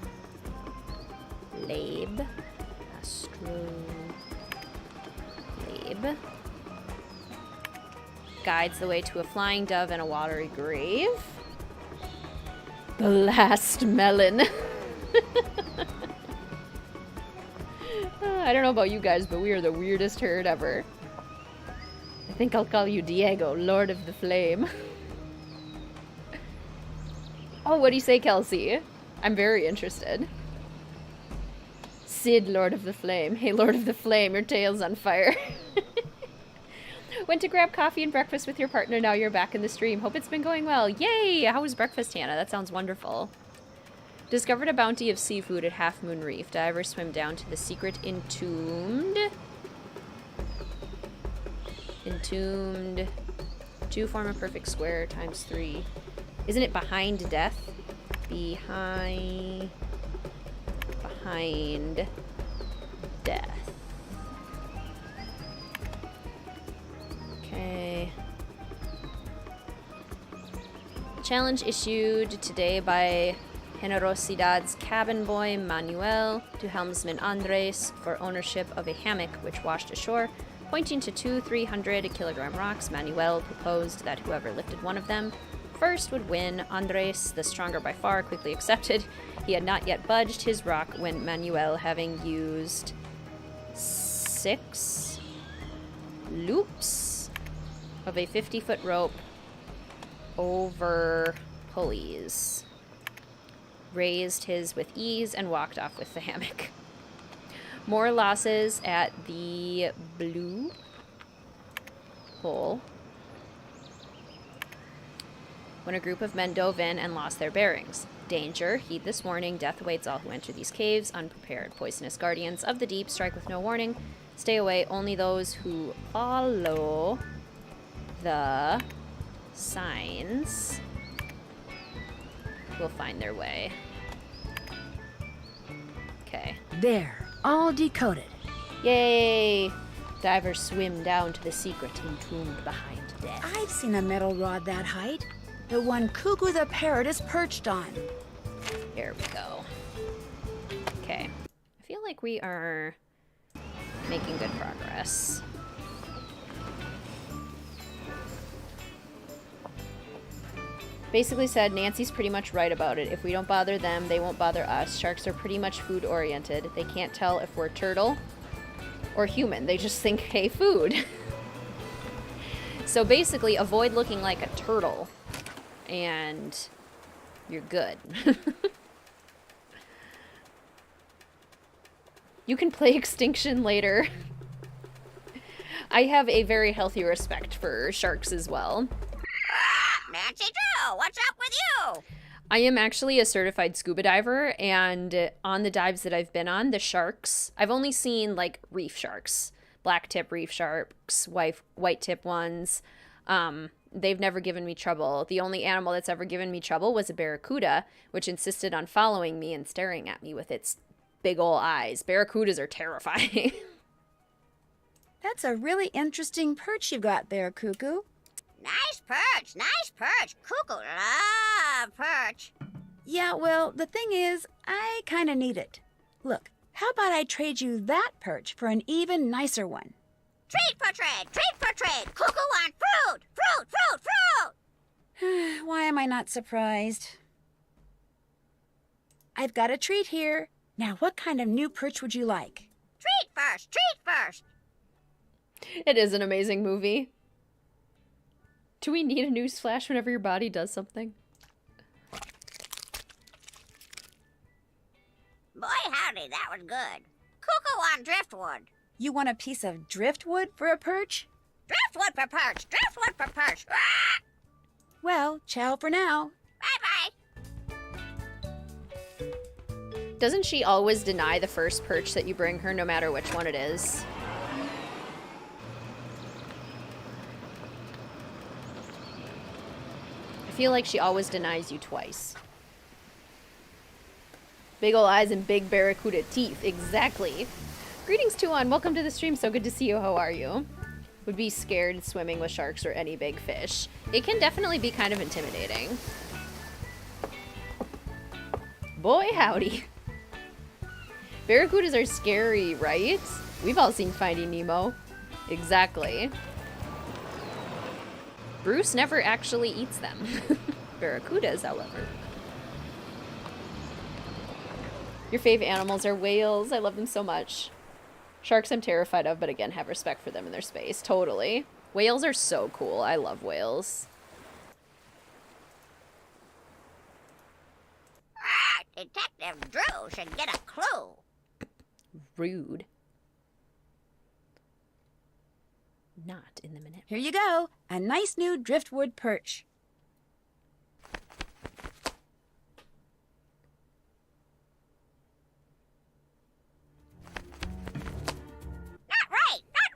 guides the way to a flying dove and a watery grave. The last melon. I don't know about you guys, but we are the weirdest herd ever. I think I'll call you Diego, Lord of the Flame. Oh, what do you say, Kelsey? I'm very interested. Sid, Lord of the Flame. Hey, Lord of the Flame, your tail's on fire. Went to grab coffee and breakfast with your partner. Now you're back in the stream. Hope it's been going well. Yay! How was breakfast, Hannah? That sounds wonderful. Discovered a bounty of seafood at Half Moon Reef. Divers swim down to the secret entombed. 2 form a perfect square times 3. Isn't it behind death? Behind death. Okay. Challenge issued today by Generosidad's cabin boy, Manuel, to helmsman Andres for ownership of a hammock which washed ashore. Pointing to 2 300-kilogram rocks, Manuel proposed that whoever lifted one of them first would win. Andres, the stronger by far, quickly accepted. He had not yet budged his rock when Manuel, having used 6 loops of a 50-foot rope over pulleys, raised his with ease and walked off with the hammock. More losses at the blue hole when a group of men dove in and lost their bearings. Danger, heed this warning, death awaits all who enter these caves, unprepared. Poisonous guardians of the deep strike with no warning. Stay away, only those who follow the signs will find their way. Okay. There, all decoded. Yay! Divers swim down to the secret entombed behind death. I've seen a metal rod that height. The one Cuckoo the parrot is perched on. Here we go. Okay. I feel like we are making good progress. Basically said, Nancy's pretty much right about it. If we don't bother them, they won't bother us. Sharks are pretty much food-oriented. They can't tell if we're turtle or human. They just think, hey, food. So basically, avoid looking like a turtle, and you're good. You can play Extinction later. I have a very healthy respect for sharks as well. Nancy Drew, what's up with you? I am actually a certified scuba diver, and on the dives that I've been on, the sharks, I've only seen like reef sharks, black tip reef sharks, white tip ones. They've never given me trouble. The only animal that's ever given me trouble was a barracuda, which insisted on following me and staring at me with its big ol' eyes. Barracudas are terrifying. That's a really interesting perch you've got there, Cuckoo. Nice perch, nice perch. Cuckoo love perch. Yeah, well, the thing is, I kind of need it. Look, how about I trade you that perch for an even nicer one? Trade for trade, trade for trade. Cuckoo want fruit, fruit, fruit, fruit. Why am I not surprised? I've got a treat here. Now, what kind of new perch would you like? Treat first, treat first. It is an amazing movie. Do we need a newsflash whenever your body does something? Boy, howdy, that was good. Cuckoo want driftwood. You want a piece of driftwood for a perch? Driftwood for perch, driftwood for perch. Ah! Well, ciao for now. Bye-bye. Doesn't she always deny the first perch that you bring her, no matter which one it is? I feel like she always denies you twice. Big ol' eyes and big barracuda teeth. Exactly. Greetings, Tuan. Welcome to the stream. So good to see you. How are you? Would be scared swimming with sharks or any big fish. It can definitely be kind of intimidating. Boy, howdy. Barracudas are scary, right? We've all seen Finding Nemo. Exactly. Bruce never actually eats them. Barracudas, however. Your fave animals are whales. I love them so much. Sharks I'm terrified of, but again, have respect for them in their space. Totally. Whales are so cool. I love whales. Detective Drew should get a clue. Rude. Not in the minute. Here you go. A nice new driftwood perch. Not right, not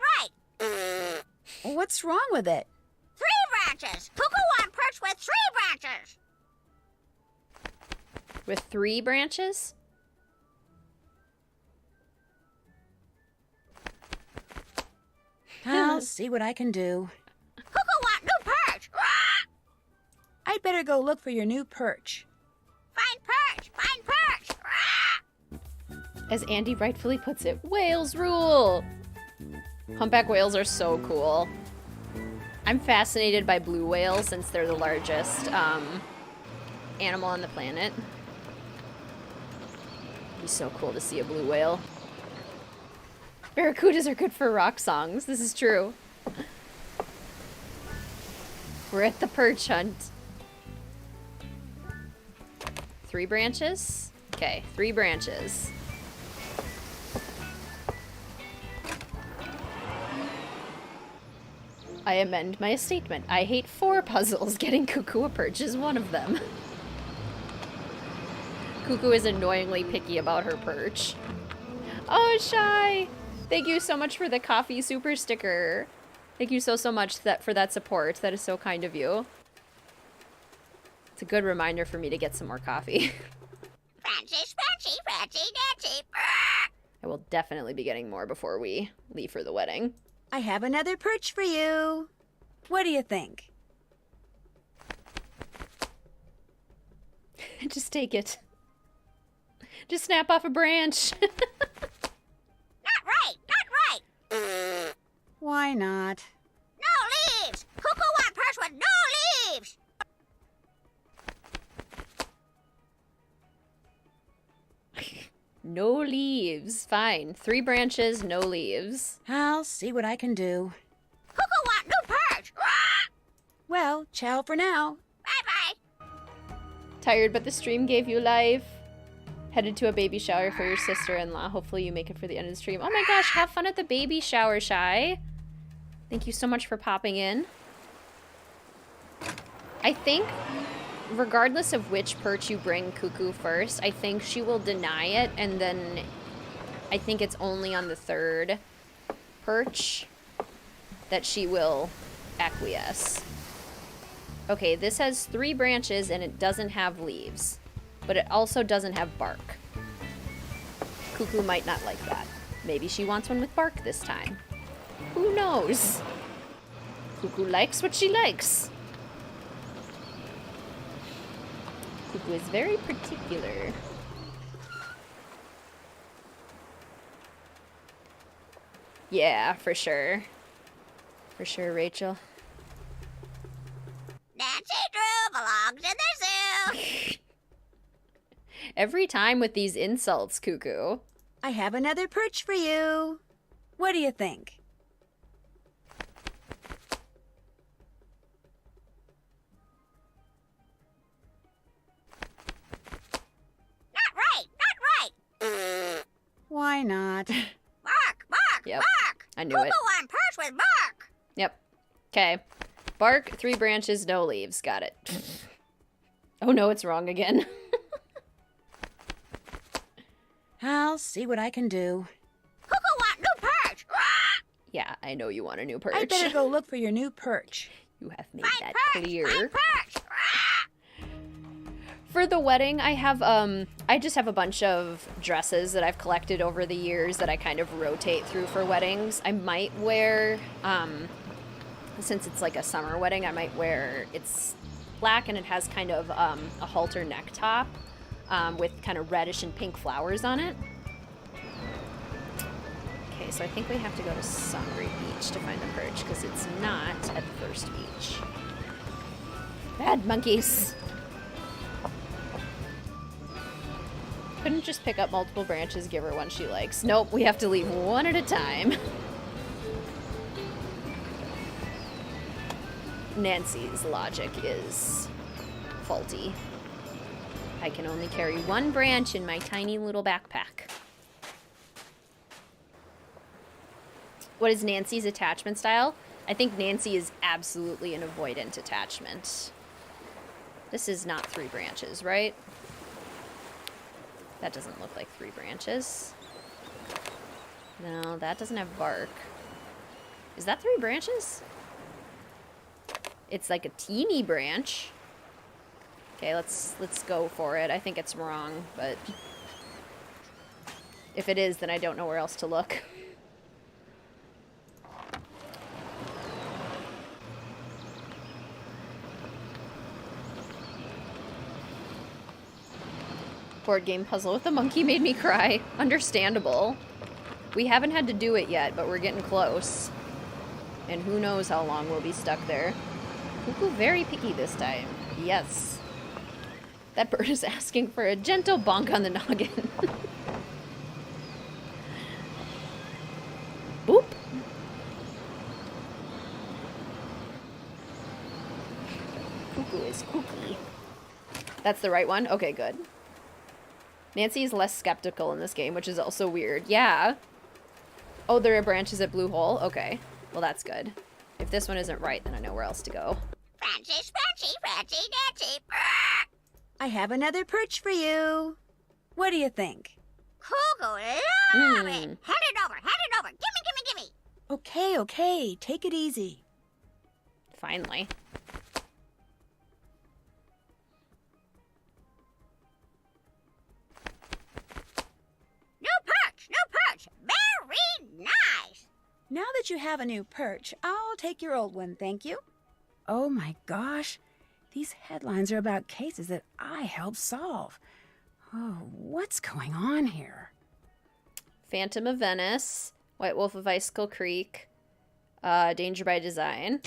right. What's wrong with it? 3 branches. Cuckoo want perch with 3 branches. With 3 branches? I'll see what I can do. Cuckoo want new perch. I'd better go look for your new perch. Find perch, find As Andy rightfully puts it, whales rule! Humpback whales are so cool. I'm fascinated by blue whales since they're the largest animal on the planet. It'd be so cool to see a blue whale. Barracudas are good for rock songs. This is true. We're at the perch hunt. 3 branches? Okay, 3 branches. I amend my statement. I hate 4 puzzles. Getting Cuckoo a perch is one of them. Cuckoo is annoyingly picky about her perch. Oh, Shy! Thank you so much for the coffee super sticker. Thank you so much for that support. That is so kind of you. It's a good reminder for me to get some more coffee. Francie, Francie, Francie, Nancy. I will definitely be getting more before we leave for the wedding. I have another perch for you. What do you think? Just take it. Just snap off a branch. Not right, not right. Why not? No leaves. Cuckoo want perch with no leaves. No leaves. Fine. 3 branches, no leaves. I'll see what I can do. Cuckoo want new perch. Well, ciao for now. Bye-bye. Tired, but the stream gave you life. Headed to a baby shower for your sister-in-law. Hopefully you make it for the end of the stream. Oh my gosh, have fun at the baby shower, Shy. Thank you so much for popping in. I think, regardless of which perch you bring Cuckoo first, I think she will deny it, and then I think it's only on the 3rd perch that she will acquiesce. Okay, this has 3 branches and it doesn't have leaves, but it also doesn't have bark. Cuckoo might not like that. Maybe she wants one with bark this time. Who knows? Cuckoo likes what she likes. Cuckoo is very particular. Yeah, for sure. For sure, Rachel. Nancy Drew belongs in the zoo. Every time with these insults, Cuckoo. I have another perch for you. What do you think? Not right, not right. Why not? Bark, bark, Yep, bark. I knew Cuckoo it. want perch with bark. Yep. Okay. Bark, 3 branches, no leaves. Got it. Oh no, it's wrong again. I'll see what I can do. Cuckoo want new perch. Yeah, I know you want a new perch. I better go look for your new perch. You have made Find that perch, clear. find perch. For the wedding, I just have a bunch of dresses that I've collected over the years that I kind of rotate through for weddings. I might wear, since it's like a summer wedding, I might wear, it's black and it has kind of a halter neck top with kind of reddish and pink flowers on it. Okay, so I think we have to go to Sunbury Beach to find the perch because it's not at the first beach. Bad monkeys. Couldn't just pick up multiple branches, give her one she likes. Nope, we have to leave one at a time. Nancy's logic is faulty. I can only carry 1 branch in my tiny little backpack. What is Nancy's attachment style? I think Nancy is absolutely an avoidant attachment. This is not 3 branches, right? That doesn't look like 3 branches. No, that doesn't have bark. Is that 3 branches? It's like a teeny branch. Okay, let's go for it. I think it's wrong, but if it is, then I don't know where else to look. Board game puzzle with the monkey made me cry. Understandable. We haven't had to do it yet, but we're getting close. And who knows how long we'll be stuck there. Cuckoo very picky this time. Yes. That bird is asking for a gentle bonk on the noggin. Boop. Cuckoo is kooky. That's the right one? Okay, good. Nancy is less skeptical in this game, which is also weird. Yeah. Oh, there are branches at Blue Hole? Okay. Well, that's good. If this one isn't right, then I know where else to go. Francie, Nancy. I have another perch for you. What do you think? Cuckoo, love it. Hand it over. Gimme. Okay. Take it easy. Finally. New perch. Very nice. Now that you have a new perch, I'll take your old one, thank you. Oh my gosh. These headlines are about cases that I helped solve. Oh, what's going on here? Phantom of Venice, White Wolf of Icicle Creek, Danger by Design.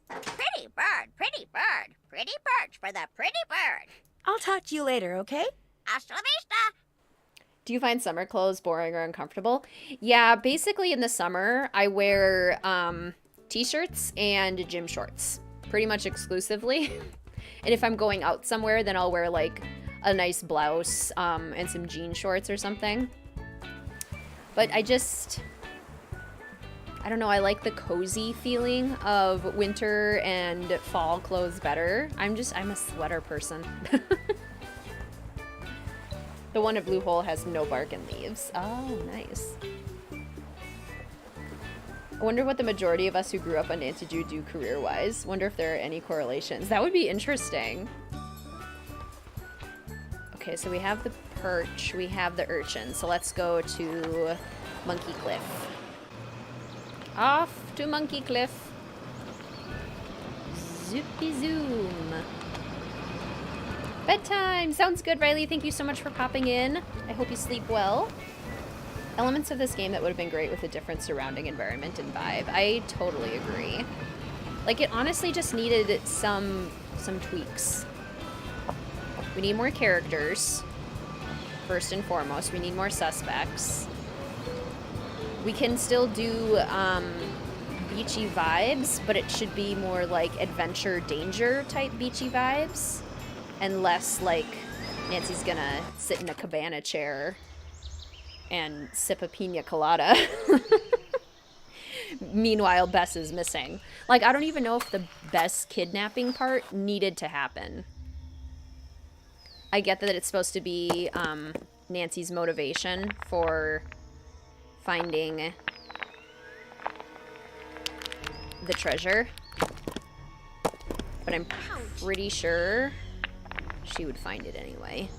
Pretty bird. Pretty perch for the pretty bird. I'll talk to you later, okay? Hasta la vista. Do you find summer clothes boring or uncomfortable? Yeah, basically in the summer, I wear t-shirts and gym shorts. Pretty much exclusively. And if I'm going out somewhere, then I'll wear like a nice blouse and some jean shorts or something. But I don't know, I like the cozy feeling of winter and fall clothes better. I'm a sweater person. The one at Blue Hole has no bark and leaves. Oh, nice. I wonder what the majority of us who grew up on Nancy Drew do career-wise. Wonder if there are any correlations. That would be interesting. Okay, so we have the perch, we have the urchin. So let's go to Monkey Cliff. Off to Monkey Cliff. Zoopy zoom. Bedtime! Sounds good, Riley. Thank you so much for popping in. I hope you sleep well. Elements of this game that would have been great with a different surrounding environment and vibe. I totally agree. Like, it honestly just needed some tweaks. We need more characters, first and foremost. We need more suspects. We can still do beachy vibes, but it should be more like adventure danger type beachy vibes. And less like Nancy's gonna sit in a cabana chair and sip a pina colada. Meanwhile, Bess is missing. Like, I don't even know if the Bess kidnapping part needed to happen. I get that it's supposed to be Nancy's motivation for finding the treasure. But I'm pretty sure she would find it anyway.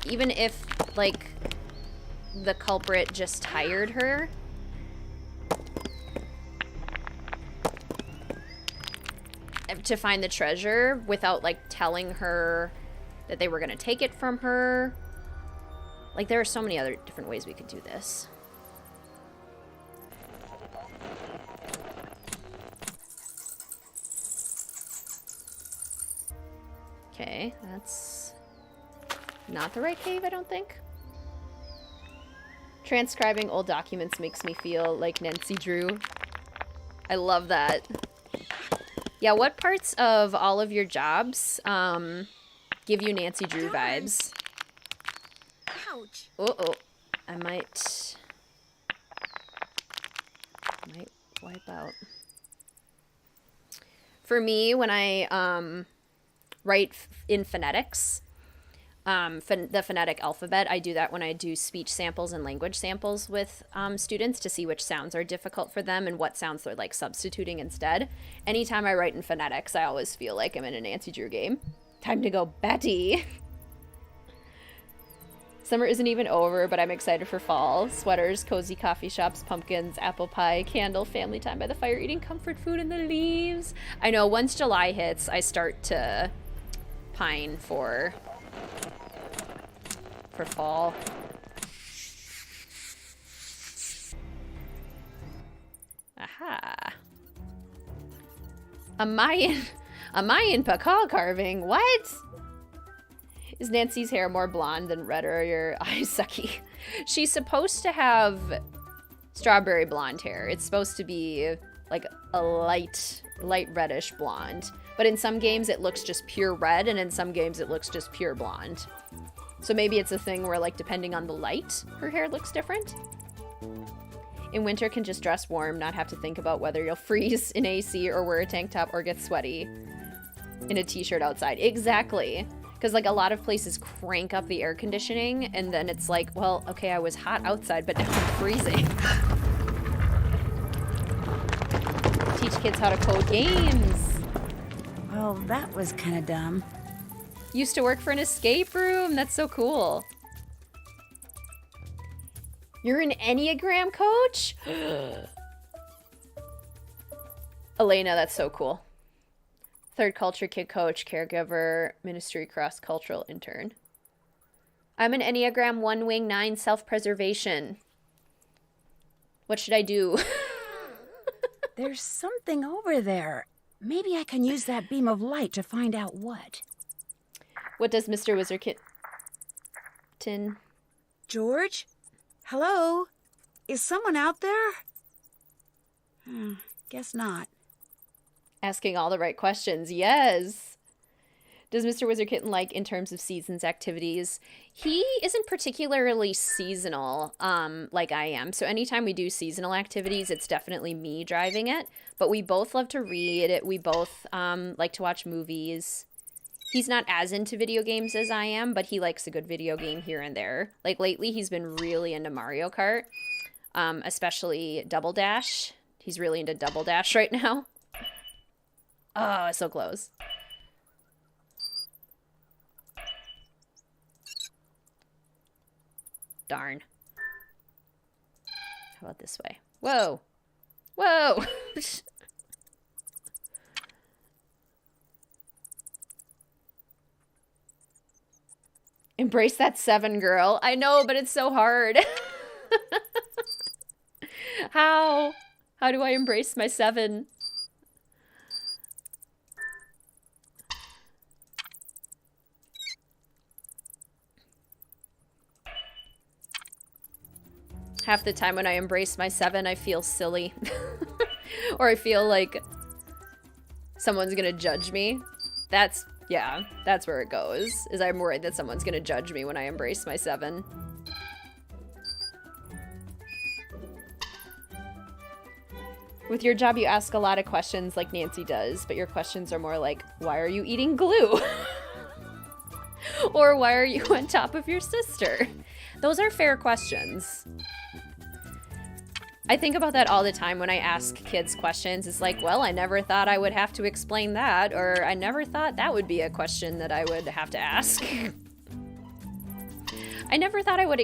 Even if, like, the culprit just hired her. To find the treasure without, like, telling her that they were gonna take it from her. Like, there are so many other different ways we could do this. Okay, that's not the right cave, I don't think. Transcribing old documents makes me feel like Nancy Drew. I love that. Yeah, what parts of all of your jobs give you Nancy Drew vibes? Ouch. Uh-oh. I might wipe out. For me, when I write in phonetics, the phonetic alphabet, I do that when I do speech samples and language samples with students to see which sounds are difficult for them and what sounds they're like substituting instead. Anytime I write in phonetics, I always feel like I'm in a Nancy Drew game. Time to go Betty. Summer isn't even over, but I'm excited for fall. Sweaters, cozy coffee shops, pumpkins, apple pie, candle, family time by the fire, eating comfort food in the leaves. I know, once July hits, I start to pine for For fall. Aha. A Mayan pakal carving. What? Is Nancy's hair more blonde than red, or are your eyes sucky? She's supposed to have strawberry blonde hair. It's supposed to be like a light reddish blonde. But in some games it looks just pure red, and in some games it looks just pure blonde. So maybe it's a thing where, like, depending on the light, her hair looks different. In winter, can just dress warm, not have to think about whether you'll freeze in AC or wear a tank top or get sweaty in a t-shirt outside. Exactly. Because, like, a lot of places crank up the air conditioning, and then it's like, well, okay, I was hot outside, but now I'm freezing. Teach kids how to code games. Well, that was kind of dumb. Used to work for an escape room. That's so cool. You're an Enneagram coach? Elena, that's so cool. Third culture kid coach, caregiver, ministry cross-cultural intern. I'm an Enneagram 1 wing 9 self-preservation. What should I do? There's something over there. Maybe I can use that beam of light to find out what. What does Mr. WizardKitten? George? Hello? Is someone out there? Guess not. Asking all the right questions. Yes. Does Mr. WizardKitten like in terms of seasons activities? He isn't particularly seasonal like I am. So anytime we do seasonal activities, it's definitely me driving it. But we both love to read. We both like to watch movies. He's not as into video games as I am, but he likes a good video game here and there. Like lately, he's been really into Mario Kart, especially Double Dash. He's really into Double Dash right now. Oh, it's so close. Darn. How about this way? Whoa. Whoa. Embrace that 7, girl. I know, but it's so hard. How? How do I embrace my 7? Half the time when I embrace my 7, I feel silly. Or I feel like someone's gonna judge me. Yeah, that's where it goes, is I'm worried that someone's gonna judge me when I embrace my 7. With your job, you ask a lot of questions like Nancy does, but your questions are more like, why are you eating glue? Or why are you on top of your sister? Those are fair questions. I think about that all the time when I ask kids questions. It's like, well, I never thought I would have to explain that, or I never thought that would be a question that I would have to ask. I never thought I would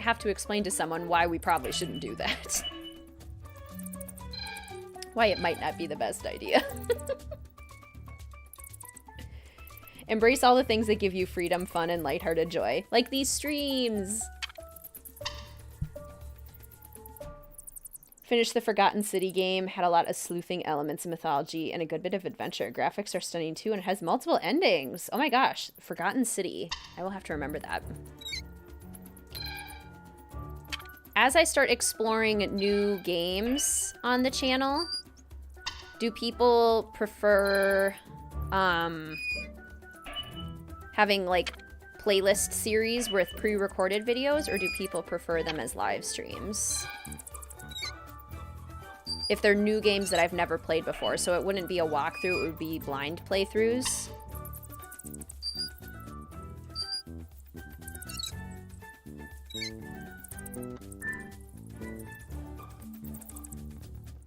have to explain to someone why we probably shouldn't do that. Why it might not be the best idea. Embrace all the things that give you freedom, fun, and lighthearted joy. Like these streams. Finished the Forgotten City game, had a lot of sleuthing elements of mythology and a good bit of adventure. Graphics are stunning too, and it has multiple endings. Oh my gosh, Forgotten City. I will have to remember that. As I start exploring new games on the channel, do people prefer having like playlist series with pre-recorded videos, or do people prefer them as live streams? If they're new games that I've never played before, so it wouldn't be a walkthrough, it would be blind playthroughs.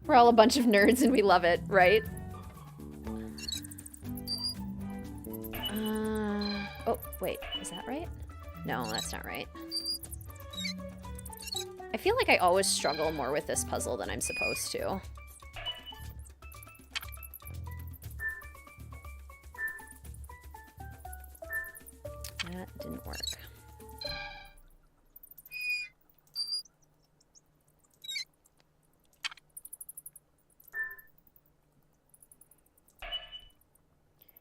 We're all a bunch of nerds and we love it, right? Oh, wait, is that right? No, that's not right. I feel like I always struggle more with this puzzle than I'm supposed to. That didn't work.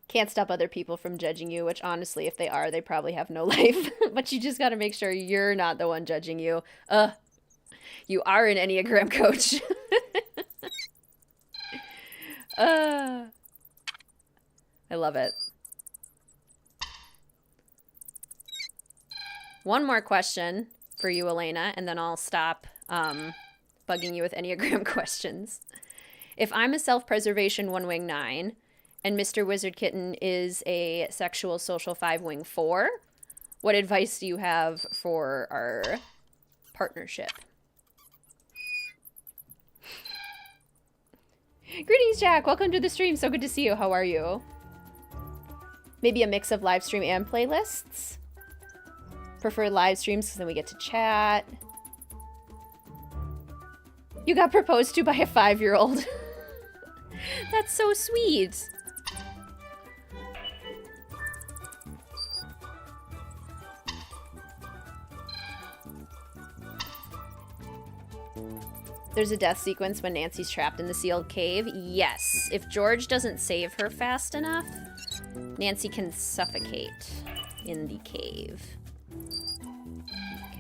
Can't stop other people from judging you, which honestly, if they are, they probably have no life. But you just gotta make sure you're not the one judging you. You are an Enneagram coach. I love it. One more question for you, Elena, and then I'll stop bugging you with Enneagram questions. If I'm a self-preservation 1-wing 9, and Mr. WizardKitten is a sexual social 5-wing 4, what advice do you have for our partnership? Greetings, Jack. Welcome to the stream. So good to see you. How are you? Maybe a mix of live stream and playlists? Prefer live streams because then we get to chat. You got proposed to by a 5-year-old. That's so sweet. There's a death sequence when Nancy's trapped in the sealed cave. Yes. If George doesn't save her fast enough, Nancy can suffocate in the cave.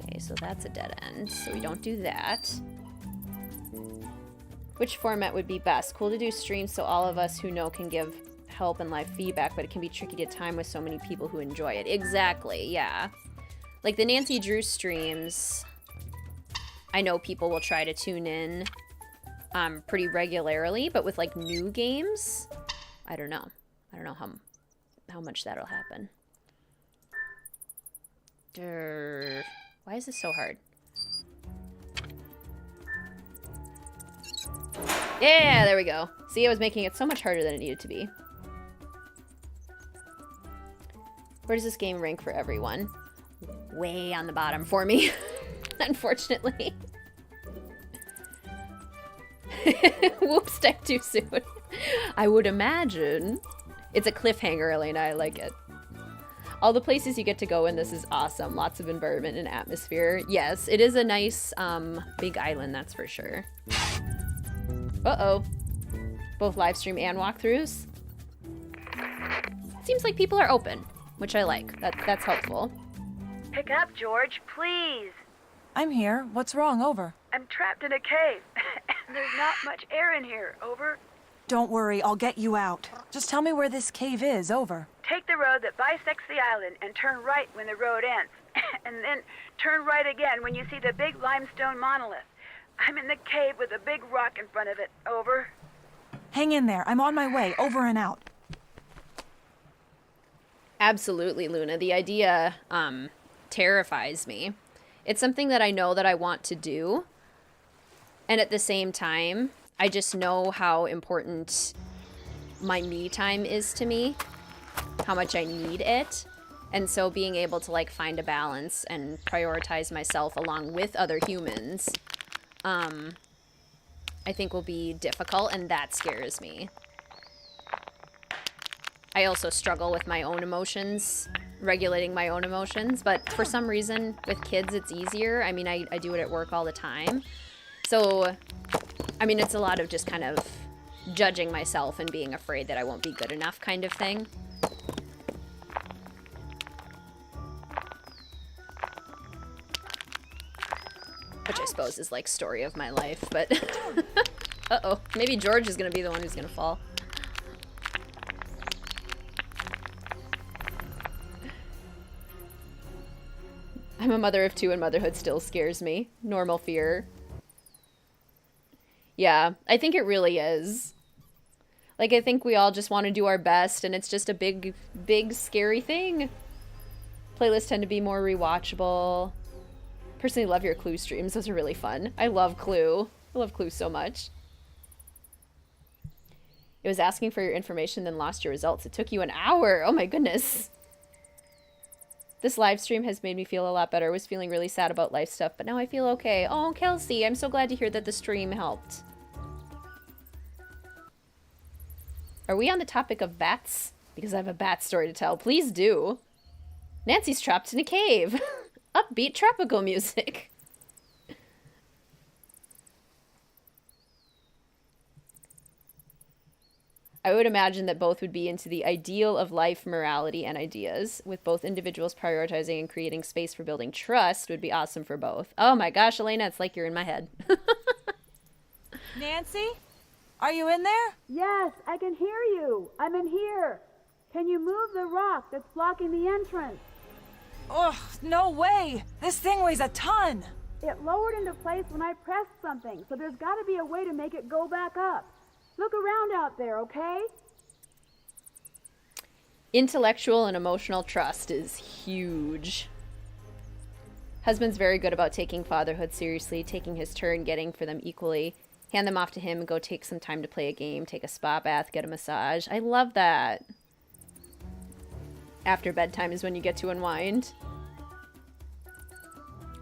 Okay, so that's a dead end. So we don't do that. Which format would be best? Cool to do streams so all of us who know can give help and live feedback, but it can be tricky to time with so many people who enjoy it. Exactly, yeah. Like the Nancy Drew streams, I know people will try to tune in pretty regularly, but with like new games, I don't know. I don't know how much that'll happen. Why is this so hard? Yeah, there we go. See, I was making it so much harder than it needed to be. Where does this game rank for everyone? Way on the bottom for me, unfortunately. Whoops, type too soon. I would imagine. It's a cliffhanger, Elena. I like it. All the places you get to go in this is awesome. Lots of environment and atmosphere. Yes, it is a nice big island, that's for sure. Uh-oh. Both live stream and walkthroughs. Seems like people are open, which I like. That's helpful. Pick up, George, please. I'm here. What's wrong? Over. I'm trapped in a cave. There's not much air in here. Over. Don't worry, I'll get you out. Just tell me where this cave is. Over. Take the road that bisects the island and turn right when the road ends. And then turn right again when you see the big limestone monolith. I'm in the cave with a big rock in front of it. Over. Hang in there. I'm on my way. Over and out. Absolutely, Luna. The idea terrifies me. It's something that I know that I want to do. And at the same time, I just know how important my me time is to me. How much I need it. And so being able to like find a balance and prioritize myself along with other humans, I think will be difficult, and that scares me. I also struggle with my own emotions, regulating my own emotions, but for some reason with kids it's easier. I mean, I do it at work all the time. So, I mean, it's a lot of just kind of judging myself and being afraid that I won't be good enough kind of thing. Which I suppose is like story of my life, but uh-oh, maybe George is gonna be the one who's gonna fall. I'm a mother of 2 and motherhood still scares me. Normal fear. Yeah, I think it really is. Like, I think we all just want to do our best, and it's just a big, big, scary thing. Playlists tend to be more rewatchable. Personally love your Clue streams. Those are really fun. I love Clue. I love Clue so much. It was asking for your information, then lost your results. It took you an hour. Oh my goodness. This live stream has made me feel a lot better. I was feeling really sad about life stuff, but now I feel okay. Oh, Kelsey, I'm so glad to hear that the stream helped. Are we on the topic of bats? Because I have a bat story to tell. Please do. Nancy's trapped in a cave. Upbeat tropical music. I would imagine that both would be into the ideal of life, morality, and ideas, with both individuals prioritizing and creating space for building trust would be awesome for both. Oh my gosh, Elena, it's like you're in my head. Nancy? Are you in there? Yes, I can hear you. I'm in here. Can you move the rock that's blocking the entrance? Oh, no way! This thing weighs a ton! It lowered into place when I pressed something, so there's got to be a way to make it go back up. Look around out there, okay? Intellectual and emotional trust is huge. Husband's very good about taking fatherhood seriously, taking his turn, getting for them equally. Hand them off to him and go take some time to play a game, take a spa bath, get a massage. I love that. After bedtime is when you get to unwind.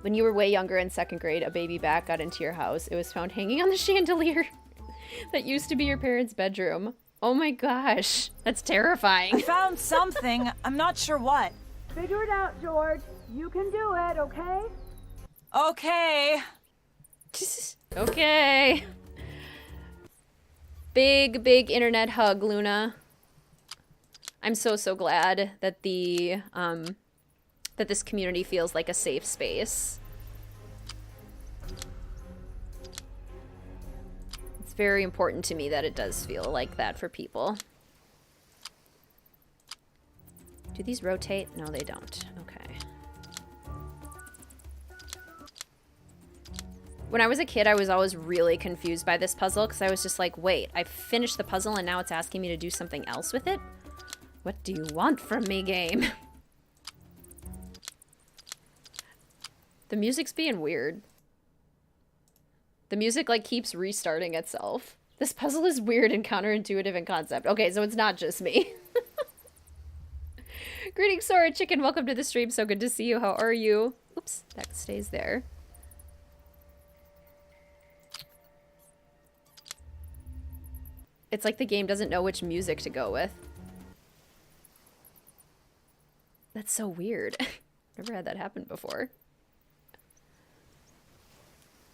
When you were way younger in 2nd grade, a baby bat got into your house. It was found hanging on the chandelier that used to be your parents' bedroom. Oh my gosh, that's terrifying. I found something. I'm not sure what. Figure it out, George. You can do it, okay? Okay. Okay. Big internet hug, Luna. I'm so glad that the that this community feels like a safe space. It's very important to me that it does feel like that for people. Do these rotate? No, they don't. Okay. When I was a kid, I was always really confused by this puzzle because I was just like, wait, I finished the puzzle and now it's asking me to do something else with it? What do you want from me, game? The music's being weird. The music, like, keeps restarting itself. This puzzle is weird and counterintuitive in concept. Okay, so it's not just me. Greetings, Sora Chicken. Welcome to the stream. So good to see you. How are you? Oops, that stays there. It's like the game doesn't know which music to go with. That's so weird. Never had that happen before.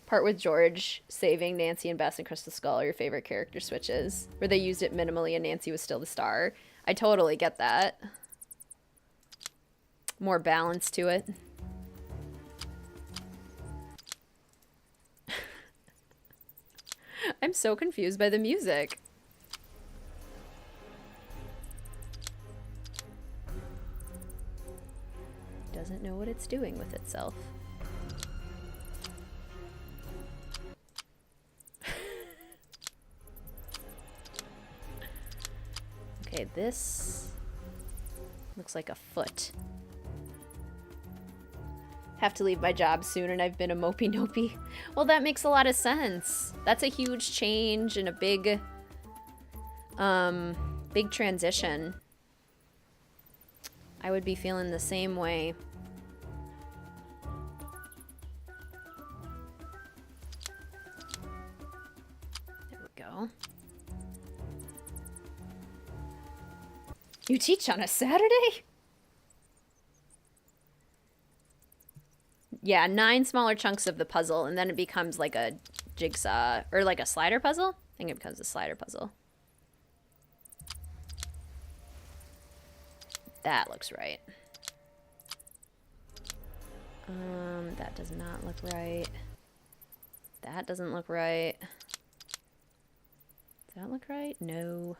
Part with George saving Nancy and Bess and Crystal Skull are your favorite character switches, where they used it minimally and Nancy was still the star. I totally get that. More balance to it. I'm so confused by the music. Doesn't know what it's doing with itself. Okay, this looks like a foot. Have to leave my job soon and I've been a mopey-nopey. Well, that makes a lot of sense. That's a huge change and a big transition. I would be feeling the same way. There we go. You teach on a Saturday? Yeah, 9 smaller chunks of the puzzle, and then it becomes like a jigsaw, or like a slider puzzle? I think it becomes a slider puzzle. That looks right. That does not look right. That doesn't look right. Does that look right? No.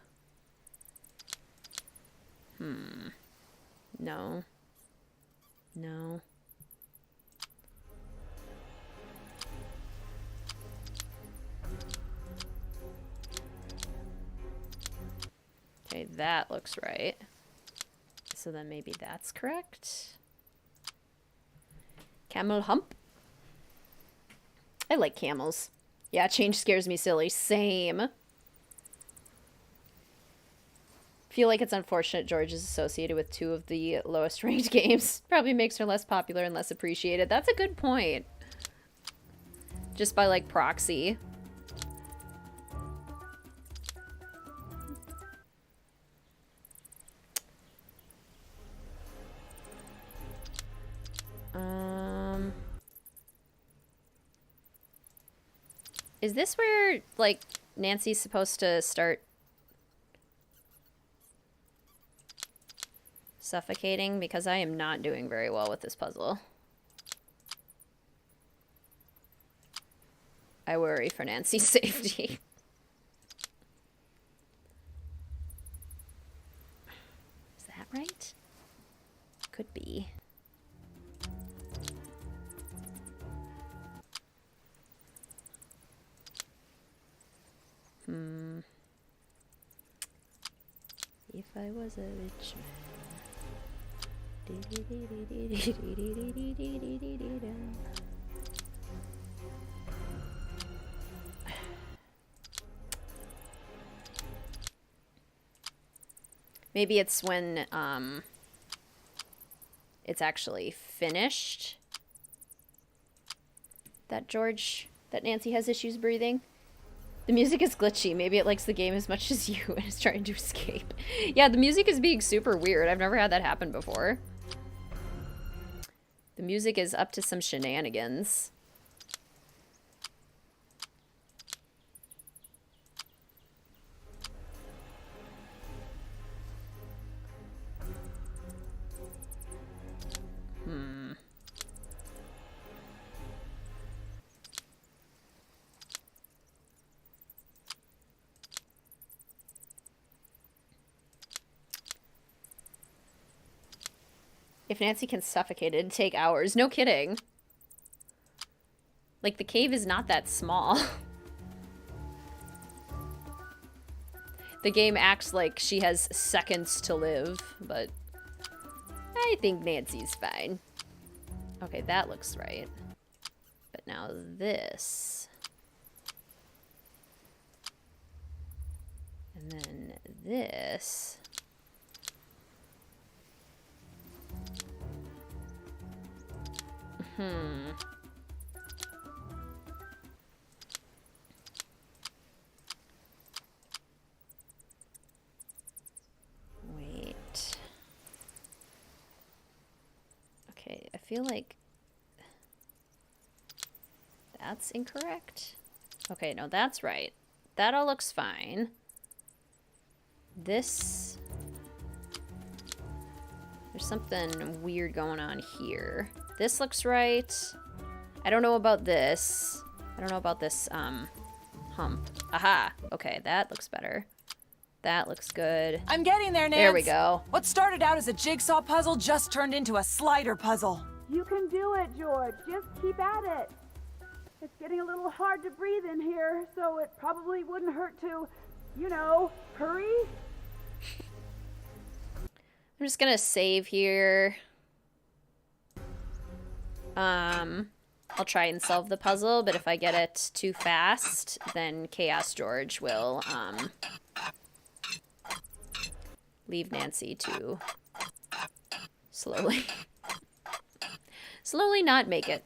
No. No. Okay, that looks right. So then maybe that's correct. Camel hump. I like camels. Yeah, change scares me silly. Same. Feel like it's unfortunate George is associated with 2 of the lowest ranked games. Probably makes her less popular and less appreciated. That's a good point. Just by, like, proxy. Is this where, like, Nancy's supposed to start suffocating? Because I am not doing very well with this puzzle. I worry for Nancy's safety. Is that right? Could be. If I was a rich man. Maybe it's when it's actually finished that Nancy has issues breathing. The music is glitchy. Maybe it likes the game as much as you and is trying to escape. Yeah, the music is being super weird. I've never had that happen before. The music is up to some shenanigans. If Nancy can suffocate, it'd take hours. No kidding. Like, the cave is not that small. The game acts like she has seconds to live, but I think Nancy's fine. Okay, that looks right. But now this. And then this. Wait. Okay, I feel like that's incorrect. Okay, no, that's right. That all looks fine. This... There's something weird going on here. This looks right. I don't know about this. I don't know about this, hump. Aha! Okay, that looks better. That looks good. I'm getting there, Nance. There we go. What started out as a jigsaw puzzle just turned into a slider puzzle. You can do it, George. Just keep at it. It's getting a little hard to breathe in here, so it probably wouldn't hurt to, you know, hurry. I'm just gonna save here. I'll try and solve the puzzle, but if I get it too fast, then Chaos George will, leave Nancy to slowly not make it.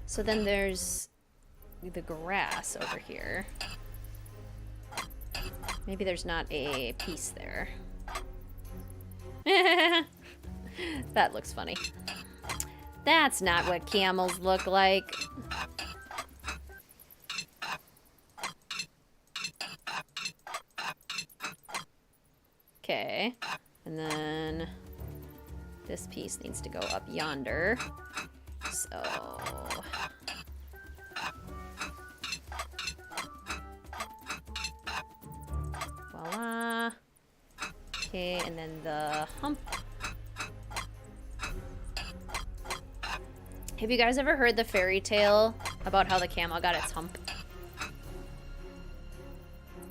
So then there's the grass over here. Maybe there's not a piece there. That looks funny. That's not what camels look like. Okay. And then this piece needs to go up yonder. So... voila. Okay, and then the hump. Have you guys ever heard the fairy tale about how the camel got its hump?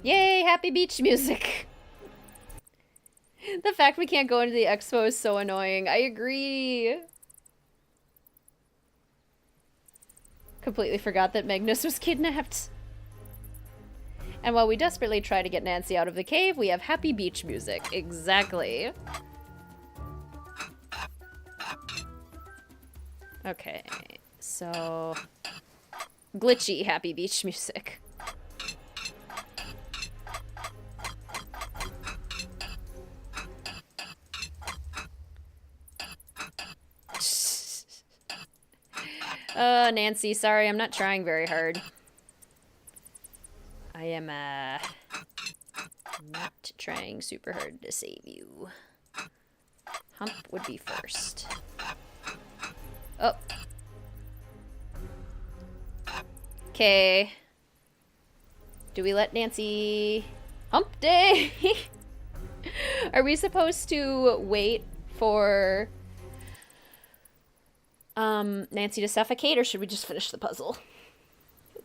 Yay, happy beach music! The fact we can't go into the expo is so annoying. I agree. Completely forgot that Magnus was kidnapped. And while we desperately try to get Nancy out of the cave, we have happy beach music. Exactly. Okay, so... glitchy happy beach music. Nancy, sorry, I'm not trying very hard. I am, not trying super hard to save you. Hump would be first. Oh. Okay. Do we let Nancy... Hump day! Are we supposed to wait for Nancy to suffocate, or should we just finish the puzzle?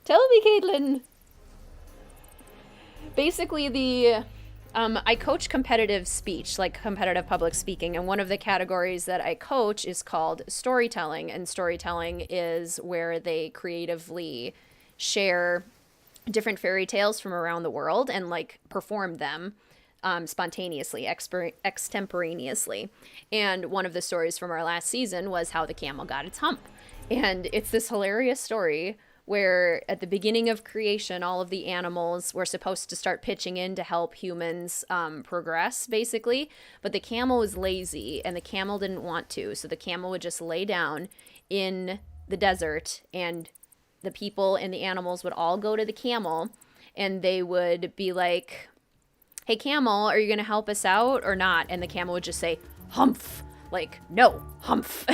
Tell me, Caitlin! Basically, I coach competitive speech, like competitive public speaking, and one of the categories that I coach is called storytelling, and storytelling is where they creatively share different fairy tales from around the world and, like, perform them spontaneously, extemporaneously. And one of the stories from our last season was how the camel got its hump. And it's this hilarious story where at the beginning of creation, all of the animals were supposed to start pitching in to help humans progress, basically. But the camel was lazy, and the camel didn't want to. So the camel would just lay down in the desert, and the people and the animals would all go to the camel, and they would be like, hey, camel, are you going to help us out or not? And the camel would just say, humph. Like, no, humph.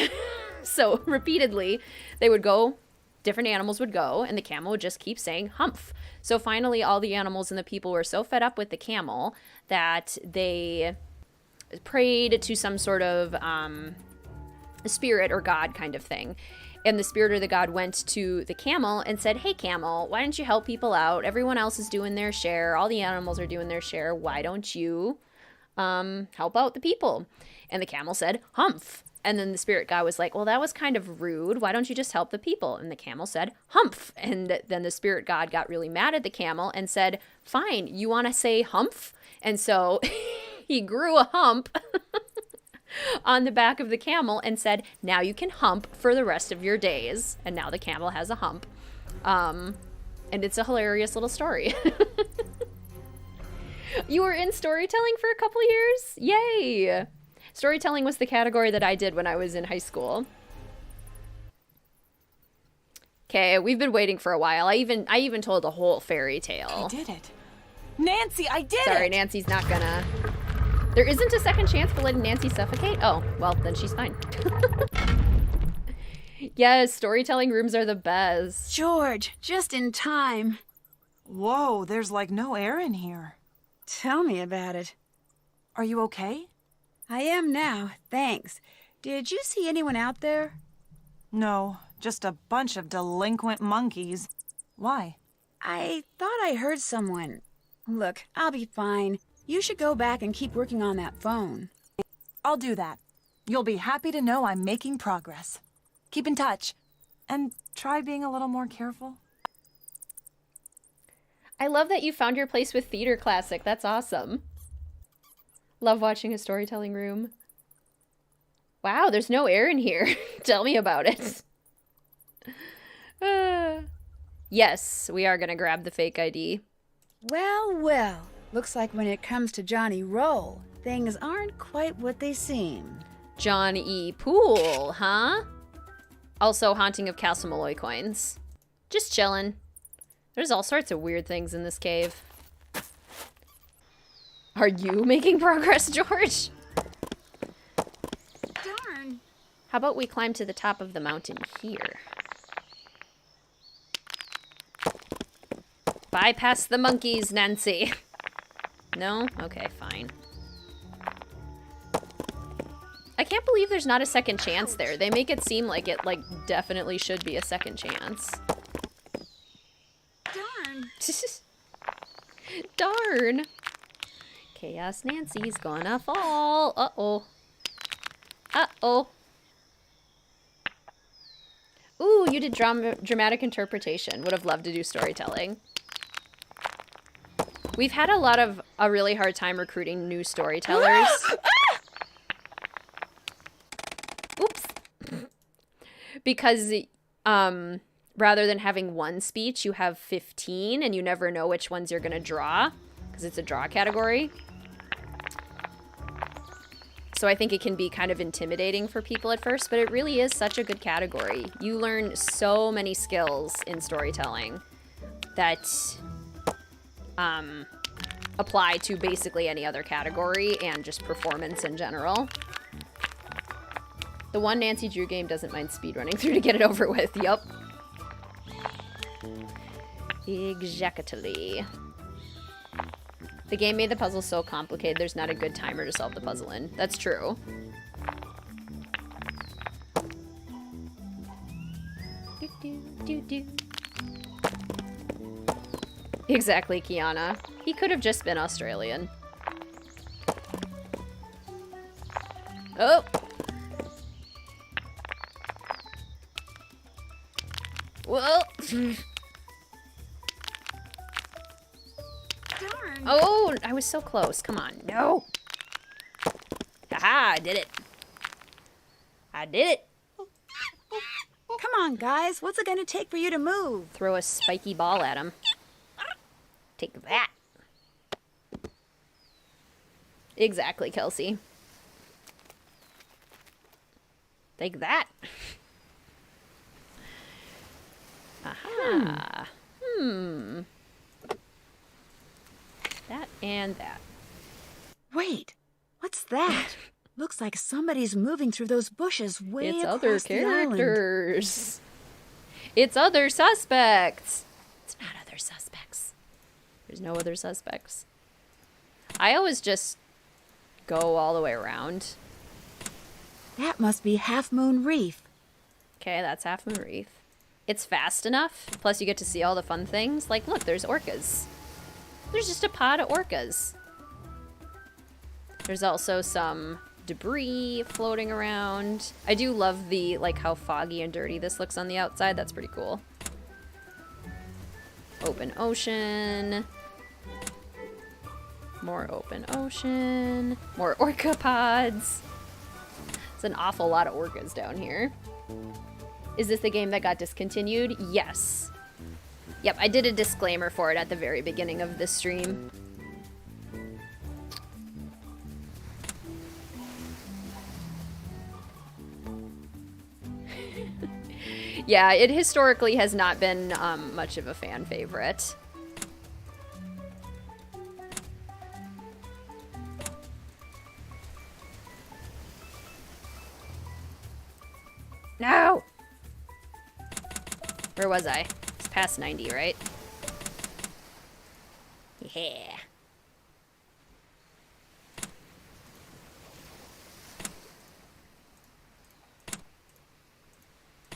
So repeatedly, they would go, different animals would go, and the camel would just keep saying humph. So finally, all the animals and the people were so fed up with the camel that they prayed to some sort of spirit or god kind of thing. And the spirit or the god went to the camel and said, hey, camel, why don't you help people out? Everyone else is doing their share. All the animals are doing their share. Why don't you help out the people? And the camel said, humph. And then the spirit god was like, well, that was kind of rude. Why don't you just help the people? And the camel said, humph. And then the spirit god got really mad at the camel and said, fine, you want to say humph? And so he grew a hump on the back of the camel and said, now you can hump for the rest of your days. And now the camel has a hump. And it's a hilarious little story. You were in storytelling for a couple years? Yay! Storytelling was the category that I did when I was in high school. Okay, we've been waiting for a while. I even told a whole fairy tale. I did it. Nancy, I did it! Sorry, Nancy's not gonna... There isn't a second chance for letting Nancy suffocate? Oh, well, then she's fine. Yes, storytelling rooms are the best. George, just in time. Whoa, there's like no air in here. Tell me about it. Are you okay? I am now, thanks. Did you see anyone out there? No, just a bunch of delinquent monkeys. Why? I thought I heard someone. Look, I'll be fine. You should go back and keep working on that phone. I'll do that. You'll be happy to know I'm making progress. Keep in touch. And try being a little more careful. I love that you found your place with Theater Classic. That's awesome. Love watching a storytelling room. Wow, there's no air in here. Tell me about it. Yes, we are going to grab the fake ID. Well, well. Looks like when it comes to Johnny Roll, things aren't quite what they seem. John E. Poole, huh? Also, Haunting of Castle Malloy coins. Just chillin'. There's all sorts of weird things in this cave. Are you making progress, George? Darn. How about we climb to the top of the mountain here? Bypass the monkeys, Nancy. No? Okay, fine. I can't believe there's not a second chance there. They make it seem like it, like, definitely should be a second chance. Darn. Darn. Chaos Nancy's gonna fall. Uh-oh. Uh-oh. Ooh, you did dramatic interpretation. Would have loved to do storytelling. We've had a really hard time recruiting new storytellers. Oops. Because rather than having one speech, you have 15, and you never know which ones you're going to draw, because it's a draw category. So So I think it can be kind of intimidating for people at first, but it really is such a good category. You learn so many skills in storytelling that apply to basically any other category and just performance in general. The one Nancy Drew game doesn't mind speedrunning through to get it over with. Yup. Exactly. The game made the puzzle so complicated, there's not a good timer to solve the puzzle in. That's true. Exactly, Kiana. He could have just been Australian. Oh! Whoa! Oh, I was so close. Come on. No. Haha, I did it. I did it. Come on, guys. What's it going to take for you to move? Throw a spiky ball at him. Take that. Exactly, Kelsey. Take that. Aha. That and that. Wait, what's that? Looks like somebody's moving through those bushes way It's across other the island. characters. It's other suspects. It's not other suspects. There's no other suspects. I always just go all the way around. That must be Half Moon Reef. Okay, that's Half Moon Reef. It's fast enough. Plus you get to see all the fun things. Like, look, there's orcas. There's just a pod of orcas. There's also some debris floating around. I do love the, like, how foggy and dirty this looks on the outside. That's pretty cool. Open ocean. More open ocean. More orca pods. It's an awful lot of orcas down here. Is this the game that got discontinued? Yes. Yep, I did a disclaimer for it at the very beginning of this stream. Yeah, it historically has not been much of a fan favorite. No! Where was I? It's past 90, right? Yeah.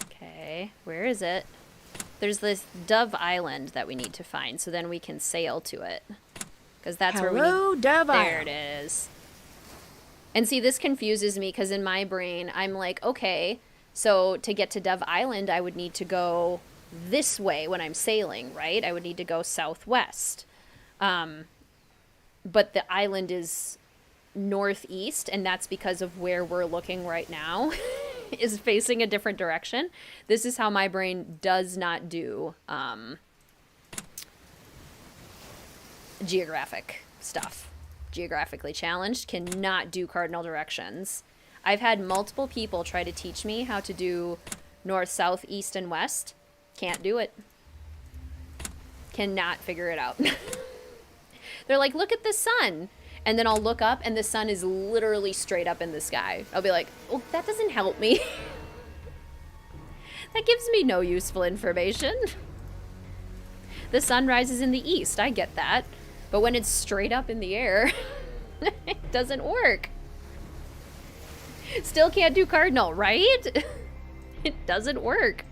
Okay, where is it? There's this Dove Island that we need to find, so then we can sail to it. Because that's where we need... Dove Island. There it is. And see, this confuses me, because in my brain, I'm like, okay, so to get to Dove Island, I would need to go this way when I'm sailing, right? I would need to go southwest. But the island is northeast, and that's because of where we're looking right now. Is facing a different direction. This is how my brain does not do geographic stuff. Geographically challenged, cannot do cardinal directions. I've had multiple people try to teach me how to do north, south, east, and west. Can't do it. Cannot figure it out. They're like, look at the sun. And then I'll look up and the sun is literally straight up in the sky. I'll be like, oh, that doesn't help me. That gives me no useful information. The sun rises in the east, I get that. But when it's straight up in the air, it doesn't work. Still can't do cardinal, right? It doesn't work.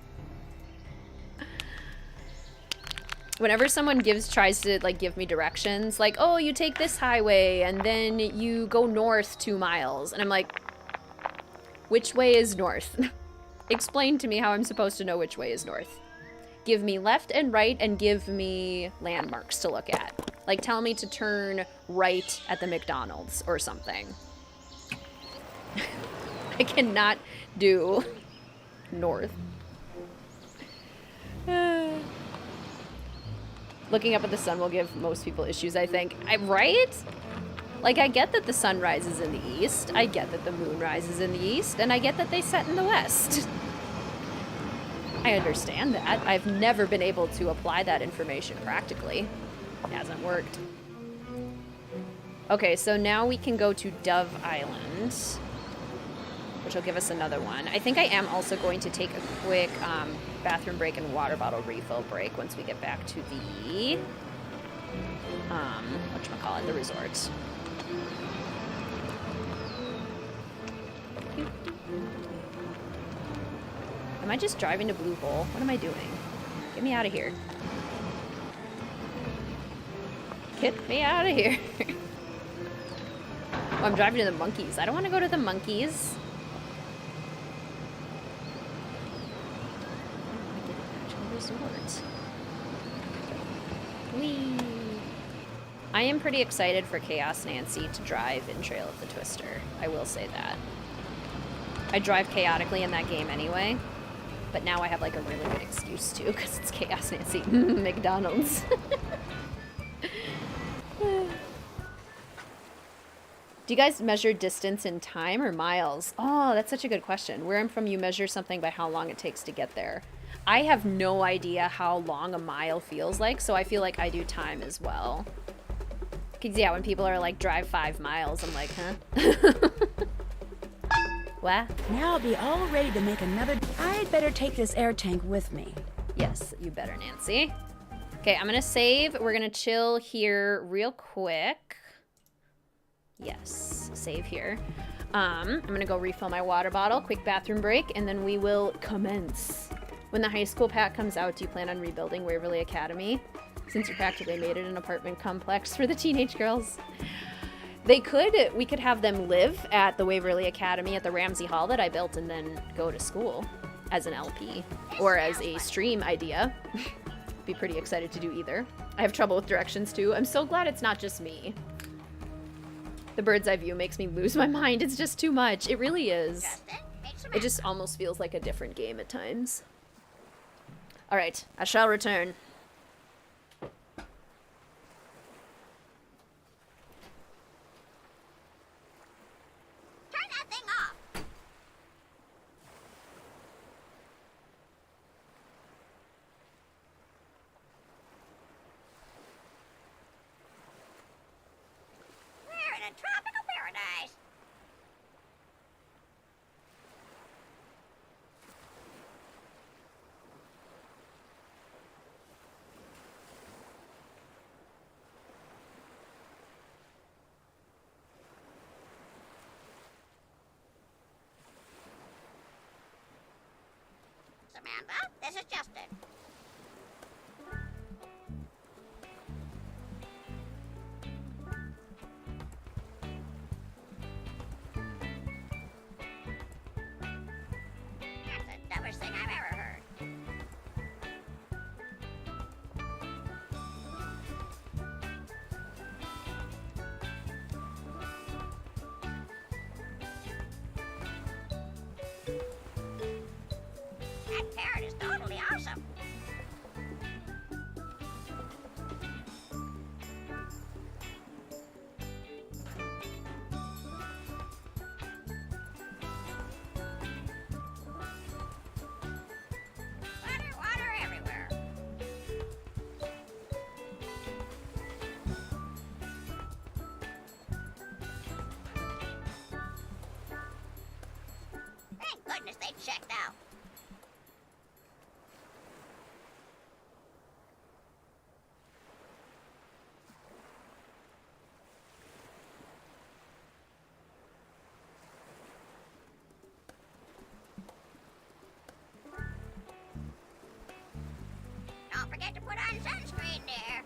Whenever someone tries to like give me directions, like, oh, you take this highway and then you go north 2 miles. And I'm like, which way is north? Explain to me how I'm supposed to know which way is north. Give me left and right and give me landmarks to look at. Like, tell me to turn right at the McDonald's or something. I cannot do north. Looking up at the sun will give most people issues, I think. Right? Like, I get that the sun rises in the east, I get that the moon rises in the east, and I get that they set in the west. I understand that. I've never been able to apply that information practically. It hasn't worked. Okay, so now we can go to Dove Island, which will give us another one. I think I am also going to take a quick bathroom break and water bottle refill break once we get back to the, whatchamacallit, the resort. Am I just driving to Blue Hole? What am I doing? Get me out of here. Get me out of here. Oh, I'm driving to the monkeys. I don't want to go to the monkeys. I get an actual resort. Whee! I am pretty excited for Chaos Nancy to drive in Trail of the Twister. I will say that. I drive chaotically in that game anyway. But now I have like a really good excuse to, because it's Chaos Nancy. McDonald's. Do you guys measure distance in time or miles? Oh, that's such a good question. Where I'm from, you measure something by how long it takes to get there. I have no idea how long a mile feels like, so I feel like I do time as well. Because yeah, when people are like, drive 5 miles, I'm like, huh? What? Now I'll be all ready to make another... I'd better take this air tank with me. Yes, you better, Nancy. Okay, I'm gonna save. We're gonna chill here real quick. Yes, save here. I'm gonna go refill my water bottle, quick bathroom break, and then we will commence. When the high school pack comes out, do you plan on rebuilding Waverly Academy? Since you practically made it an apartment complex for the teenage girls. We could have them live at the Waverly Academy at the Ramsey Hall that I built and then go to school as an LP or as a stream idea. Be pretty excited to do either. I have trouble with directions too. I'm so glad it's not just me. The bird's eye view makes me lose my mind. It's just too much. It really is. It just almost feels like a different game at times. All right, I shall return. Tropical paradise. Samantha, this is Justin. Dumbest thing I've ever heard. That parrot is totally awesome. Water everywhere. Thank goodness they checked out. Don't forget to put on sunscreen, dear.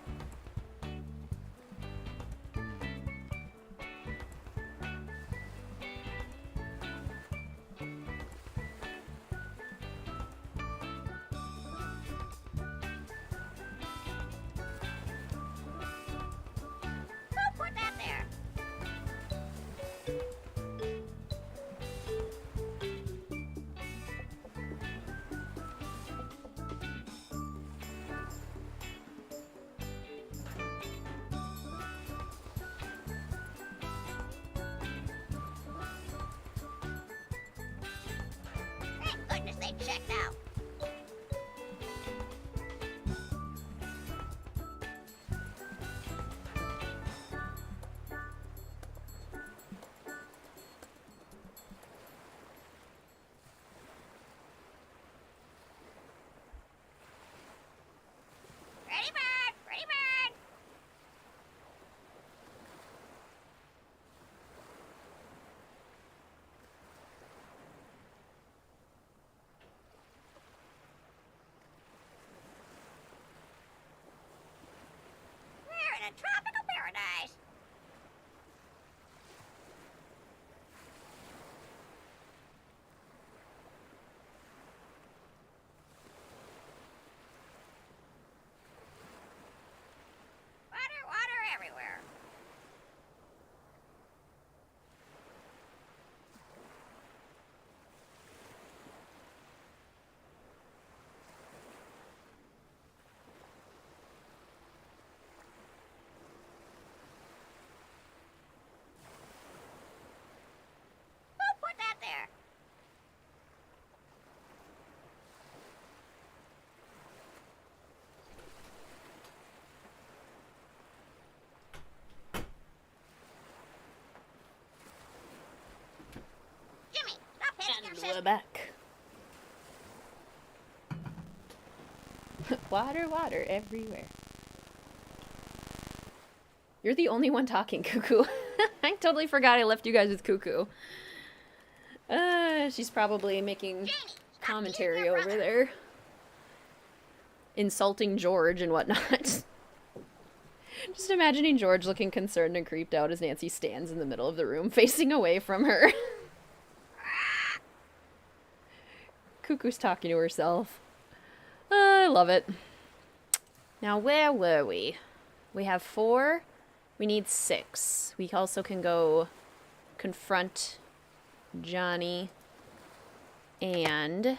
checked out. Ready, bird! Ready, bird! We're in a tropical paradise. Water, water everywhere. Who put that there? Jimmy, stop hitting your And sister. we're back. Water, water everywhere. You're the only one talking, Cuckoo. I totally forgot I left you guys with Cuckoo. She's probably making commentary over there. Insulting George and whatnot. Just imagining George looking concerned and creeped out as Nancy stands in the middle of the room, facing away from her. Cuckoo's talking to herself. I love it. Now, where were we? We have 4. We need 6. We also can go confront Johnny and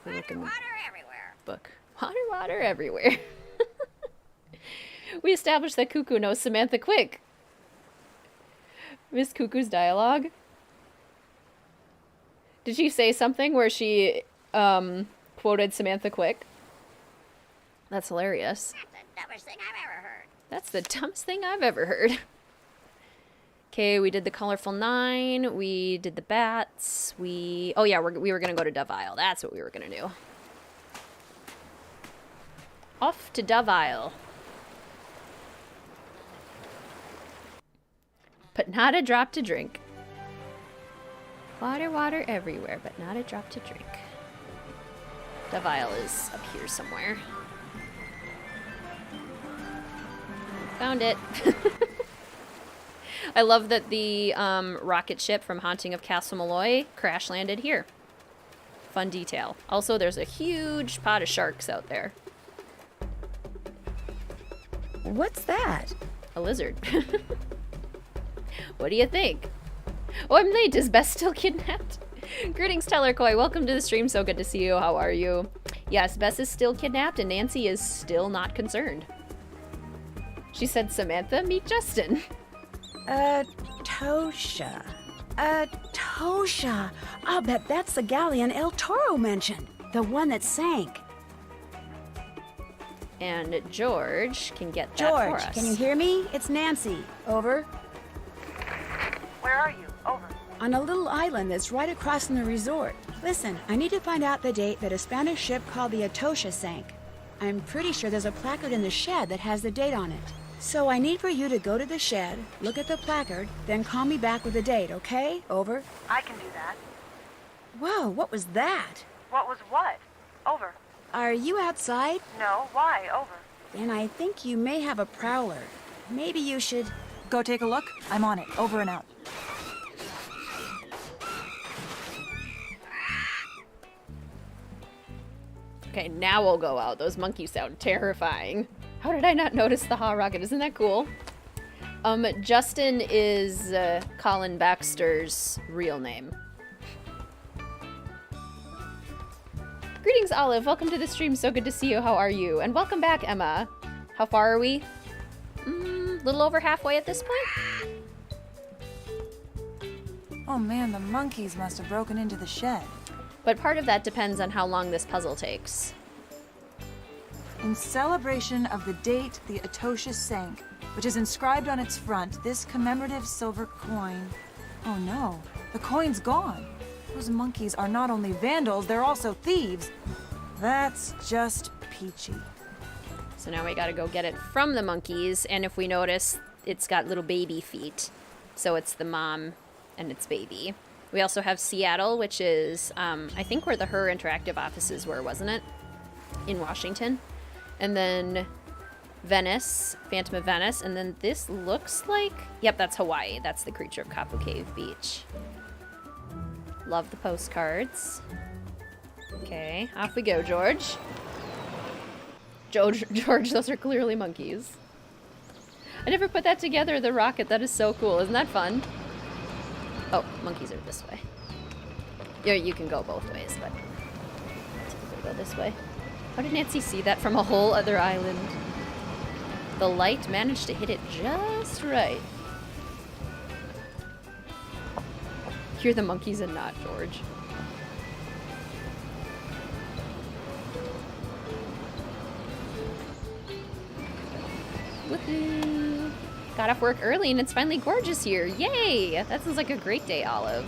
we look in the Water everywhere. book. Water, water everywhere. We established that Cuckoo knows Samantha Quick. Miss Cuckoo's dialogue. Did she say something where she quoted Samantha Quick? That's hilarious. That's the dumbest thing I've ever heard. That's the dumbest thing I've ever heard. Okay, we did the colorful 9. We did the bats. Oh yeah, we were gonna go to Dove Isle. That's what we were gonna do. Off to Dove Isle. But not a drop to drink. Water, water everywhere, but not a drop to drink. Dove Isle is up here somewhere. Found it. I love that the rocket ship from Haunting of Castle Malloy crash landed here. Fun detail. Also, there's a huge pot of sharks out there. What's that? A lizard. What do you think? Oh, I'm late. Is Bess still kidnapped? Greetings, Tellercoy. Welcome to the stream. So good to see you. How are you? Yes, Bess is still kidnapped and Nancy is still not concerned. She said, Samantha, meet Justin. Tosha. Tosha. I'll bet that's the galleon El Toro mentioned. The one that sank. And George can get that for George, us. can you hear me? It's Nancy. Over. Where are you? Over. On a little island that's right across from the resort. Listen, I need to find out the date that a Spanish ship called the Atosha sank. I'm pretty sure there's a placard in the shed that has the date on it. So I need for you to go to the shed, look at the placard, then call me back with the date, okay? Over. I can do that. Whoa, what was that? What was what? Over. Are you outside? No, why? Over. Then I think you may have a prowler. Maybe you should... Go take a look. I'm on it. Over and out. Okay, now we'll go out. Those monkeys sound terrifying. How did I not notice the hot rocket? Isn't that cool? Justin is Colin Baxter's real name. Greetings, Olive. Welcome to the stream. So good to see you. How are you? And welcome back, Emma. How far are we? Little over halfway at this point? Oh man, the monkeys must have broken into the shed. But part of that depends on how long this puzzle takes. In celebration of the date the Atosha sank, which is inscribed on its front, this commemorative silver coin... Oh no, the coin's gone. Those monkeys are not only vandals, they're also thieves. That's just peachy. So now we gotta go get it from the monkeys, and if we notice, it's got little baby feet. So it's the mom and its baby. We also have Seattle, which is, I think where the Her Interactive offices were, wasn't it? In Washington. And then Venice, Phantom of Venice, and then this looks like... Yep, that's Hawaii. That's the Creature of Kapu Cave Beach. Love the postcards. Okay, off we go, George. George, those are clearly monkeys. I never put that together, the rocket. That is so cool. Isn't that fun? Oh, monkeys are this way. Yeah, you can go both ways, but typically go this way. How did Nancy see that from a whole other island? The light managed to hit it just right. Hear the monkeys and not George. Woohoo! Got off work early and it's finally gorgeous here. Yay! That sounds like a great day, Olive.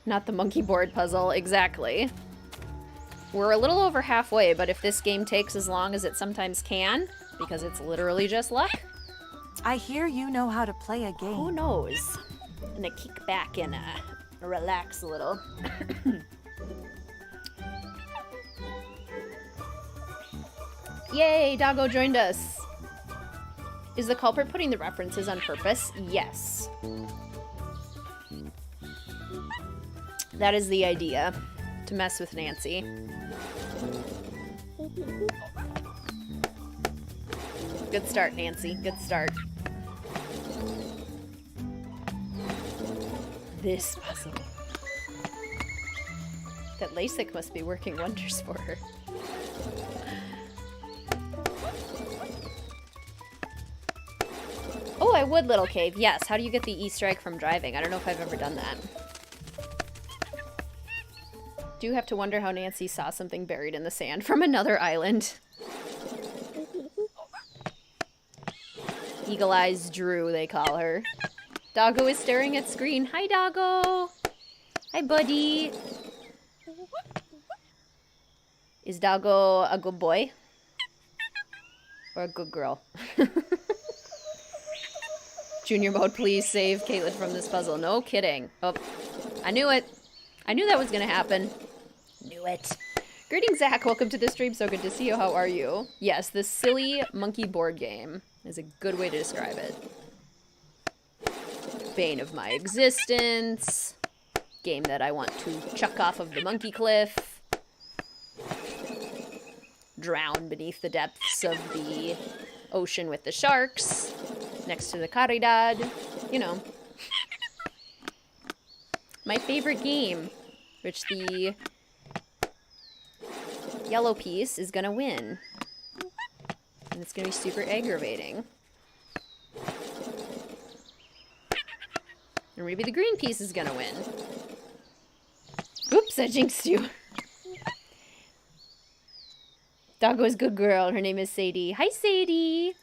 Not the monkey board puzzle, exactly. We're a little over halfway, but if this game takes as long as it sometimes can, because it's literally just luck, I hear you know how to play a game. who knows? I'm gonna kick back and relax a little. Yay, Doggo joined us. Is the culprit putting the references on purpose? Yes. That is the idea, to mess with Nancy. Good start, Nancy. Good start. This puzzle. That LASIK must be working wonders for her. Oh, I would, Little Cave. Yes. How do you get the Easter egg from driving? I don't know if I've ever done that. Do have to wonder how Nancy saw something buried in the sand from another island. Eagle Eyes Drew, they call her. Doggo is staring at screen. Hi, Doggo. Hi, buddy. Is Doggo a good boy? Or a good girl? Junior mode, please save Caitlin from this puzzle. No kidding. Oh, I knew it. I knew that was gonna happen. Knew it. Greetings, Zach. Welcome to the stream. So good to see you. How are you? Yes, this silly monkey board game is a good way to describe it. Bane of my existence. Game that I want to chuck off of the monkey cliff. Drown beneath the depths of the ocean with the sharks. Next to the Caridad. You know. My favorite game. Which the yellow piece is gonna win. And it's gonna be super aggravating. Or maybe the green piece is gonna win. Oops, I jinxed you. Doggo's good girl. Her name is Sadie. Hi, Sadie.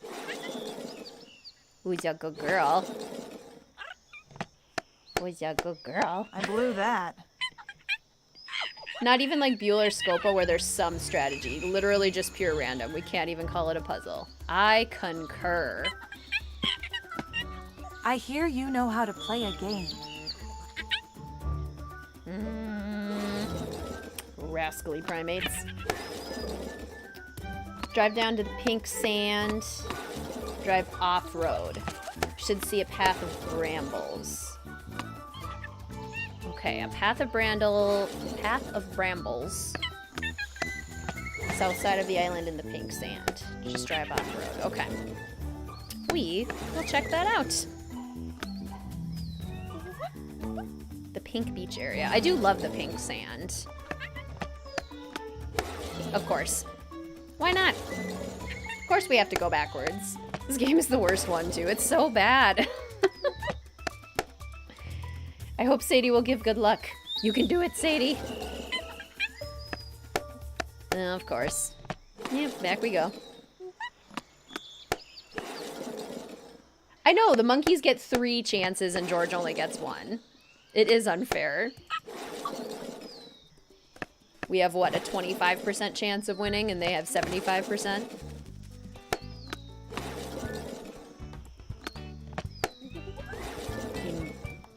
Who's your good girl? Who's your good girl? I blew that. Not even like Bueller Scopa where there's some strategy. Literally just pure random. We can't even call it a puzzle. I concur. I hear you know how to play a game. Rascally primates. Drive down to the pink sand. Drive off-road. Should see a path of brambles. Okay, a path of brambles. South side of the island in the pink sand. Just drive off-road. Okay. We will check that out. The pink beach area. I do love the pink sand. Of course. Why not? Of course we have to go backwards. This game is the worst one, too. It's so bad. I hope Sadie will give good luck. You can do it, Sadie. Of course. Yep, back we go. I know, the monkeys get 3 chances and George only gets 1. It is unfair. We have, what, a 25% chance of winning and they have 75%?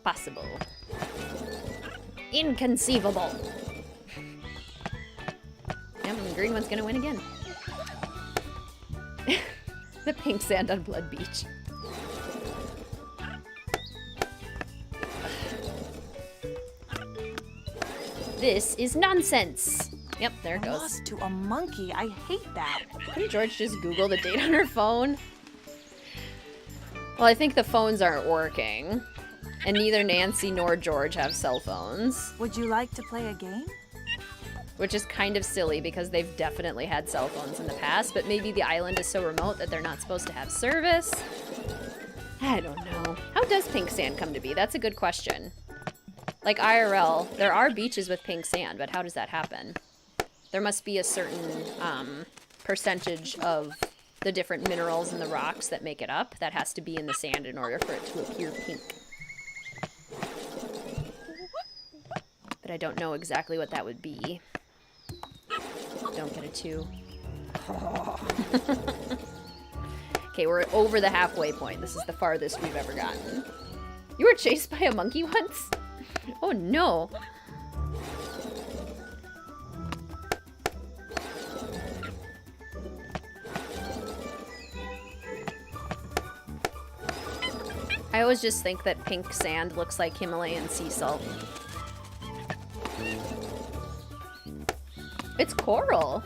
Impossible. Inconceivable. Yep, the green one's gonna win again. The pink sand on Blood Beach. This is nonsense. Yep, there it goes. Lost to a monkey. I hate that. Couldn't George just Google the date on her phone? Well, I think the phones aren't working. And neither Nancy nor George have cell phones. Would you like to play a game? Which is kind of silly because they've definitely had cell phones in the past, but maybe the island is so remote that they're not supposed to have service. I don't know. How does pink sand come to be? That's a good question. Like IRL, there are beaches with pink sand, but how does that happen? There must be a certain percentage of the different minerals in the rocks that make it up that has to be in the sand in order for it to appear pink. But I don't know exactly what that would be. Don't get a 2. Okay, we're over the halfway point. This is the farthest we've ever gotten. You were chased by a monkey once? Oh no. I always just think that pink sand looks like Himalayan sea salt. It's coral.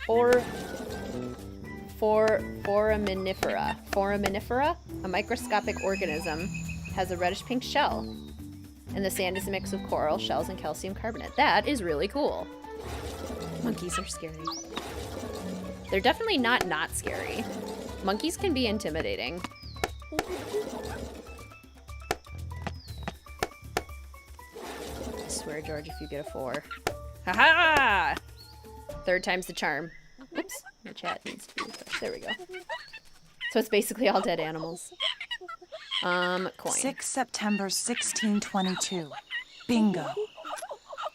Or foraminifera. Foraminifera, a microscopic organism, has a reddish pink shell. And the sand is a mix of coral, shells, and calcium carbonate. That is really cool. Monkeys are scary. They're definitely not scary. Monkeys can be intimidating. I swear, George, if you get a 4. Ha-ha! 3rd time's the charm. Oops, the chat needs to be refreshed. There we go. So it's basically all dead animals. Coin. 6 September 1622. Bingo.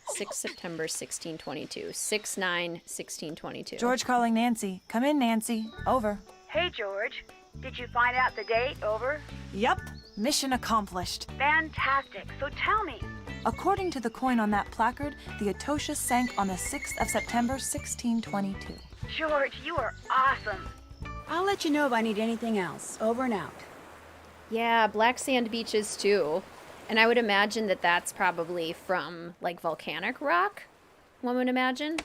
6 September 1622. 6/9/1622. George calling Nancy. Come in, Nancy. Over. Hey, George. Did you find out the date? Over? Yup. Mission accomplished. Fantastic. So tell me. According to the coin on that placard, the Etosha sank on the 6th of September 1622. George, you are awesome. I'll let you know if I need anything else. Over and out. Yeah, black sand beaches too. And I would imagine that that's probably from, like, volcanic rock, one would imagine.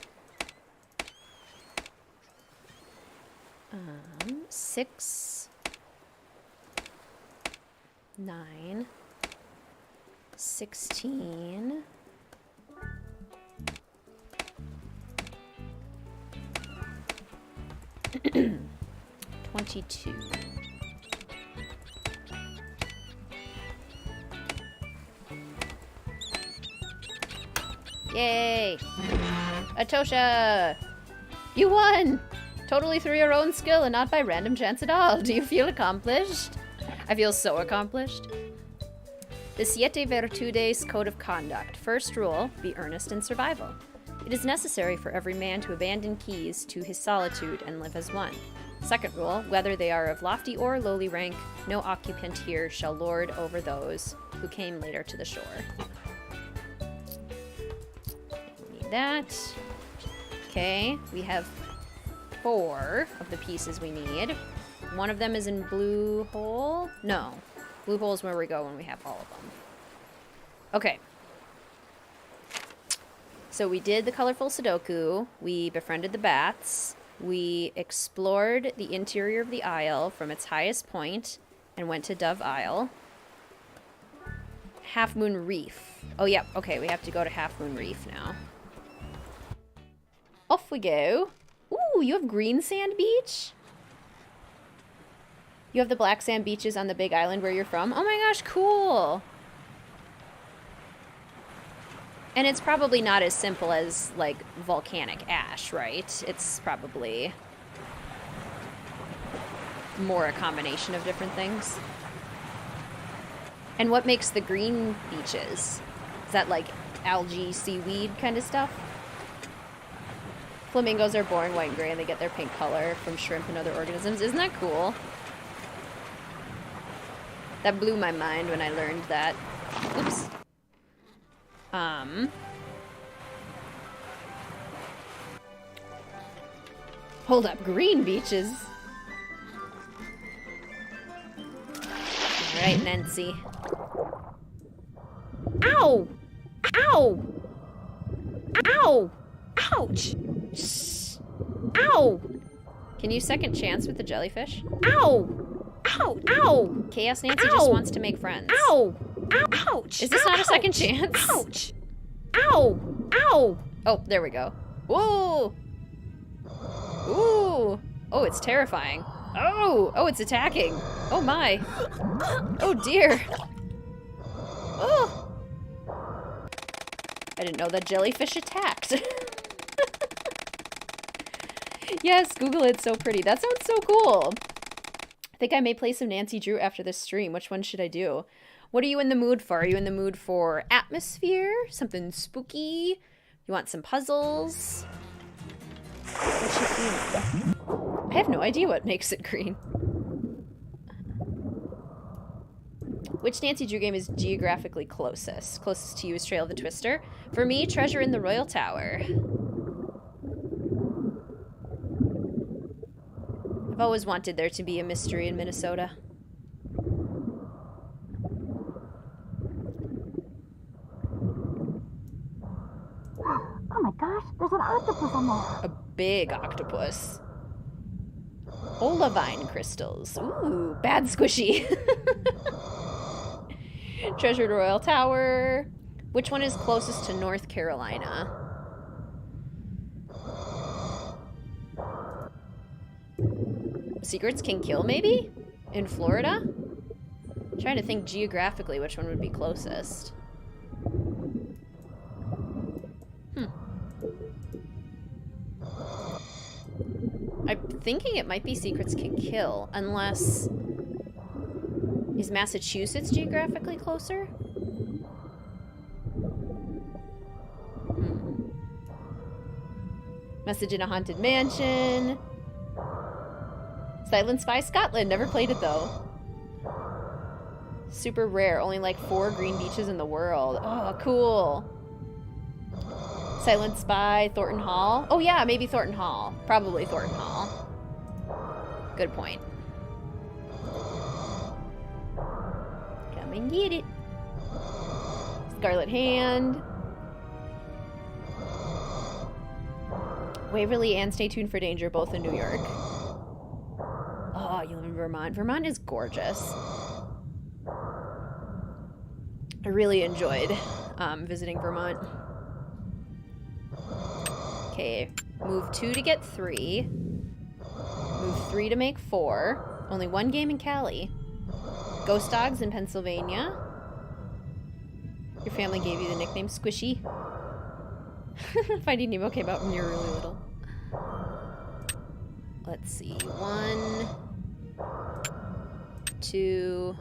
6, 9, 16. $22. Yay! Atosha! You won! Totally through your own skill and not by random chance at all. Do you feel accomplished? I feel so accomplished. The Siete Virtudes Code of Conduct. First rule, be earnest in survival. It is necessary for every man to abandon keys to his solitude and live as one. Second rule, whether they are of lofty or lowly rank, no occupant here shall lord over those who came later to the shore. We need that. Okay, we have 4 of the pieces we need. One of them is in Blue Hole? No. Blue Hole is where we go when we have all of them. Okay. So we did the colorful Sudoku. We befriended the bats. We explored the interior of the isle from its highest point and went to Dove Isle. Half Moon Reef. Oh, yeah. Okay, we have to go to Half Moon Reef now. Off we go. Ooh, you have green sand beach? You have the black sand beaches on the big island where you're from? Oh my gosh, cool! And it's probably not as simple as, like, volcanic ash, right? It's probably more a combination of different things. And what makes the green beaches? Is that, like, algae, seaweed kind of stuff? Flamingos are born white and gray and they get their pink color from shrimp and other organisms. Isn't that cool? That blew my mind when I learned that. Oops. Hold up, green beaches. Alright, Nancy. Ow! Ow! Ow! Ouch! Ow! Can you second chance with the jellyfish? Ow! Ow! Ow! Chaos Nancy just wants to make friends. Ow! Ow! Ouch! Is this not a second chance? Ouch! Ow! Ow! Oh, there we go. Whoa! Ooh! Oh, it's terrifying. Oh! Oh, it's attacking. Oh my. Oh dear. Oh! I didn't know that jellyfish attacked. Yes, Google it. So pretty. That sounds so cool. I think I may play some Nancy Drew after this stream. Which one should I do? What are you in the mood for? Are you in the mood for atmosphere? Something spooky? You want some puzzles? What's your theme? I have no idea what makes it green. Which Nancy Drew game is geographically closest? Closest to you is Trail of the Twister. For me, Treasure in the Royal Tower. I've always wanted there to be a mystery in Minnesota. Oh my gosh, there's an octopus on there. A big octopus. Olivine crystals. Ooh, bad squishy. Treasured Royal Tower. Which one is closest to North Carolina? Secrets Can Kill, maybe? In Florida? I'm trying to think geographically which one would be closest. I'm thinking it might be Secrets Can Kill, unless... Is Massachusetts geographically closer? Message in a Haunted Mansion. Silent Spy Scotland. Never played it, though. Super rare. Only like 4 green beaches in the world. Oh, cool. Silent Spy, Thornton Hall. Oh, yeah, maybe Thornton Hall. Probably Thornton Hall. Good point. Come and get it. Scarlet Hand. Waverly and Stay Tuned for Danger, both in New York. Oh, you live in Vermont. Vermont is gorgeous. I really enjoyed visiting Vermont. Okay, move 2 to get 3. Move 3 to make 4. Only 1 game in Cali. Ghost Dogs in Pennsylvania. Your family gave you the nickname Squishy. Finding Nemo came out when you were really little. Let's see. 1, 2.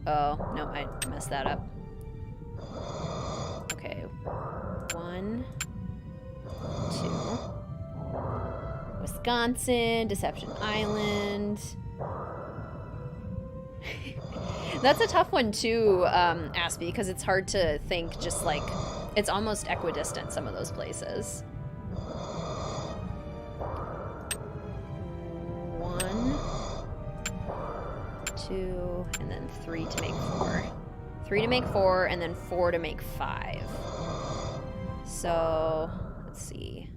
Oh, no, I messed that up. Okay. 1, 2. Wisconsin, Deception Island. That's a tough one too, Aspie, because it's hard to think just like, it's almost equidistant, some of those places. 1, 2, and then 3 to make 4. 3 to make 4, and then 4 to make 5. So, let's see.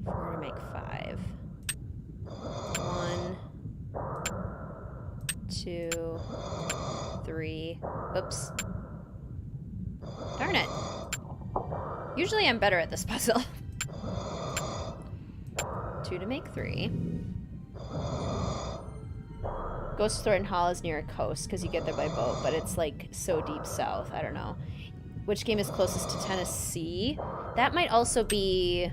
4 to make 5. 1, 2, 3. Oops. Darn it. Usually I'm better at this puzzle. 2 to make 3. Ghost Thornton Hall is near a coast because you get there by boat, but it's like so deep south. I don't know. Which game is closest to Tennessee? That might also be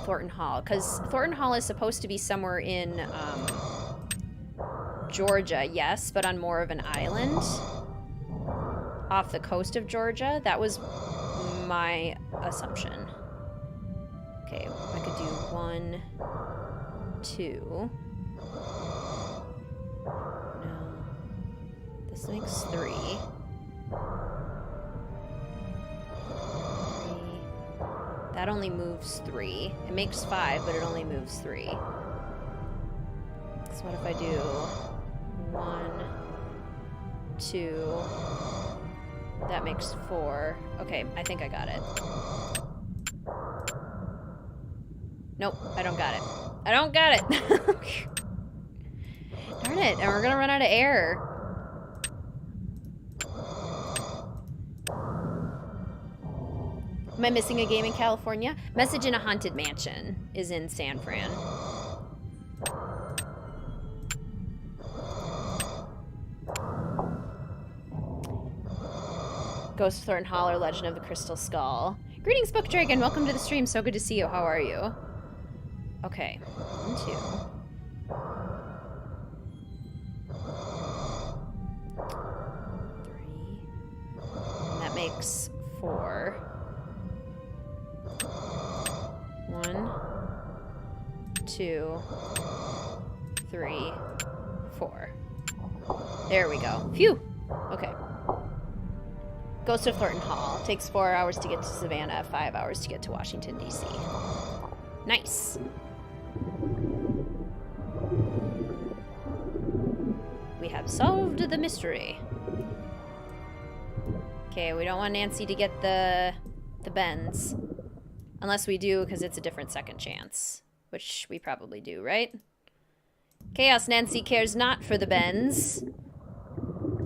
Thornton Hall, because Thornton Hall is supposed to be somewhere in Georgia, yes, but on more of an island off the coast of Georgia. That was my assumption. Okay, I could do 1, 2. No. This makes 3. 3. That only moves 3. It makes 5, but it only moves 3. So what if I do 1, 2... That makes 4. Okay, I think I got it. Nope, I don't got it. I don't got it! Darn it, and we're gonna run out of air. Am I missing a game in California? Message in a Haunted Mansion is in San Fran. Ghost Thornton Hall or Legend of the Crystal Skull. Greetings, Book Dragon. Welcome to the stream. So good to see you. How are you? Okay. 1, 2. 3. And that makes 4. 1, 2, 3, 4. There we go. Phew. Okay. Ghost of Thornton Hall. Takes 4 hours to get to Savannah, 5 hours to get to Washington, D.C. Nice. We have solved the mystery. Okay, we don't want Nancy to get the bends. Unless we do, because it's a different second chance. Which we probably do, right? Chaos Nancy cares not for the bends.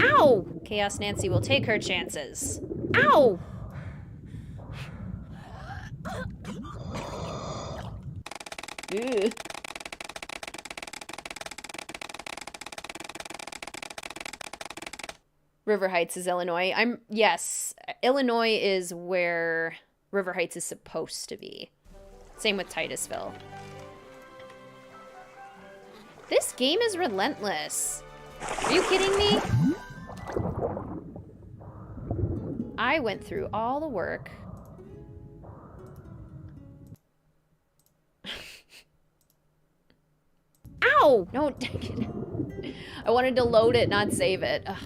Ow! Chaos Nancy will take her chances. Ow! Ugh. River Heights is Illinois. Yes, Illinois is where River Heights is supposed to be. Same with Titusville. This game is relentless. Are you kidding me? I went through all the work. Ow! No, I wanted to load it, not save it. Ugh.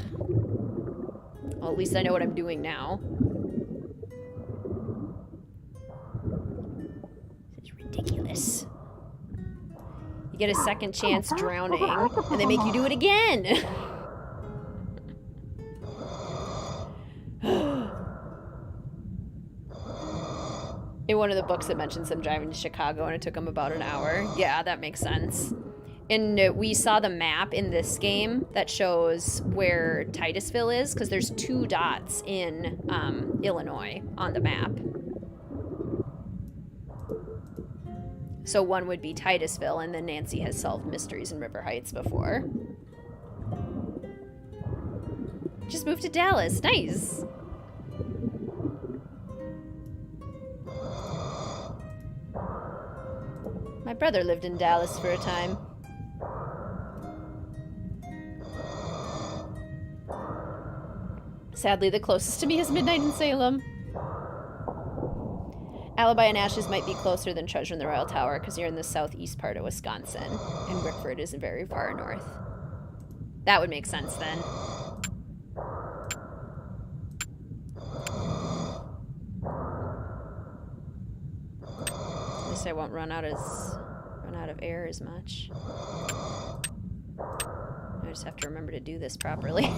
Well, at least I know what I'm doing now. This is ridiculous. You get a second chance drowning, and they make you do it again. In one of the books it mentions them driving to Chicago and it took them about an hour. Yeah, that makes sense. And we saw the map in this game that shows where Titusville is, because there's 2 dots in Illinois on the map. So one would be Titusville, and then Nancy has solved mysteries in River Heights before. Just moved to Dallas. Nice. My brother lived in Dallas for a time. Sadly, the closest to me is Midnight in Salem. Alibi and Ashes might be closer than Treasure in the Royal Tower because you're in the southeast part of Wisconsin, and Wickford isn't very far north. That would make sense then. At least I won't run out of air as much. I just have to remember to do this properly.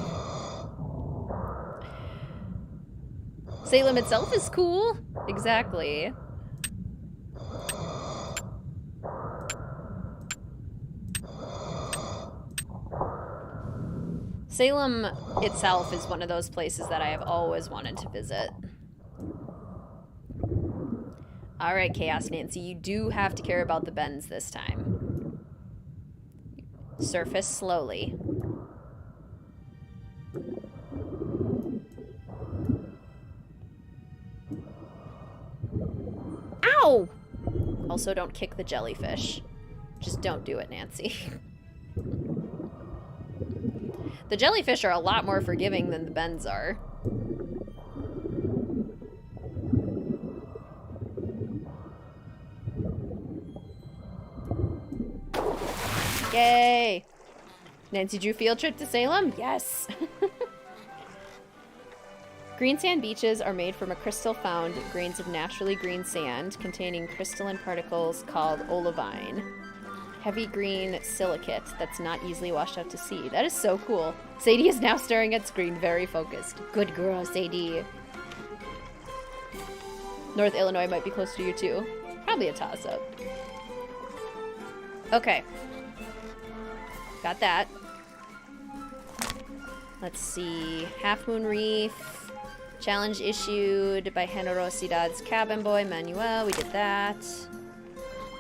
Salem itself is cool. Exactly. Salem itself is one of those places that I have always wanted to visit. All right, Chaos Nancy, you do have to care about the bends this time. Surface slowly. Ow! Also, don't kick the jellyfish. Just don't do it, Nancy. The jellyfish are a lot more forgiving than the bends are. Yay! Nancy drew field trip to Salem? Yes! Green sand beaches are made from a crystal found in grains of naturally green sand containing crystalline particles called olivine. Heavy green silicate that's not easily washed out to sea. That is so cool. Sadie is now staring at screen, very focused. Good girl, Sadie. North Illinois might be close to you too. Probably a toss-up. Okay. Got that. Let's see. Half Moon Reef. Challenge issued by Generosidad's cabin boy, Manuel. We did that.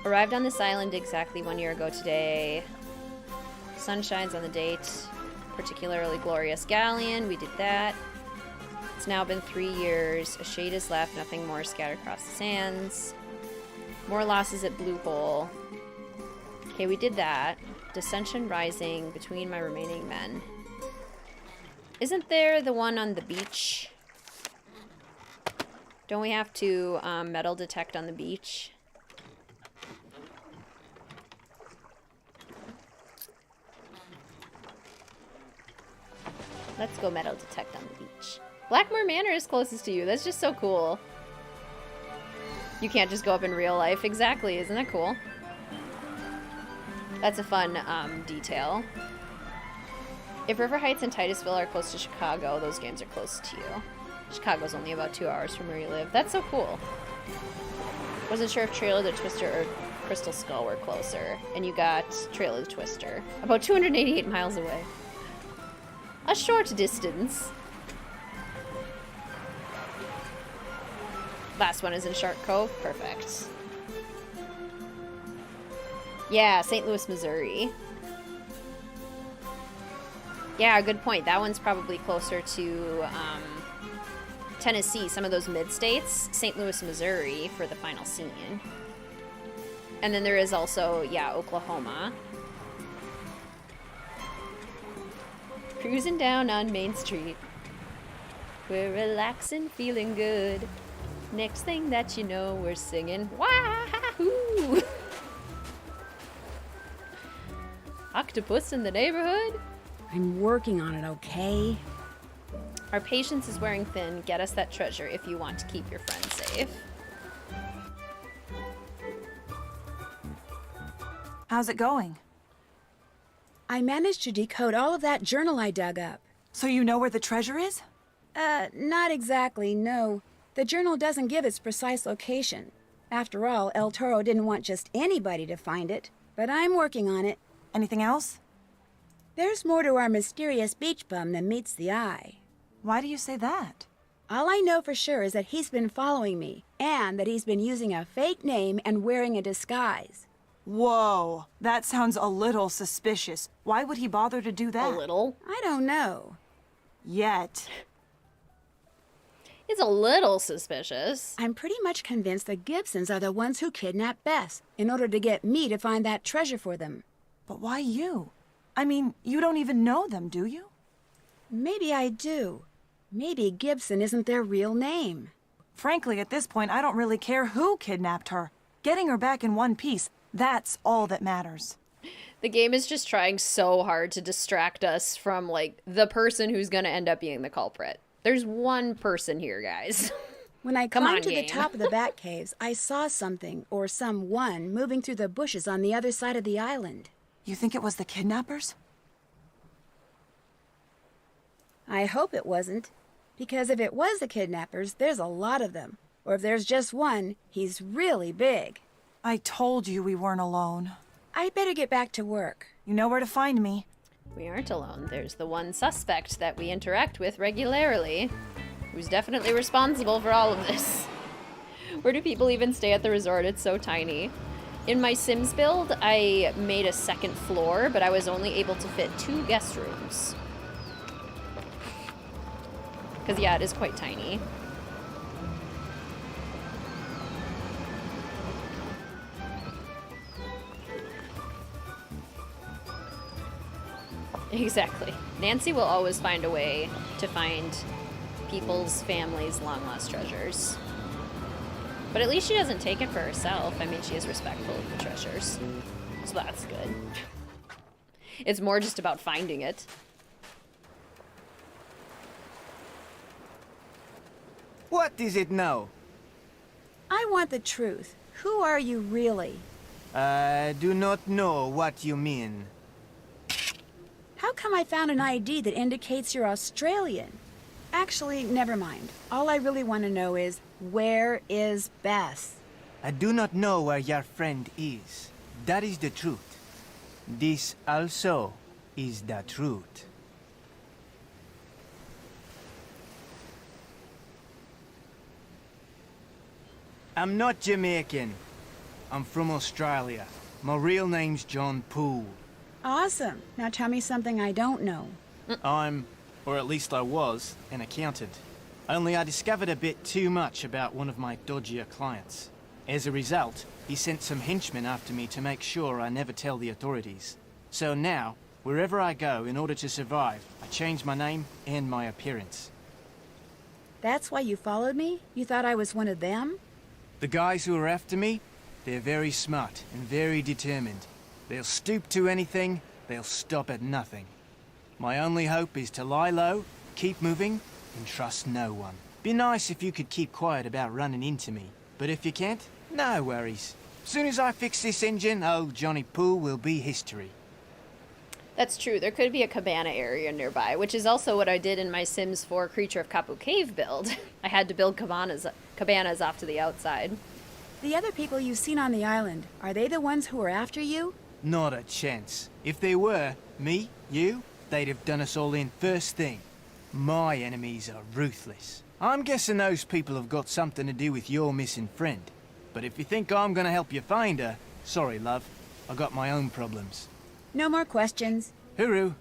Arrived on this island exactly 1 year ago today. Sun shines on the date. Particularly glorious galleon. We did that. It's now been 3 years. A shade is left. Nothing more scattered across the sands. More losses at Blue Hole. Okay, we did that. Dissension rising between my remaining men. Isn't there the one on the beach? Don't we have to metal detect on the beach? Let's go metal detect on the beach. Blackmore Manor is closest to you. That's just so cool. You can't just go up in real life. Exactly. Isn't that cool? That's a fun detail. If River Heights and Titusville are close to Chicago, those games are close to you. Chicago's only about 2 hours from where you live. That's so cool. Wasn't sure if Trail of the Twister or Crystal Skull were closer. And you got Trail of the Twister. About 288 miles away. A short distance. Last one is in Shark Cove. Perfect. Yeah, St. Louis, Missouri. Yeah, good point. That one's probably closer to Tennessee, some of those mid-states. St. Louis, Missouri for the final scene. And then there is also, yeah, Oklahoma. Cruising down on Main Street. We're relaxing, feeling good. Next thing that you know, we're singing Wahoo! Octopus in the neighborhood? I'm working on it, okay? Our patience is wearing thin. Get us that treasure if you want to keep your friends safe. How's it going? I managed to decode all of that journal I dug up. So you know where the treasure is? Not exactly, no. The journal doesn't give its precise location. After all, El Toro didn't want just anybody to find it. But I'm working on it. Anything else? There's more to our mysterious beach bum than meets the eye. Why do you say that? All I know for sure is that he's been following me, and that he's been using a fake name and wearing a disguise. Whoa, that sounds a little suspicious. Why would he bother to do that? A little? I don't know. Yet. It's a little suspicious. I'm pretty much convinced the Gibsons are the ones who kidnapped Bess in order to get me to find that treasure for them. But why you? I mean, you don't even know them, do you? Maybe I do. Maybe Gibson isn't their real name. Frankly, at this point, I don't really care who kidnapped her. Getting her back in one piece, that's all that matters. The game is just trying so hard to distract us from, like, the person who's gonna end up being the culprit. There's one person here, guys. When I Come on, climbed to the game. top of the bat caves, I saw something, or someone, moving through the bushes on the other side of the island. You think it was the kidnappers? I hope it wasn't. Because if it was the kidnappers, there's a lot of them. Or if there's just one, he's really big. I told you we weren't alone. I'd better get back to work. You know where to find me. We aren't alone. There's the one suspect that we interact with regularly, who's definitely responsible for all of this. Where do people even stay at the resort? It's so tiny. In my Sims build, I made a second floor, but I was only able to fit 2 guest rooms. Because, yeah, it is quite tiny. Exactly. Nancy will always find a way to find people's families' long-lost treasures. But at least she doesn't take it for herself. I mean, she is respectful of the treasures. So that's good. It's more just about finding it. What is it now? I want the truth. Who are you really? I do not know what you mean. How come I found an ID that indicates you're Australian? Actually, never mind. All I really want to know is, where is Bess? I do not know where your friend is. That is the truth. This also is the truth. I'm not Jamaican. I'm from Australia. My real name's John Poole. Awesome. Now tell me something I don't know. I'm, or at least I was, an accountant. Only I discovered a bit too much about one of my dodgier clients. As a result, he sent some henchmen after me to make sure I never tell the authorities. So now, wherever I go in order to survive, I change my name and my appearance. That's why you followed me? You thought I was one of them? The guys who are after me, they're very smart and very determined. They'll stoop to anything, they'll stop at nothing. My only hope is to lie low, keep moving, and trust no one. Be nice if you could keep quiet about running into me. But if you can't, no worries. Soon as I fix this engine, old Johnny Poole will be history. That's true. There could be a cabana area nearby, which is also what I did in my Sims 4 Creature of Kapu Cave build. I had to build cabanas off to the outside. The other people you've seen on the island, are they the ones who are after you? Not a chance. If they were, me, you, they'd have done us all in first thing. My enemies are ruthless. I'm guessing those people have got something to do with your missing friend. But if you think I'm gonna help you find her, sorry, love. I got my own problems. No more questions. Hooroo.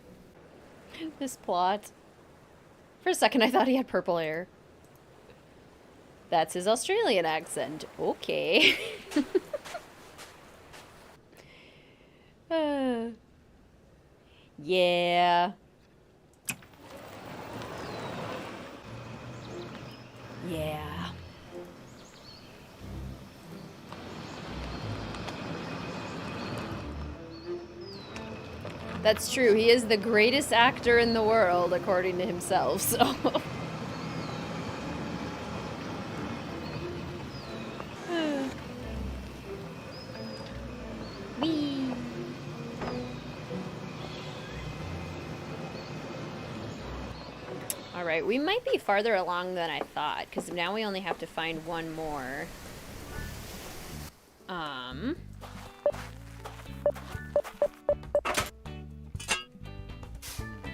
This plot. For a second, I thought he had purple hair. That's his Australian accent. Okay. Yeah. Yeah. That's true. He is the greatest actor in the world, according to himself, so... Whee! Alright, we might be farther along than I thought, because now we only have to find one more.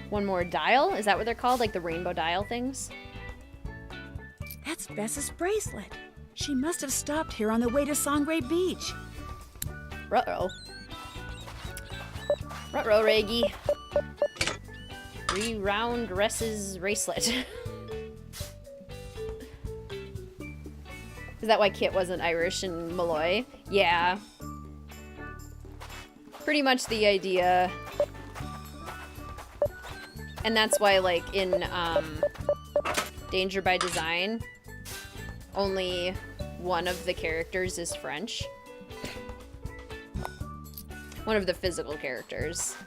One more dial? Is that what they're called? Like the rainbow dial things? That's Bess's bracelet. She must have stopped here on the way to Sangre Beach. Ruh-roh. Ruh-roh, Reggie. Re-round Ress's bracelet. Is that why Kit wasn't Irish in Malloy? Yeah. Pretty much the idea. And that's why, like, in Danger by Design, only one of the characters is French. One of the physical characters.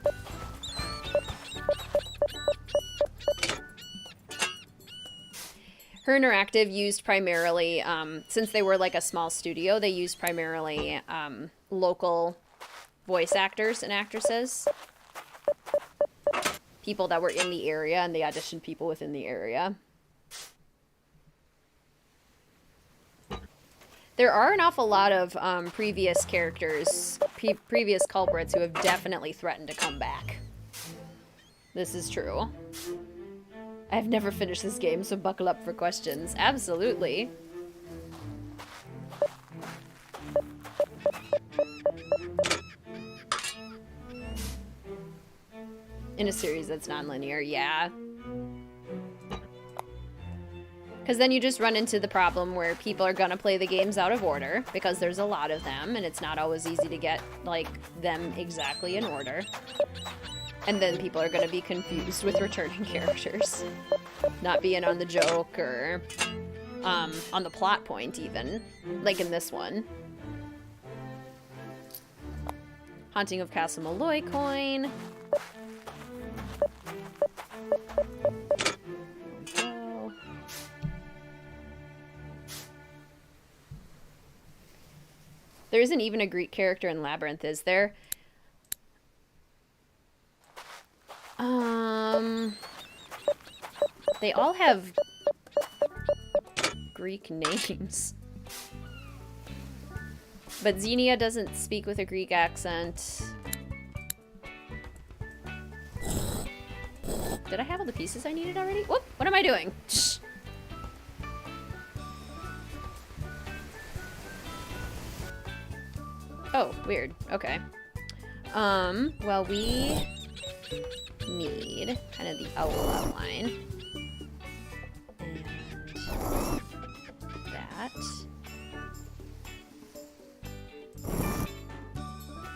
Her Interactive used primarily, since they were like a small studio, they used primarily local voice actors and actresses. People that were in the area, and they auditioned people within the area. There are an awful lot of previous characters, previous culprits who have definitely threatened to come back. This is true. I've never finished this game, so buckle up for questions. Absolutely. In a series that's non-linear, yeah. Because then you just run into the problem where people are gonna play the games out of order because there's a lot of them and it's not always easy to get, like, them exactly in order. And then people are gonna be confused with returning characters. Not being on the joke or on the plot point even, like in this one. Haunting of Castle Malloy coin. There isn't even a Greek character in Labyrinth, is there? They all have Greek names. But Xenia doesn't speak with a Greek accent. Did I have all the pieces I needed already? Whoop! What am I doing? Shh. Oh, weird. Okay. Well, we need kind of the owl outline. And that.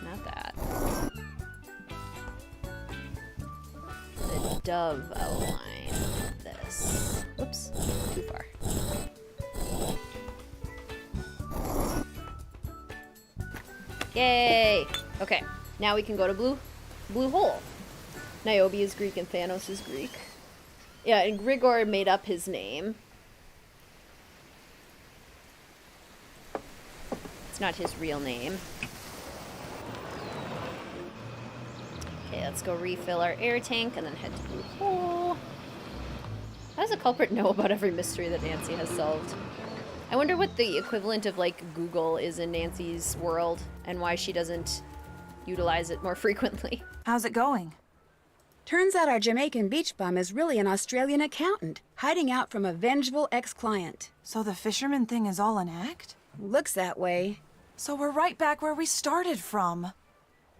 Not that. The dove outline. This. Oops. Too far. Yay! Okay, now we can go to Blue Hole. Niobe is Greek and Thanos is Greek. Yeah, and Grigor made up his name. It's not his real name. Okay, let's go refill our air tank and then head to Blue Hole. How does the culprit know about every mystery that Nancy has solved? I wonder what the equivalent of, like, Google is in Nancy's world and why she doesn't utilize it more frequently. How's it going? Turns out our Jamaican beach bum is really an Australian accountant, hiding out from a vengeful ex-client. So the fisherman thing is all an act? Looks that way. So we're right back where we started from.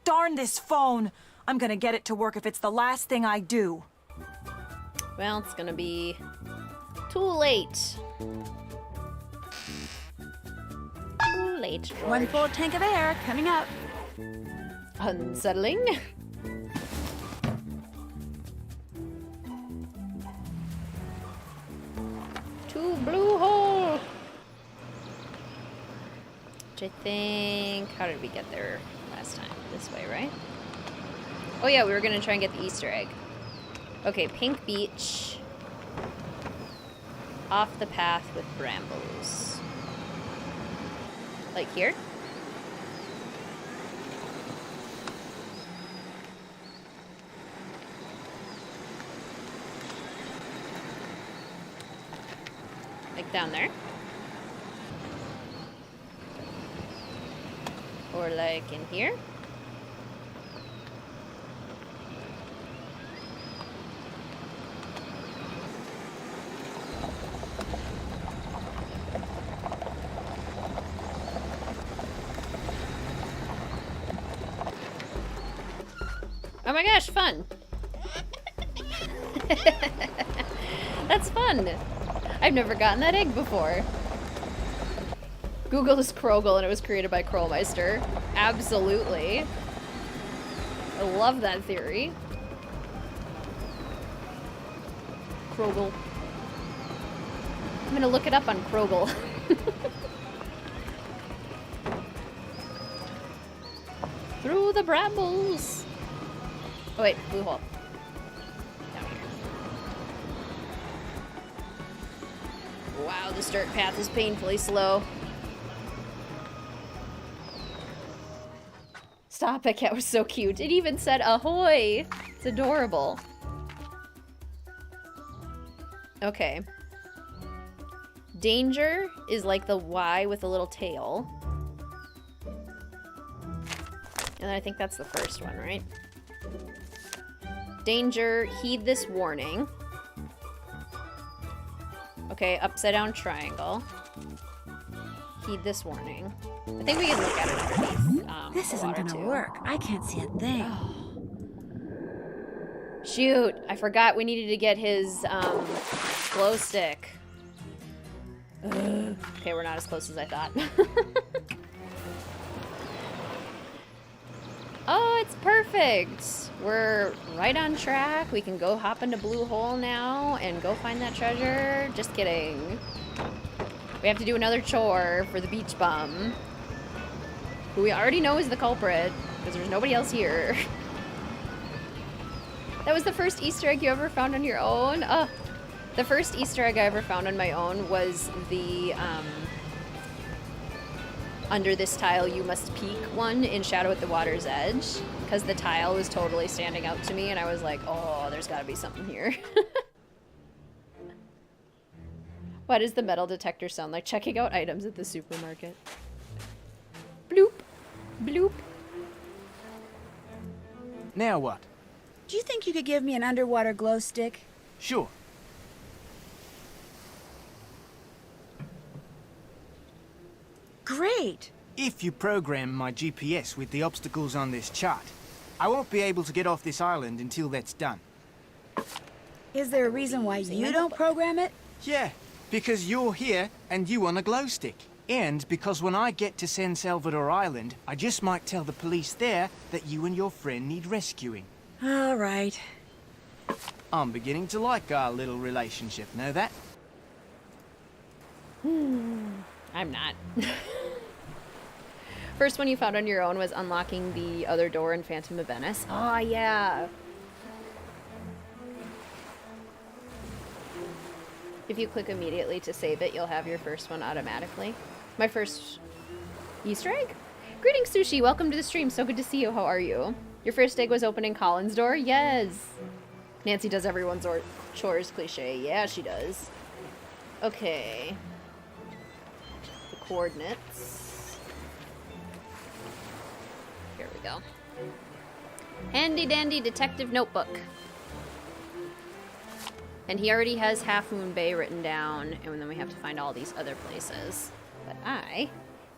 Darn this phone! I'm gonna get it to work if it's the last thing I do. Well, it's gonna be too late. Too late, George. One full tank of air coming up. Unsettling. To Blue Hole. Which I think... How did we get there last time? This way, right? Oh yeah, we were gonna try and get the Easter egg. Okay, Pink Beach. Off the path with brambles. Like here? Like down there? Or like in here? Oh my gosh, fun! That's fun! I've never gotten that egg before. Google is Krogel and it was created by Krollmeister. Absolutely. I love that theory. Krogel. I'm gonna look it up on Krogel. Through the brambles! Oh wait, Blue Hole. Down here. Wow, this dirt path is painfully slow. Stop, that cat was so cute. It even said ahoy! It's adorable. Okay. Danger is like the Y with a little tail. And I think that's the first one, right? Danger, heed this warning. Okay, upside down triangle. Heed this warning. I think we can look at it underneath. This isn't gonna work. I can't see a thing. Shoot, I forgot we needed to get his glow stick. Ugh. Okay, we're not as close as I thought. Oh, it's perfect. We're right on track. We can go hop into Blue Hole now and go find that treasure. Just kidding. We have to do another chore for the beach bum, who we already know is the culprit because there's nobody else here. That was the first Easter egg you ever found on your own? The first Easter egg I ever found on my own was the, under this tile you must peek one in Shadow at the Water's Edge, because the tile was totally standing out to me and I was like, oh, there's gotta be something here. Why does the metal detector sound like checking out items at the supermarket? Bloop. Bloop. Now what? Do you think you could give me an underwater glow stick? Sure. Great! If you program my GPS with the obstacles on this chart, I won't be able to get off this island until that's done. Is there a reason why you don't program it? Yeah, because you're here and you want a glow stick. And because when I get to San Salvador Island, I just might tell the police there that you and your friend need rescuing. All right. I'm beginning to like our little relationship, know that? I'm not. First one you found on your own was unlocking the other door in Phantom of Venice. Oh, yeah. If you click immediately to save it, you'll have your first one automatically. My first Easter egg? Greetings, Sushi. Welcome to the stream. So good to see you. How are you? Your first egg was opening Colin's door? Yes. Nancy does everyone's chores cliche. Yeah, she does. Okay. The coordinates. Here we go. Handy dandy detective notebook. And he already has Half Moon Bay written down, and then we have to find all these other places. But I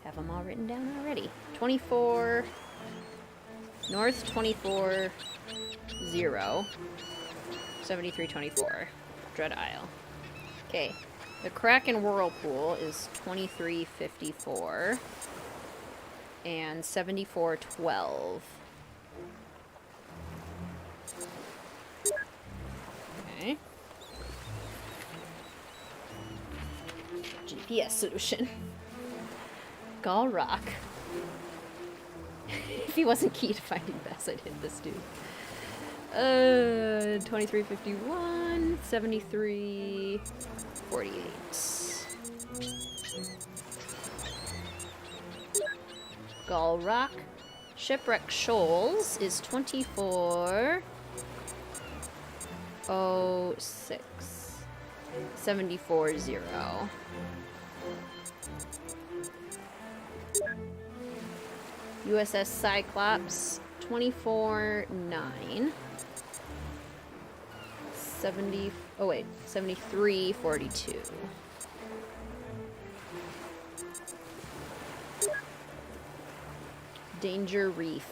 have them all written down already. 24... North 24... 0. 7324. Dread Isle. Okay. The Kraken Whirlpool is 2354. And 7412. Okay. GPS solution. Gall Rock. If he wasn't key to finding Bess, I'd hit this dude. 2351, 7348. Gall Rock. Shipwreck Shoals is 2406. 740. USS Cyclops 249. 7342. Danger Reef.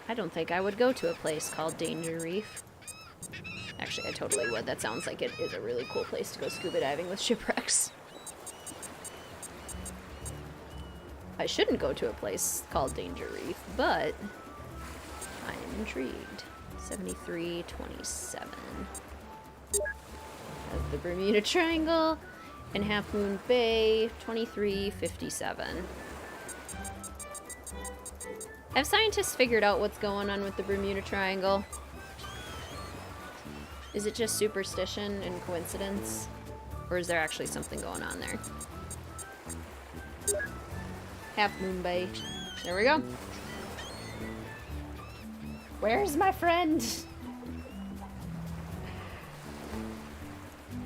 I don't think I would go to a place called Danger Reef. Actually, I totally would. That sounds like it is a really cool place to go scuba diving with shipwrecks. I shouldn't go to a place called Danger Reef, but I am intrigued. 7327. Has the Bermuda Triangle and Half Moon Bay, 2357. Have scientists figured out what's going on with the Bermuda Triangle? Is it just superstition and coincidence? Or is there actually something going on there? Half Moon Bay. There we go. Where's my friend?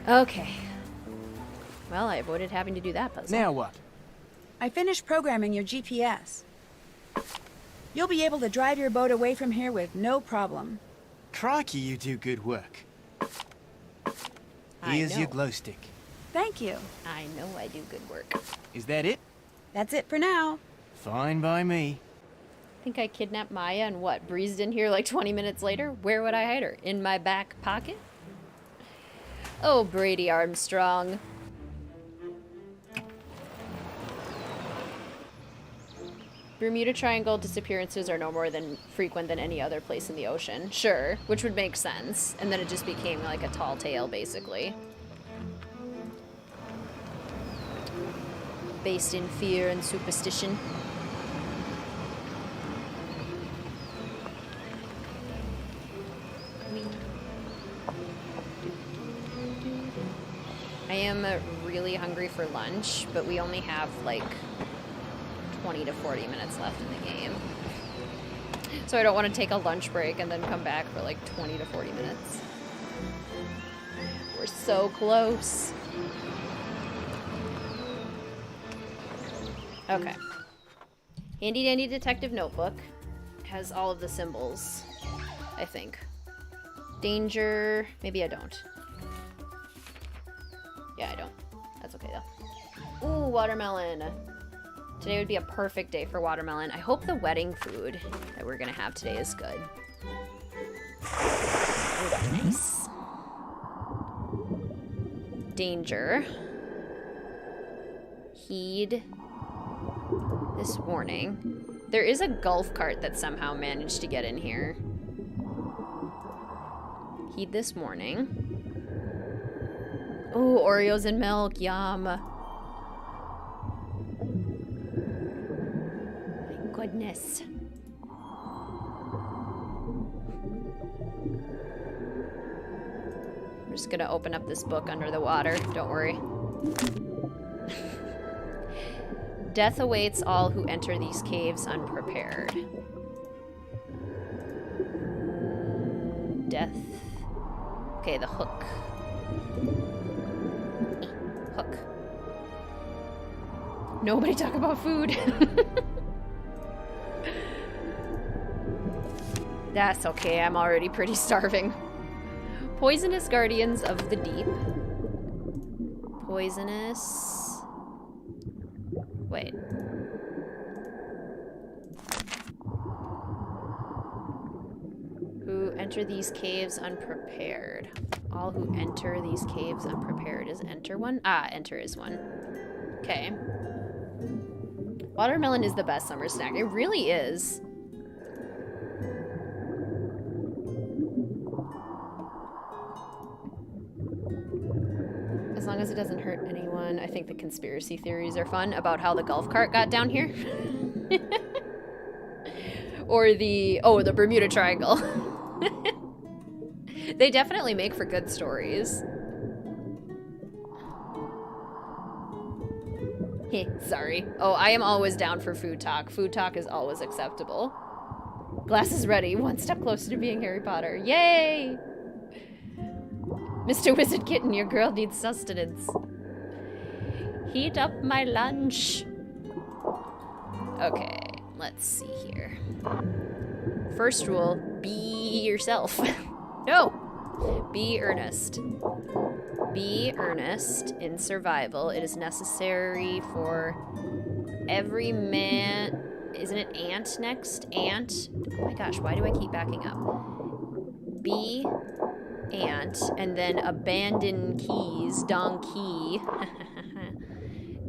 Okay. Well, I avoided having to do that puzzle. Now what? I finished programming your GPS. You'll be able to drive your boat away from here with no problem. Crikey, you do good work. Here's your glow stick. Thank you. I know I do good work. Is that it? That's it for now. Fine by me. Think I kidnapped Maya and what? Breezed in here like 20 minutes later? Where would I hide her? In my back pocket? Oh, Brady Armstrong. Bermuda Triangle disappearances are no more than frequent than any other place in the ocean. Sure, which would make sense. And then it just became like a tall tale, basically. Based in fear and superstition. I am really hungry for lunch, but we only have like 20 to 40 minutes left in the game. So I don't want to take a lunch break and then come back for like 20 to 40 minutes. We're so close. Okay. Handy dandy detective notebook. Has all of the symbols, I think. Danger. Maybe I don't. Yeah, I don't. That's okay though. Ooh, watermelon. Today would be a perfect day for watermelon. I hope the wedding food that we're gonna have today is good. Ooh, nice. Danger. Heed this warning. There is a golf cart that somehow managed to get in here. Heed this warning. Ooh, Oreos and milk. Yum. My goodness. I'm just gonna open up this book under the water. Don't worry. Death awaits all who enter these caves unprepared. Death. Okay, the hook. Hook. Nobody talk about food. That's okay, I'm already pretty starving. Poisonous guardians of the deep. Poisonous... Wait. Who enter these caves unprepared. All who enter these caves unprepared. Is enter one? Ah, enter is one. Okay. Watermelon is the best summer snack. It really is. As long as it doesn't hurt anyone. I think the conspiracy theories are fun about how the golf cart got down here. Or the Bermuda Triangle. They definitely make for good stories. Sorry. Oh, I am always down for food talk. Food talk is always acceptable. Glass is ready. One step closer to being Harry Potter. Yay! Mr. WizardKitten, your girl needs sustenance. Heat up my lunch. Okay, let's see here. First rule, be yourself. No! Be earnest. Be earnest in survival. It is necessary for every man... Isn't it ant next? Ant? Oh my gosh, why do I keep backing up? Be... ant, and then abandon keys, donkey,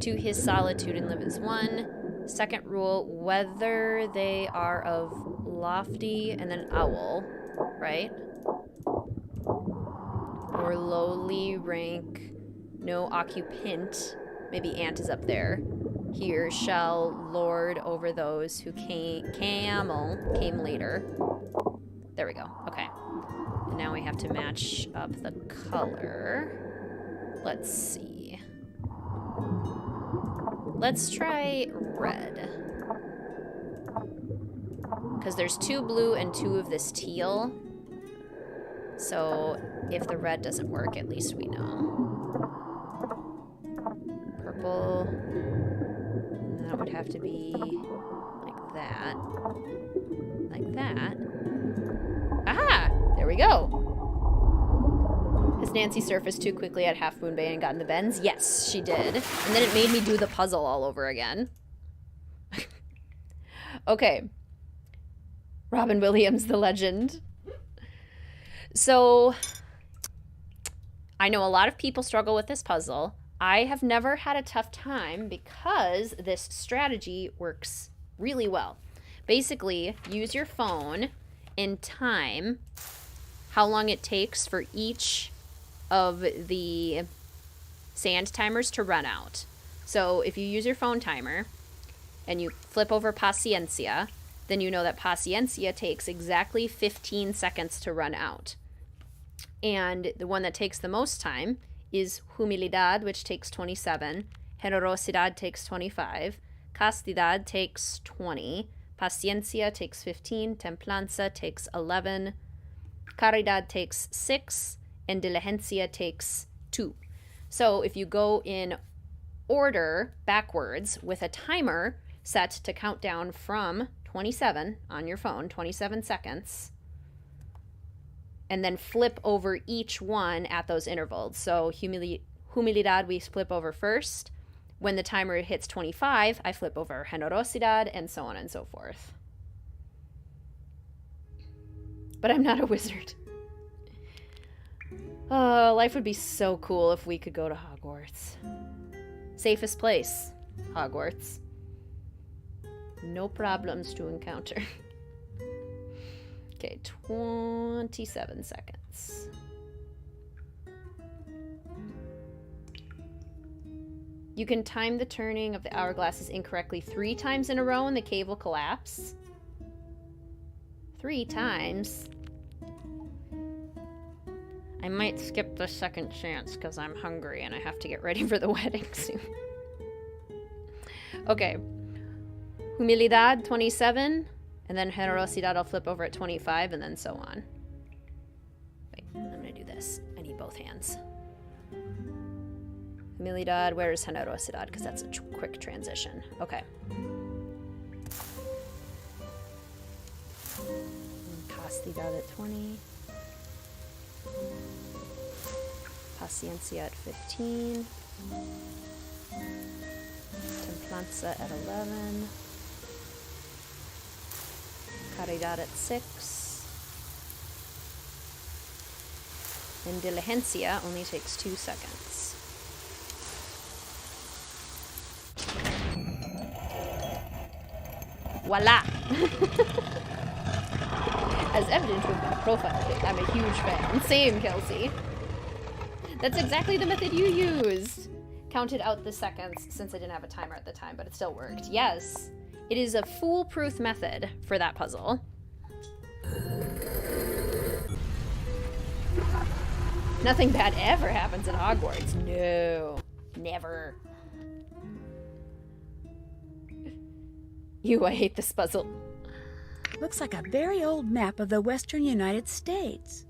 to his solitude and live as one. Second rule, whether they are of lofty, and then owl, right? Or lowly rank, no occupant, maybe ant is up there. Here shall lord over those who came later. There we go, okay. And now we have to match up the color. Let's see. Let's try red. Because there's 2 blue and 2 of this teal. So if the red doesn't work, at least we know. Purple. And that would have to be like that. Like that. Aha! There we go. Has Nancy surfaced too quickly at Half Moon Bay and gotten the bends? Yes, she did. And then it made me do the puzzle all over again. Okay. Robin Williams, the legend. So, I know a lot of people struggle with this puzzle. I have never had a tough time because this strategy works really well. Basically, use your phone and time how long it takes for each of the sand timers to run out. So if you use your phone timer and you flip over Paciencia, then you know that Paciencia takes exactly 15 seconds to run out. And the one that takes the most time is Humildad, which takes 27. Generosidad takes 25. Castidad takes 20. Paciencia takes 15. Templanza takes 11. Caridad takes 6. And Diligencia takes 2. So if you go in order backwards with a timer set to count down from 27 on your phone, 27 seconds, and then flip over each one at those intervals. So Humildad we flip over first. When the timer hits 25, I flip over Generosidad, and so on and so forth. But I'm not a wizard. Oh, life would be so cool if we could go to Hogwarts. Safest place, Hogwarts. No problems to encounter. Okay, 27 seconds. You can time the turning of the hourglasses incorrectly 3 times in a row and the cave will collapse. 3 times? I might skip the second chance because I'm hungry and I have to get ready for the wedding soon. Okay. Humildad, 27. And then Generosidad I'll flip over at 25 and then so on. Wait, I'm going to do this. I need both hands. Humildad, where is Generosidad? Because that's a quick transition. Okay. Castidad at 20. Paciencia at 15. Templanza at 11. Caridad at 6. And Diligencia only takes 2 seconds. Voila! As evident with my profile pic, I'm a huge fan. Same, Kelsey. That's exactly the method you used. Counted out the seconds since I didn't have a timer at the time, but it still worked. Yes. It is a foolproof method for that puzzle. Nothing bad ever happens at Hogwarts. No. Never. I hate this puzzle. Looks like a very old map of the western United States.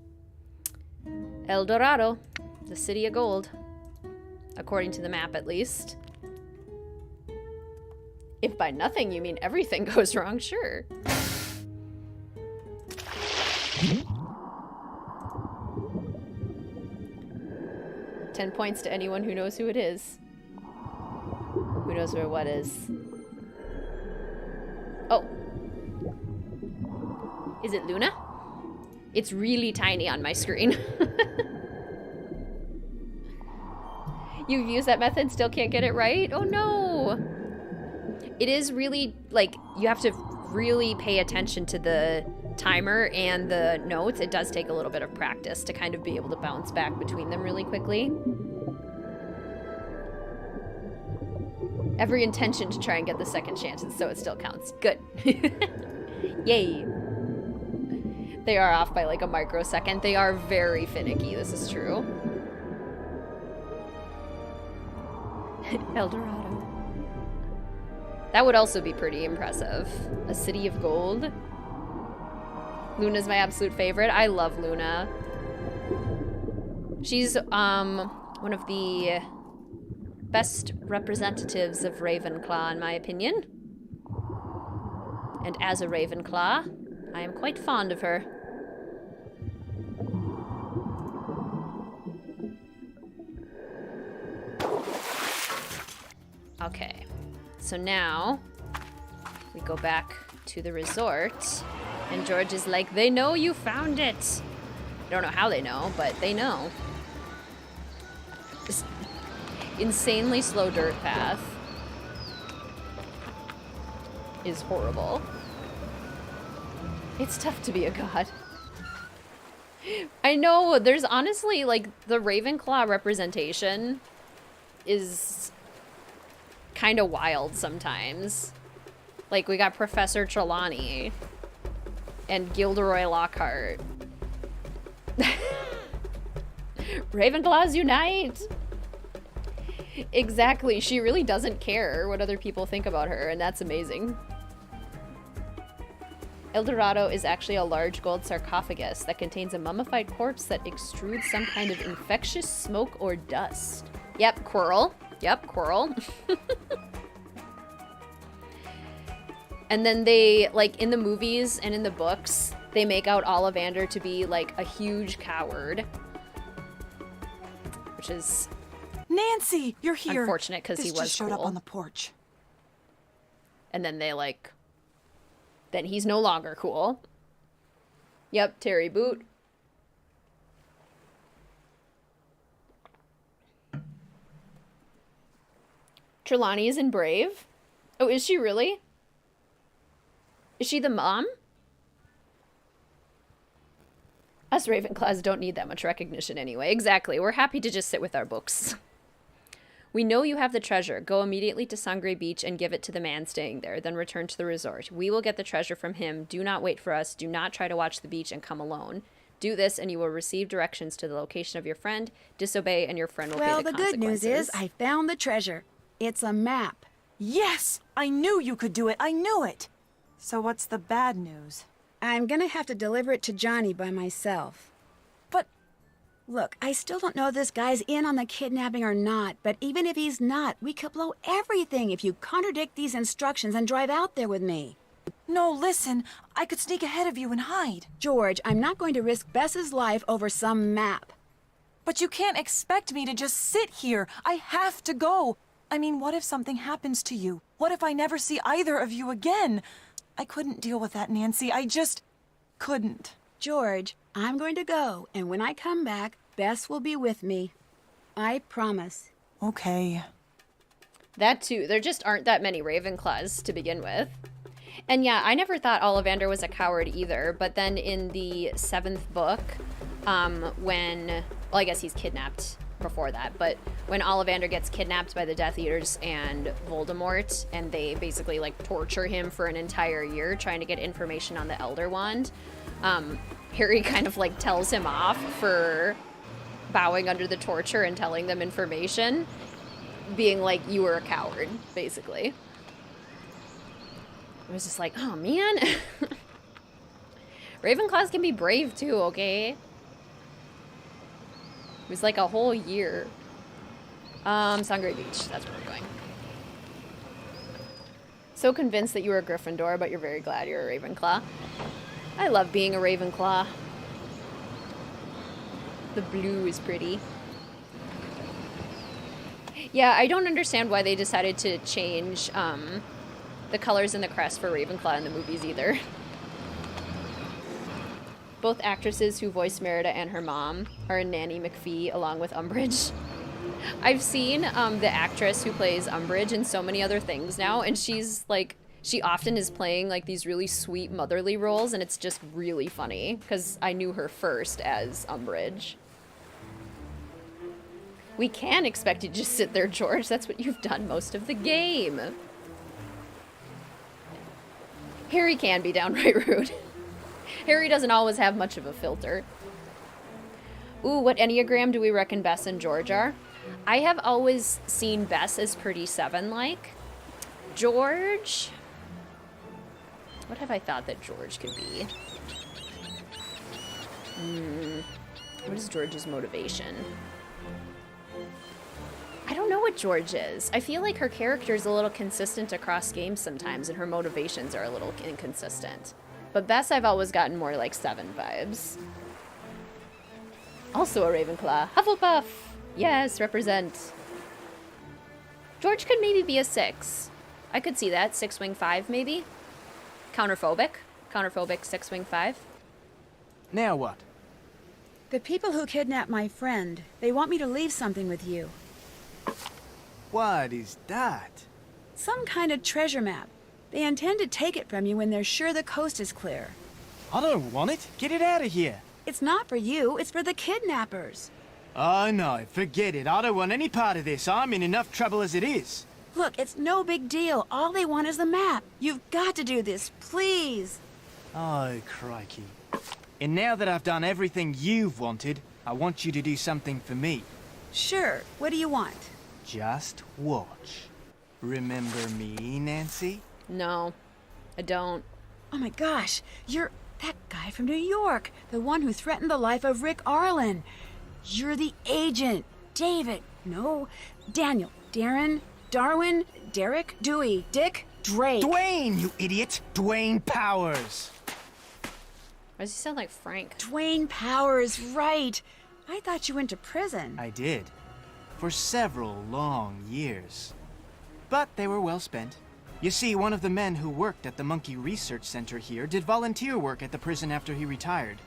El Dorado, the city of gold. According to the map, at least. If by nothing you mean everything goes wrong, sure. $10 points to anyone who knows who it is. Who knows where what is? Oh. Is it Luna? It's really tiny on my screen. You've used that method, still can't get it right? Oh no! It is really, like, you have to really pay attention to the timer and the notes. It does take a little bit of practice to kind of be able to bounce back between them really quickly. Every intention to try and get the second chances so it still counts. Good. Yay. They are off by like a microsecond. They are very finicky, this is true. El Dorado. That would also be pretty impressive. A city of gold. Luna's my absolute favorite. I love Luna. She's one of the best representatives of Ravenclaw, in my opinion. And as a Ravenclaw, I am quite fond of her. Okay, so now we go back to the resort And George is like, they know you found it. I don't know how they know, but they know. This insanely slow dirt path is horrible. It's tough to be a god. I know, there's honestly, like, the Ravenclaw representation is kind of wild sometimes. Like, we got Professor Trelawney and Gilderoy Lockhart. Ravenclaws unite! Exactly, she really doesn't care what other people think about her, and that's amazing. El Dorado is actually a large gold sarcophagus that contains a mummified corpse that extrudes some kind of infectious smoke or dust. Yep, Quirrell. Yep, Quirrell. And then they, like, in the movies and in the books, they make out Ollivander to be, like, a huge coward. Which is... Nancy, you're here. Unfortunate, because he was just showed cool. up on the porch. And then they, like... Then he's no longer cool. Yep, Terry Boot. Trelawney is in Brave. Oh, is she really? Is she the mom? Us Ravenclaws don't need that much recognition anyway. Exactly. We're happy to just sit with our books. We know you have the treasure. Go immediately to Sangre Beach and give it to the man staying there, then return to the resort. We will get the treasure from him. Do not wait for us. Do not try to watch the beach and come alone. Do this and you will receive directions to the location of your friend. Disobey and your friend will pay the consequences. Well, the good news is I found the treasure. It's a map. Yes! I knew you could do it. I knew it. So what's the bad news? I'm gonna have to deliver it to Johnny by myself. But... Look, I still don't know if this guy's in on the kidnapping or not, but even if he's not, we could blow everything if you contradict these instructions and drive out there with me. No, listen. I could sneak ahead of you and hide. George, I'm not going to risk Bess's life over some map. But you can't expect me to just sit here. I have to go. I mean, what if something happens to you? What if I never see either of you again? I couldn't deal with that, Nancy. I just couldn't. George, I'm going to go, and when I come back, Bess will be with me. I promise. Okay. That too. There just aren't that many Ravenclaws to begin with. And yeah, I never thought Ollivander was a coward either, but then in the 7th book, when... Well, I guess he's kidnapped before that, but when Ollivander gets kidnapped by the Death Eaters and Voldemort, and they basically, like, torture him for an entire year trying to get information on the Elder Wand, Harry kind of, like, tells him off for bowing under the torture and telling them information, being like, you were a coward, basically. It was just like, oh, man. Ravenclaws can be brave, too, okay? It was like a whole year. Sangre Beach. That's where we're going. So convinced that you were a Gryffindor, but you're very glad you're a Ravenclaw. I love being a Ravenclaw. The blue is pretty. Yeah, I don't understand why they decided to change the colors in the crest for Ravenclaw in the movies either. Both actresses who voice Merida and her mom are Nanny McPhee along with Umbridge. I've seen the actress who plays Umbridge in so many other things now, and she's like, she often is playing like these really sweet motherly roles, and it's just really funny because I knew her first as Umbridge. We can expect you to just sit there, George. That's what you've done most of the game. Harry can be downright rude. Harry doesn't always have much of a filter. Ooh, what Enneagram do we reckon Bess and George are? I have always seen Bess as pretty 7-like. George... What have I thought that George could be? What is George's motivation? I don't know what George is. I feel like her character is a little consistent across games sometimes, and her motivations are a little inconsistent. But Bess, I've always gotten more like 7 vibes. Also a Ravenclaw. Hufflepuff! Yes, represent. George could maybe be a 6. I could see that. 6 wing 5, maybe? Counterphobic? Counterphobic 6 Wing 5. Now what? The people who kidnapped my friend, they want me to leave something with you. What is that? Some kind of treasure map. They intend to take it from you when they're sure the coast is clear. I don't want it. Get it out of here. It's not for you, it's for the kidnappers. Oh, no, forget it. I don't want any part of this. I'm in enough trouble as it is. Look, it's no big deal. All they want is the map. You've got to do this, please. Oh, crikey. And now that I've done everything you've wanted, I want you to do something for me. Sure, what do you want? Just watch. Remember me, Nancy? No, I don't. Oh my gosh, you're that guy from New York, the one who threatened the life of Rick Arlen. You're the agent, David, no, Daniel, Darren, Darwin, Derek, Dewey, Dick, Drake. Dwayne, you idiot! Dwayne Powers! Why does he sound like Frank? Dwayne Powers, right. I thought you went to prison. I did. For several long years. But they were well spent. You see, one of the men who worked at the Monkey Research Center here did volunteer work at the prison after he retired.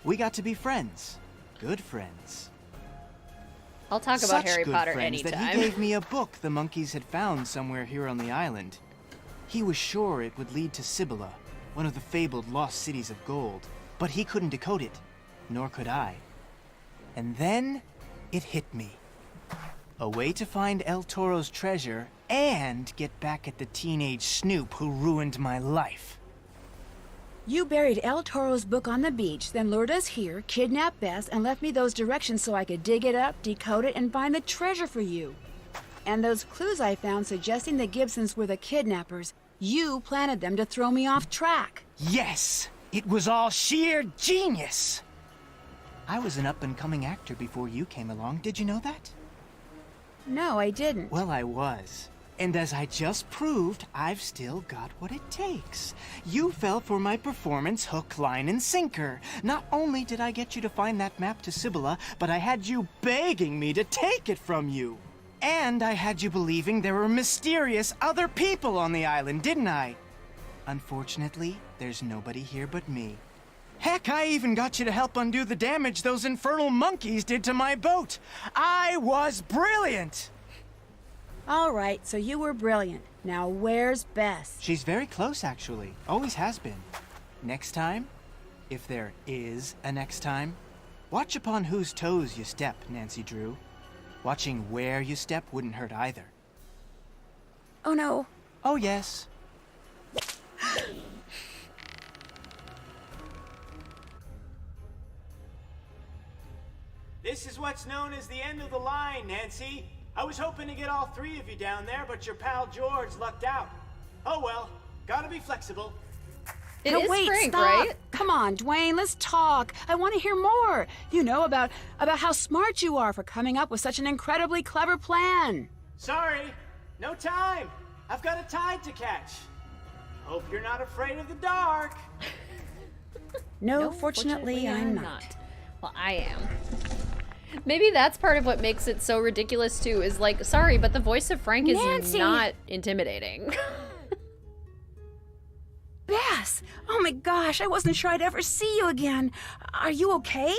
We got to be friends. Good friends. I'll talk about Such Harry good Potter friends that he anytime. gave me a book the monkeys had found somewhere here on the island. He was sure it would lead to Cibola, one of the fabled lost cities of gold, but he couldn't decode it, nor could I. And then it hit me. A way to find El Toro's treasure and get back at the teenage snoop who ruined my life. You buried El Toro's book on the beach, then lured us here, kidnapped Bess, and left me those directions so I could dig it up, decode it, and find the treasure for you. And those clues I found suggesting the Gibsons were the kidnappers, you planted them to throw me off track. Yes! It was all sheer genius! I was an up-and-coming actor before you came along, did you know that? No, I didn't. Well, I was. And as I just proved, I've still got what it takes. You fell for my performance hook, line, and sinker. Not only did I get you to find that map to Cibola, but I had you begging me to take it from you. And I had you believing there were mysterious other people on the island, didn't I? Unfortunately, there's nobody here but me. Heck, I even got you to help undo the damage those infernal monkeys did to my boat. I was brilliant! All right, so you were brilliant. Now where's Bess? She's very close, actually. Always has been. Next time, if there is a next time, watch upon whose toes you step, Nancy Drew. Watching where you step wouldn't hurt either. Oh no. Oh, yes. This is what's known as the end of the line, Nancy. I was hoping to get all three of you down there, but your pal George lucked out. Oh well, gotta be flexible. It No, is wait, Frank, stop. right? Come on, Dwayne, let's talk. I want to hear more. You know, about how smart you are for coming up with such an incredibly clever plan. Sorry, no time. I've got a tide to catch. Hope you're not afraid of the dark. No, fortunately, I'm not. Well, I am. Maybe that's part of what makes it so ridiculous too, is like, sorry, but the voice of Frank is Nancy! not intimidating. Bess! Oh my gosh, I wasn't sure I'd ever see you again. Are you okay?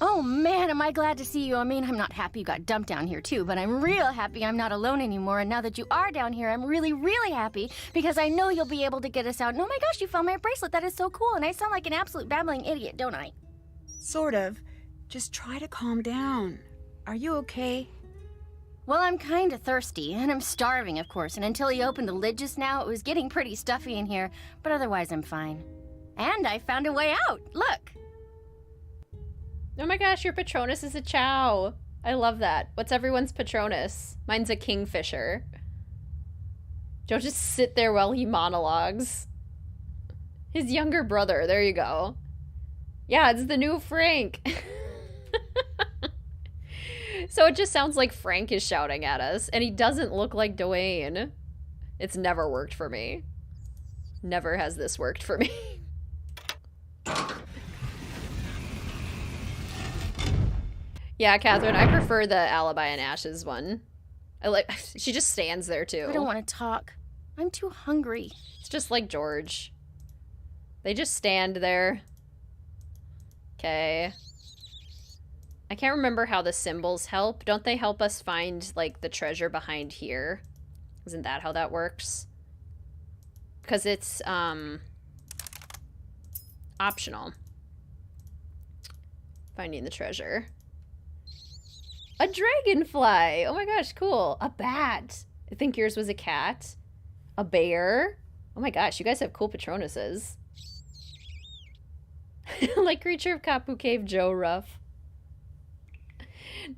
Oh man, am I glad to see you. I mean, I'm not happy you got dumped down here too, but I'm real happy I'm not alone anymore. And now that you are down here, I'm really, really happy because I know you'll be able to get us out. And oh my gosh, you found my bracelet. That is so cool. And I sound like an absolute babbling idiot, don't I? Sort of. Just try to calm down. Are you okay? Well, I'm kind of thirsty, and I'm starving, of course. And until he opened the lid just now, it was getting pretty stuffy in here. But otherwise, I'm fine. And I found a way out. Look. Oh my gosh, your Patronus is a chow. I love that. What's everyone's Patronus? Mine's a kingfisher. Don't just sit there while he monologues. His younger brother, there you go. Yeah, it's the new Frank. So it just sounds like Frank is shouting at us, and he doesn't look like Dwayne. It's never worked for me. Never has this worked for me. Yeah, Catherine, I prefer the Alibi and Ashes one. I like, she just stands there too. I don't want to talk. I'm too hungry. It's just like George. They just stand there. Okay. I can't remember how the symbols help. Don't they help us find, like, the treasure behind here? Isn't that how that works? Because it's, optional. Finding the treasure. A dragonfly! Oh my gosh, cool. A bat. I think yours was a cat. A bear. Oh my gosh, you guys have cool Patronuses. Like Creature of Kapu Cave Joe Ruff.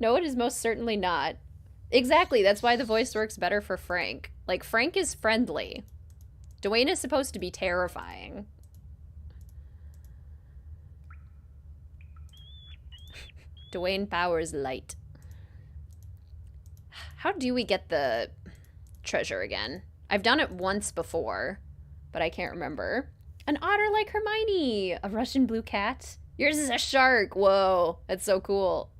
No, it is most certainly not. Exactly, that's why the voice works better for Frank. Like, Frank is friendly. Dwayne is supposed to be terrifying. Dwayne Powers light. How do we get the treasure again? I've done it once before, but I can't remember. An otter like Hermione! A Russian blue cat? Yours is a shark! Whoa, that's so cool.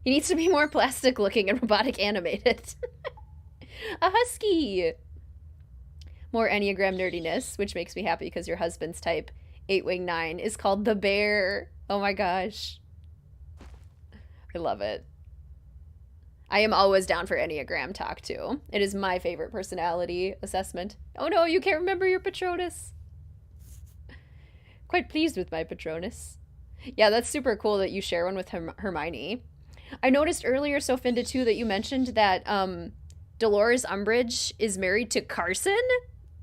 He needs to be more plastic looking and robotic animated. A husky! More Enneagram nerdiness, which makes me happy because your husband's type 8-wing 9 is called the bear. Oh my gosh. I love it. I am always down for Enneagram talk too. It is my favorite personality assessment. Oh no, you can't remember your Patronus. Quite pleased with my Patronus. Yeah, that's super cool that you share one with Hermione. I noticed earlier, Sofinda, too, that you mentioned that Dolores Umbridge is married to Carson,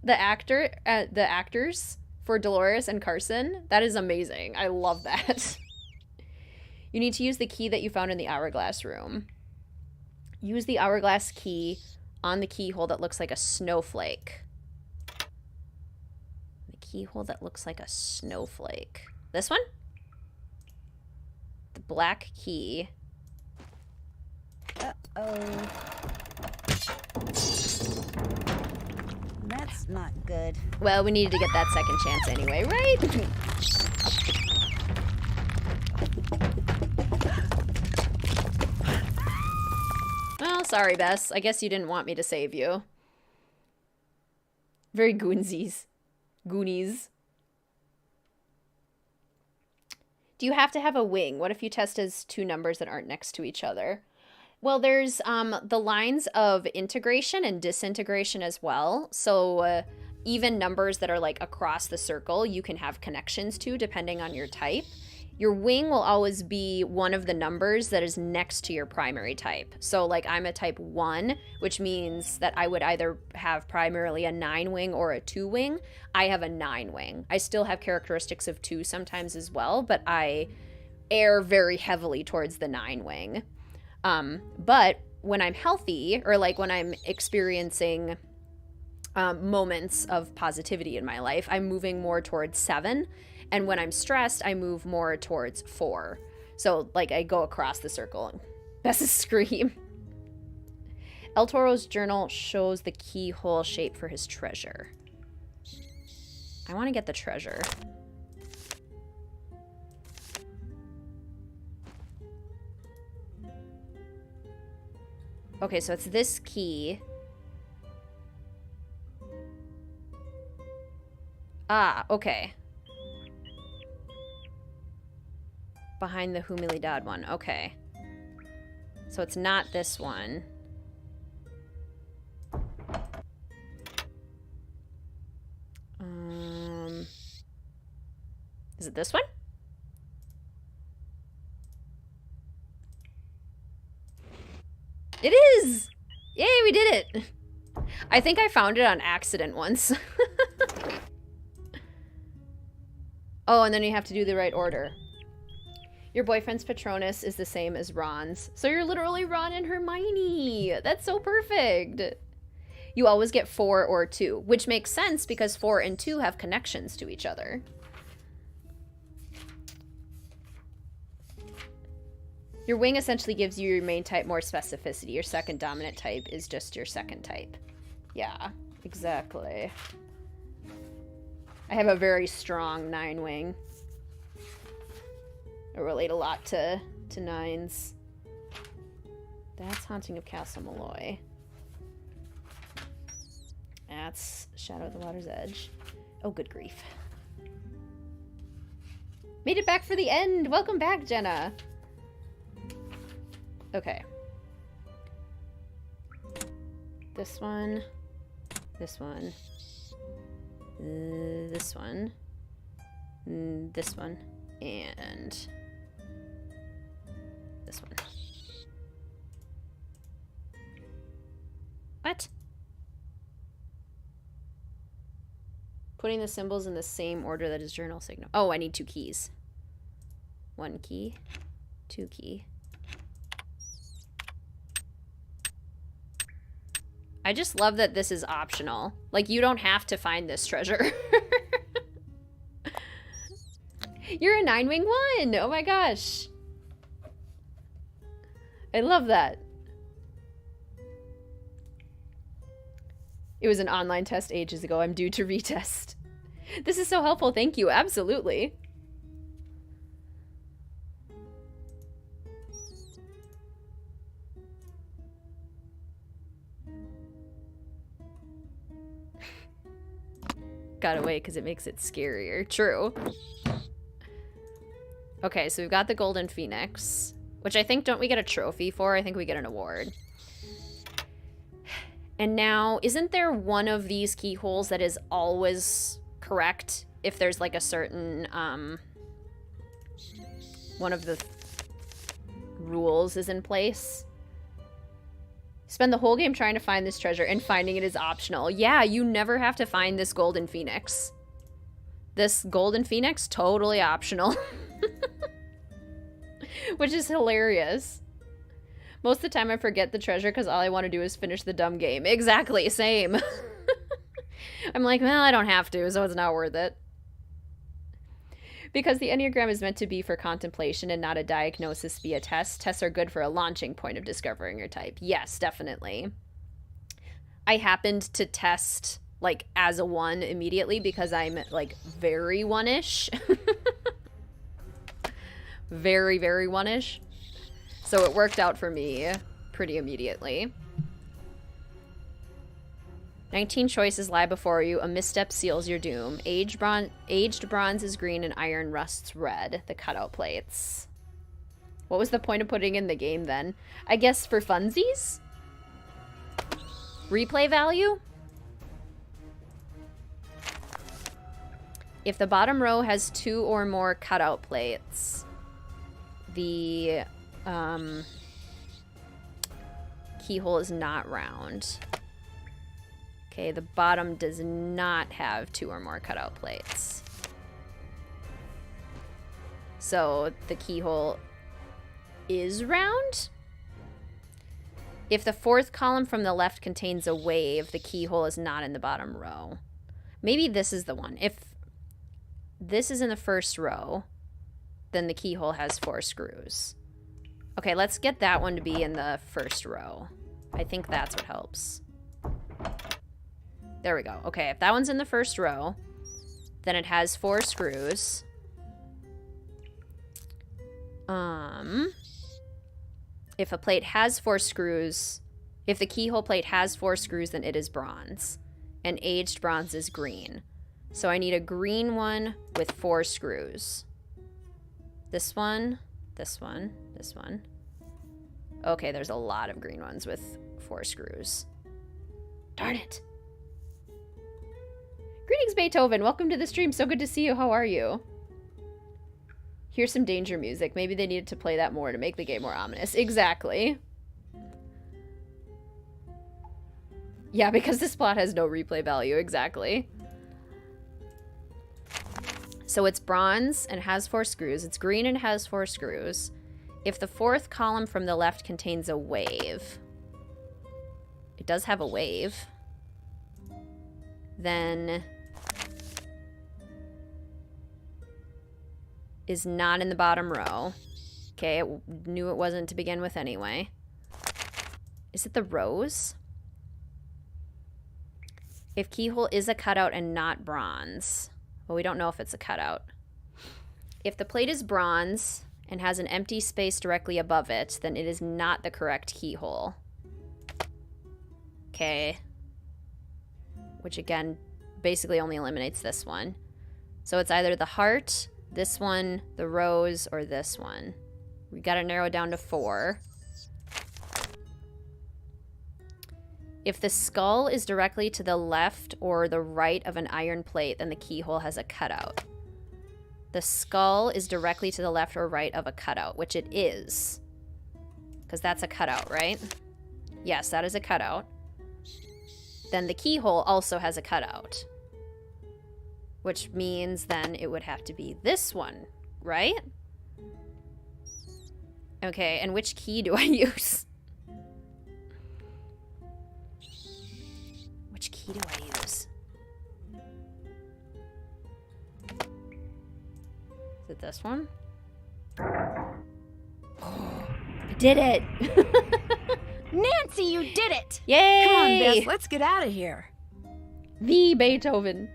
the actors for Dolores and Carson. That is amazing. I love that. You need to use the key that you found in the hourglass room. Use the hourglass key on the keyhole that looks like a snowflake. The keyhole that looks like a snowflake. This one? The black key. Uh-oh. That's not good. Well, we needed to get that second chance anyway, right? Well, sorry, Bess. I guess you didn't want me to save you. Very Goonsies. Goonies. Do you have to have a wing? What if you test as two numbers that aren't next to each other? Well, there's the lines of integration and disintegration as well. So even numbers that are like across the circle, you can have connections to depending on your type. Your wing will always be one of the numbers that is next to your primary type. So like I'm a type 1, which means that I would either have primarily a 9 wing or a 2 wing. I have a 9 wing. I still have characteristics of 2 sometimes as well, but I err very heavily towards the 9 wing. But when I'm healthy, or like when I'm experiencing moments of positivity in my life, I'm moving more towards 7. And when I'm stressed, I move more towards 4. So like I go across the circle. Bess's scream. El Toro's journal shows the keyhole shape for his treasure. I want to get the treasure. Okay, so it's this key. Ah, okay. Behind the Humilidad one. Okay. So it's not this one. Is it this one? It is! Yay, we did it! I think I found it on accident once. Oh, and then you have to do the right order. Your boyfriend's Patronus is the same as Ron's. So you're literally Ron and Hermione. That's so perfect. You always get 4 or 2, which makes sense because 4 and 2 have connections to each other. Your wing essentially gives you your main type more specificity. Your second dominant type is just your second type. Yeah, exactly. I have a very strong 9 wing. I relate a lot to 9s. That's Haunting of Castle Malloy. That's Shadow at the Water's Edge. Oh, good grief. Made it back for the end. Welcome back, Jenna. Okay. This one. This one. This one. This one. And this one. What? Putting the symbols in the same order that is journal signal. Oh, I need 2 keys. 1 key, 2 key. I just love that this is optional. Like, you don't have to find this treasure. You're a 9-wing 1! Oh my gosh. I love that. It was an online test ages ago. I'm due to retest. This is so helpful. Thank you. Absolutely. Got away because it makes it scarier. True. Okay, so we've got the Golden Phoenix, which I think, don't we get a trophy for? I think we get an award. And now, isn't there one of these keyholes that is always correct if there's like a certain, one of the rules is in place? Spend the whole game trying to find this treasure and finding it is optional. Yeah, you never have to find this Golden Phoenix. This Golden Phoenix, totally optional. Which is hilarious. Most of the time I forget the treasure because all I want to do is finish the dumb game. Exactly, same. I'm like, well, I don't have to, so it's not worth it. Because the Enneagram is meant to be for contemplation and not a diagnosis via test. Tests are good for a launching point of discovering your type. Yes, definitely. I happened to test, like, as a 1 immediately because I'm, like, very 1-ish. Very, very 1-ish. So it worked out for me pretty immediately. 19 choices lie before you. A misstep seals your doom. Aged bronze is green and iron rusts red. The cutout plates. What was the point of putting in the game then? I guess for funsies? Replay value? If the bottom row has 2 or more cutout plates, the keyhole is not round. Okay, the bottom does not have 2 or more cutout plates. So the keyhole is round. If the 4th column from the left contains a wave, the keyhole is not in the bottom row. Maybe this is the one. If this is in the first row, then the keyhole has 4 screws. Okay, let's get that one to be in the first row. I think that's what helps. There we go. Okay, if that one's in the first row, then it has 4 screws. If a plate has 4 screws, if the keyhole plate has 4 screws, then it is bronze. And aged bronze is green. So I need a green one with 4 screws. This one, this one, this one. Okay, there's a lot of green ones with 4 screws. Darn it. Greetings, Beethoven. Welcome to the stream. So good to see you. How are you? Here's some danger music. Maybe they needed to play that more to make the game more ominous. Exactly. Yeah, because this plot has no replay value. Exactly. So it's bronze and has 4 screws. It's green and has 4 screws. If the 4th column from the left contains a wave, it does have a wave, then is not in the bottom row. Okay, I knew it wasn't to begin with anyway. Is it the rose? If keyhole is a cutout and not bronze. Well, we don't know if it's a cutout. If the plate is bronze and has an empty space directly above it, then it is not the correct keyhole. Okay. Which again, basically only eliminates this one. So it's either the heart, This one, the rose, or this one? We gotta narrow it down to 4. If the skull is directly to the left or the right of an iron plate, then the keyhole has a cutout. The skull is directly to the left or right of a cutout, which it is. Because that's a cutout, right? Yes, that is a cutout. Then the keyhole also has a cutout. Which means then it would have to be this one, right? Okay, and which key do I use? Which key do I use? Is it this one? I did it! Nancy, you did it! Yay! Come on, Bess, let's get out of here. The Beethoven.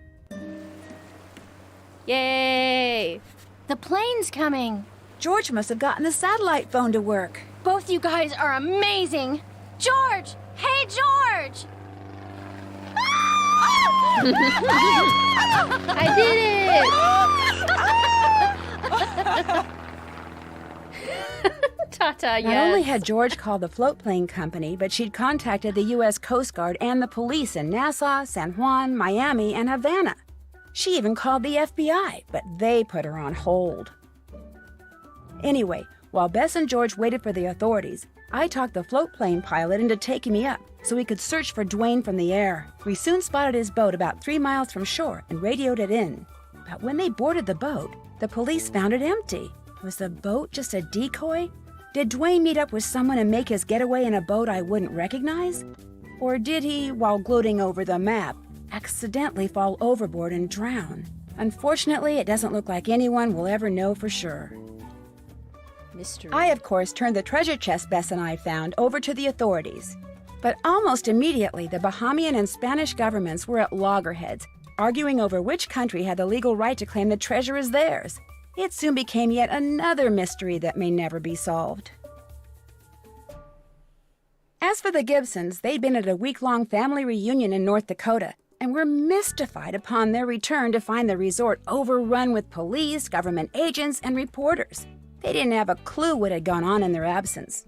Yay! The plane's coming. George must have gotten the satellite phone to work. Both you guys are amazing. George! Hey, George! I did it! Tata, yes. Not only had George called the float plane company, but she'd contacted the U.S. Coast Guard and the police in Nassau, San Juan, Miami, and Havana. She even called the FBI, but they put her on hold. Anyway, while Bess and George waited for the authorities, I talked the float plane pilot into taking me up so we could search for Dwayne from the air. We soon spotted his boat about 3 miles from shore and radioed it in. But when they boarded the boat, the police found it empty. Was the boat just a decoy? Did Dwayne meet up with someone and make his getaway in a boat I wouldn't recognize? Or did he, while gloating over the map, accidentally fall overboard and drown? Unfortunately, it doesn't look like anyone will ever know for sure. Mystery. I, of course, turned the treasure chest Bess and I found over to the authorities. But almost immediately, the Bahamian and Spanish governments were at loggerheads, arguing over which country had the legal right to claim the treasure as theirs. It soon became yet another mystery that may never be solved. As for the Gibsons, they'd been at a week-long family reunion in North Dakota and were mystified upon their return to find the resort overrun with police, government agents, and reporters. They didn't have a clue what had gone on in their absence.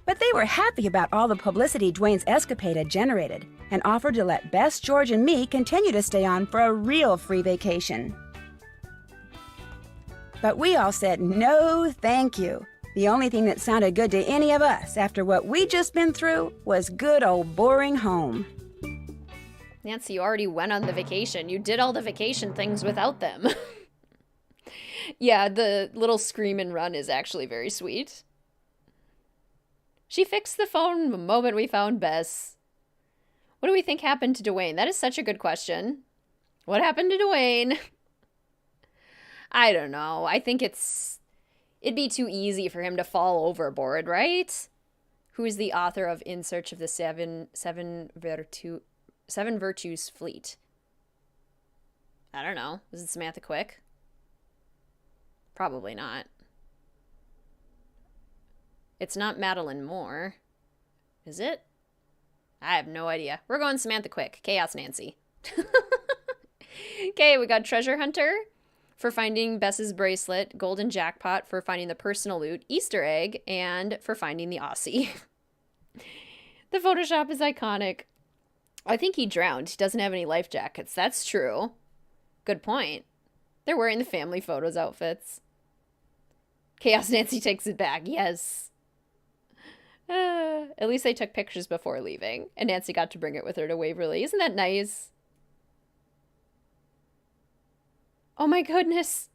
But they were happy about all the publicity Dwayne's escapade had generated and offered to let Bess, George, and me continue to stay on for a real free vacation. But we all said no thank you. The only thing that sounded good to any of us after what we'd just been through was good old boring home. Nancy, you already went on the vacation. You did all the vacation things without them. Yeah, the little scream and run is actually very sweet. She fixed the phone the moment we found Bess. What do we think happened to Dwayne? That is such a good question. What happened to Dwayne? I don't know. I think it'd be too easy for him to fall overboard, right? Who is the author of In Search of the Seven Virtues Fleet? I don't know. Was it Samantha Quick? Probably not. It's not Madeline Moore. Is it? I have no idea. We're going Samantha Quick. Chaos Nancy. Okay, we got Treasure Hunter for finding Bess's bracelet, Golden Jackpot for finding the personal loot, Easter egg, and for finding the Aussie. The Photoshop is iconic. I think he drowned. He doesn't have any life jackets. That's true. Good point. They're wearing the family photos outfits. Chaos Nancy takes it back. Yes. At least they took pictures before leaving, and Nancy got to bring it with her to Waverly. Isn't that nice? Oh my goodness.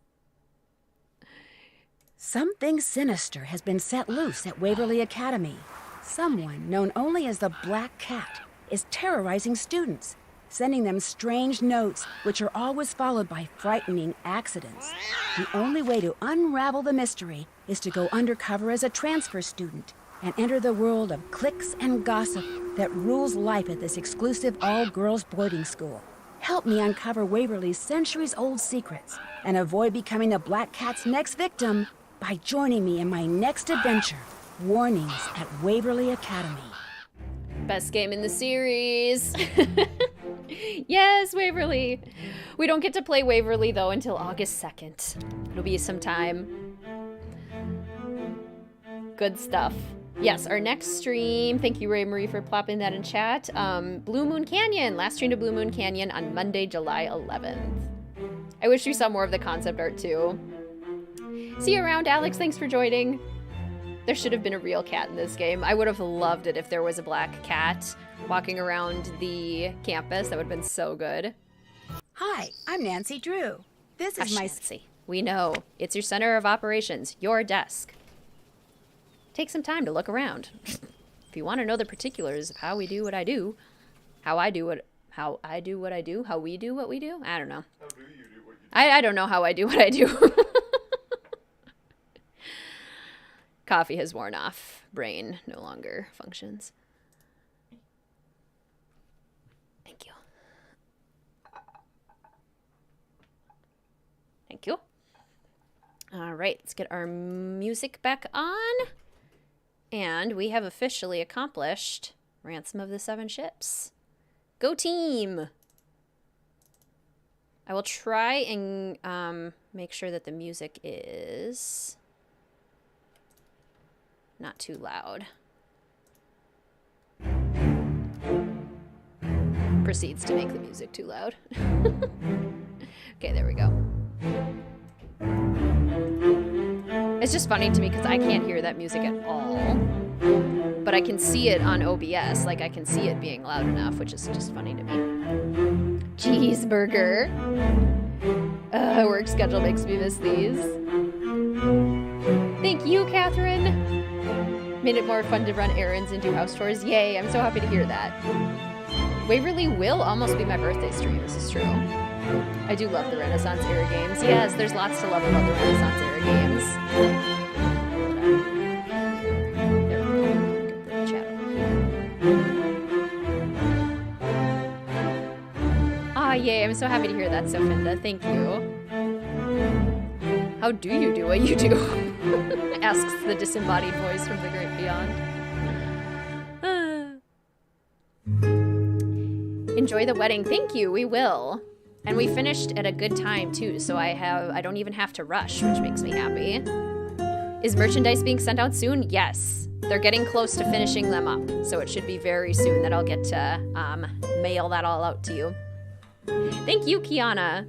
Something sinister has been set loose at Waverly Academy. Someone, known only as the Black Cat, is terrorizing students, sending them strange notes, which are always followed by frightening accidents. The only way to unravel the mystery is to go undercover as a transfer student and enter the world of cliques and gossip that rules life at this exclusive all-girls boarding school. Help me uncover Waverly's centuries-old secrets and avoid becoming the Black Cat's next victim by joining me in my next adventure, Warnings at Waverly Academy. Best game in the series. Yes, Waverly. We don't get to play Waverly, though, until August 2nd. It'll be some time. Good stuff. Yes, our next stream, thank you, Ray Marie, for plopping that in chat. Blue Moon Canyon. Last stream to Blue Moon Canyon on Monday, July 11th. I wish we saw more of the concept art, too. See you around, Alex. Thanks for joining. There should have been a real cat in this game. I would have loved it if there was a black cat walking around the campus. That would have been so good. Hi, I'm Nancy Drew. This is Hush, my... Nancy. We know. It's your center of operations, your desk. Take some time to look around. If you want to know the particulars of how we do what I do, how I do what I do, how we do what we do, I don't know. How do you do what you do? I don't know how I do what I do. Coffee has worn off. Brain no longer functions. Thank you. Thank you. All right, let's get our music back on. And we have officially accomplished Ransom of the Seven Ships. Go team! I will try and make sure that the music is not too loud. Proceeds to make the music too loud. Okay, there we go. It's just funny to me because I can't hear that music at all. But I can see it on OBS. Like, I can see it being loud enough, which is just funny to me. Cheeseburger. Work schedule makes me miss these. Thank you, Catherine. Made it more fun to run errands and do house chores. Yay, I'm so happy to hear that. Waverly will almost be my birthday stream. This is true. I do love the Renaissance era games. Yes, there's lots to love about the Renaissance era games. There we go. Get the chat over here. Ah, yay, I'm so happy to hear that, Sofinda. Thank you. How do you do what you do? Asks the disembodied voice from the great beyond. Enjoy the wedding. Thank you, we will. And we finished at a good time too, so I don't even have to rush, which makes me happy. Is merchandise being sent out soon? Yes. They're getting close to finishing them up, so it should be very soon that I'll get to mail that all out to you. Thank you, Kiana.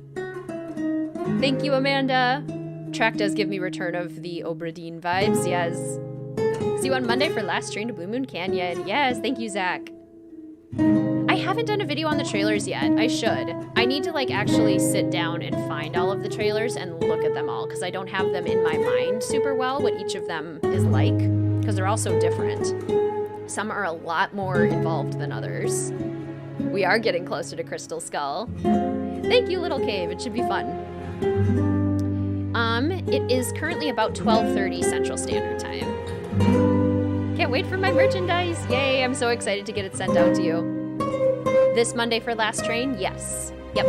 Thank you, Amanda. Track does give me Return of the Obra Dinn vibes, yes. See you on Monday for last stream to Blue Moon Canyon. Yes, thank you, Zach. I haven't done a video on the trailers yet. I should. I need to like actually sit down and find all of the trailers and look at them all because I don't have them in my mind super well what each of them is like because they're all so different. Some are a lot more involved than others. We are getting closer to Crystal Skull. Thank you, Little Cave. It should be fun. It is currently about 12:30 Central Standard Time. Can't wait for my merchandise. Yay, I'm so excited to get it sent out to you. This Monday for Last Train? Yes. Yep.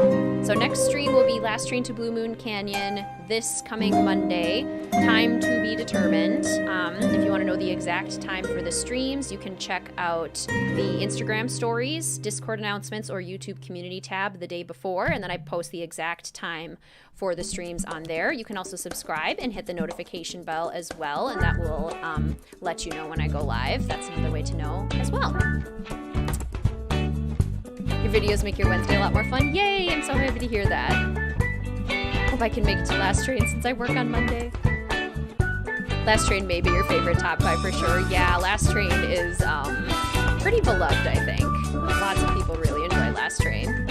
So next stream will be Last Train to Blue Moon Canyon this coming Monday. Time to be determined. If you want to know the exact time for the streams, you can check out the Instagram stories, Discord announcements, or YouTube community tab the day before, and then I post the exact time for the streams on there. You can also subscribe and hit the notification bell as well, and that will let you know when I go live. That's another way to know as well. Your videos make your Wednesday a lot more fun. Yay! I'm so happy to hear that. Hope I can make it to Last Train since I work on Monday. Last Train may be your favorite top 5 for sure. Yeah, Last Train is pretty beloved, I think. Lots of people really enjoy Last Train.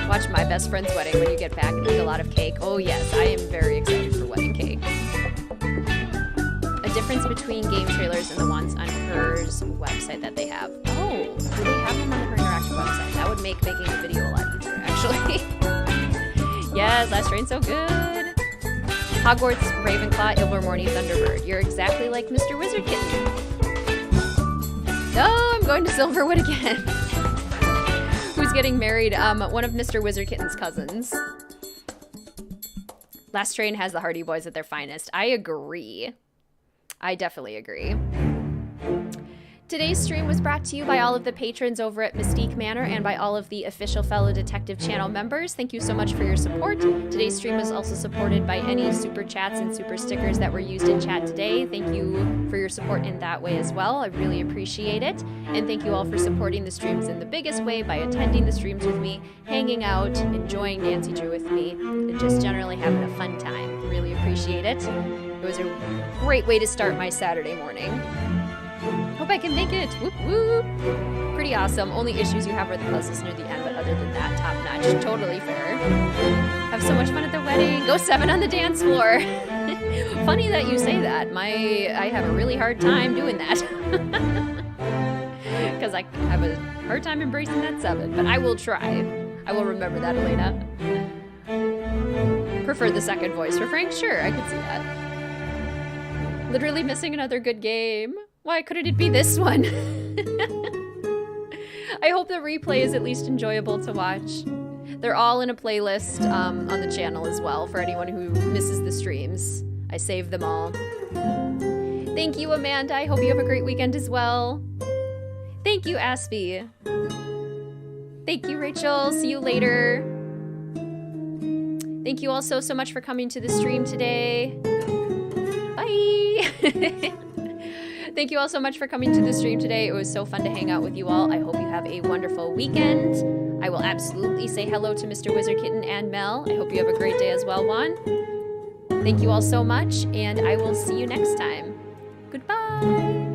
Watch My Best Friend's Wedding when you get back and eat a lot of cake. Oh yes, I am very excited for wedding cake. A difference between game trailers and the ones on her's website that they have. Oh, do they have them on her interactive website? That would make making the video a lot easier, actually. Yes, Last Train's so good. Hogwarts, Ravenclaw, Ilvermorny, Thunderbird. You're exactly like Mr. WizardKitten. Oh, I'm going to Silverwood again. Who's getting married? One of Mr. WizardKitten's cousins. Last Train has the Hardy Boys at their finest. I agree. I definitely agree. Today's stream was brought to you by all of the patrons over at Mystique Manor and by all of the official Fellow Detective channel members. Thank you so much for your support. Today's stream was also supported by any super chats and super stickers that were used in chat today. Thank you for your support in that way as well. I really appreciate it. And thank you all for supporting the streams in the biggest way by attending the streams with me, hanging out, enjoying Nancy Drew with me, and just generally having a fun time. Really appreciate it. It was a great way to start my Saturday morning. Hope I can make it. Whoop whoop. Pretty awesome. Only issues you have are the puzzles near the end, but other than that, top notch. Totally fair. Have so much fun at the wedding. Go 7 on the dance floor. Funny that you say that. I have a really hard time doing that. Because I have a hard time embracing that 7, but I will try. I will remember that, Elena. Prefer the second voice for Frank? Sure, I could see that. Literally missing another good game. Why couldn't it be this one? I hope the replay is at least enjoyable to watch. They're all in a playlist on the channel as well for anyone who misses the streams. I saved them all. Thank you, Amanda. I hope you have a great weekend as well. Thank you, Aspie. Thank you, Rachel. See you later. Thank you all so much for coming to the stream today. Bye. Thank you all so much for coming to the stream today. It was so fun to hang out with you all. I hope you have a wonderful weekend. I will absolutely say hello to Mr. WizardKitten and Mel. I hope you have a great day as well, Juan. Thank you all so much, and I will see you next time. Goodbye.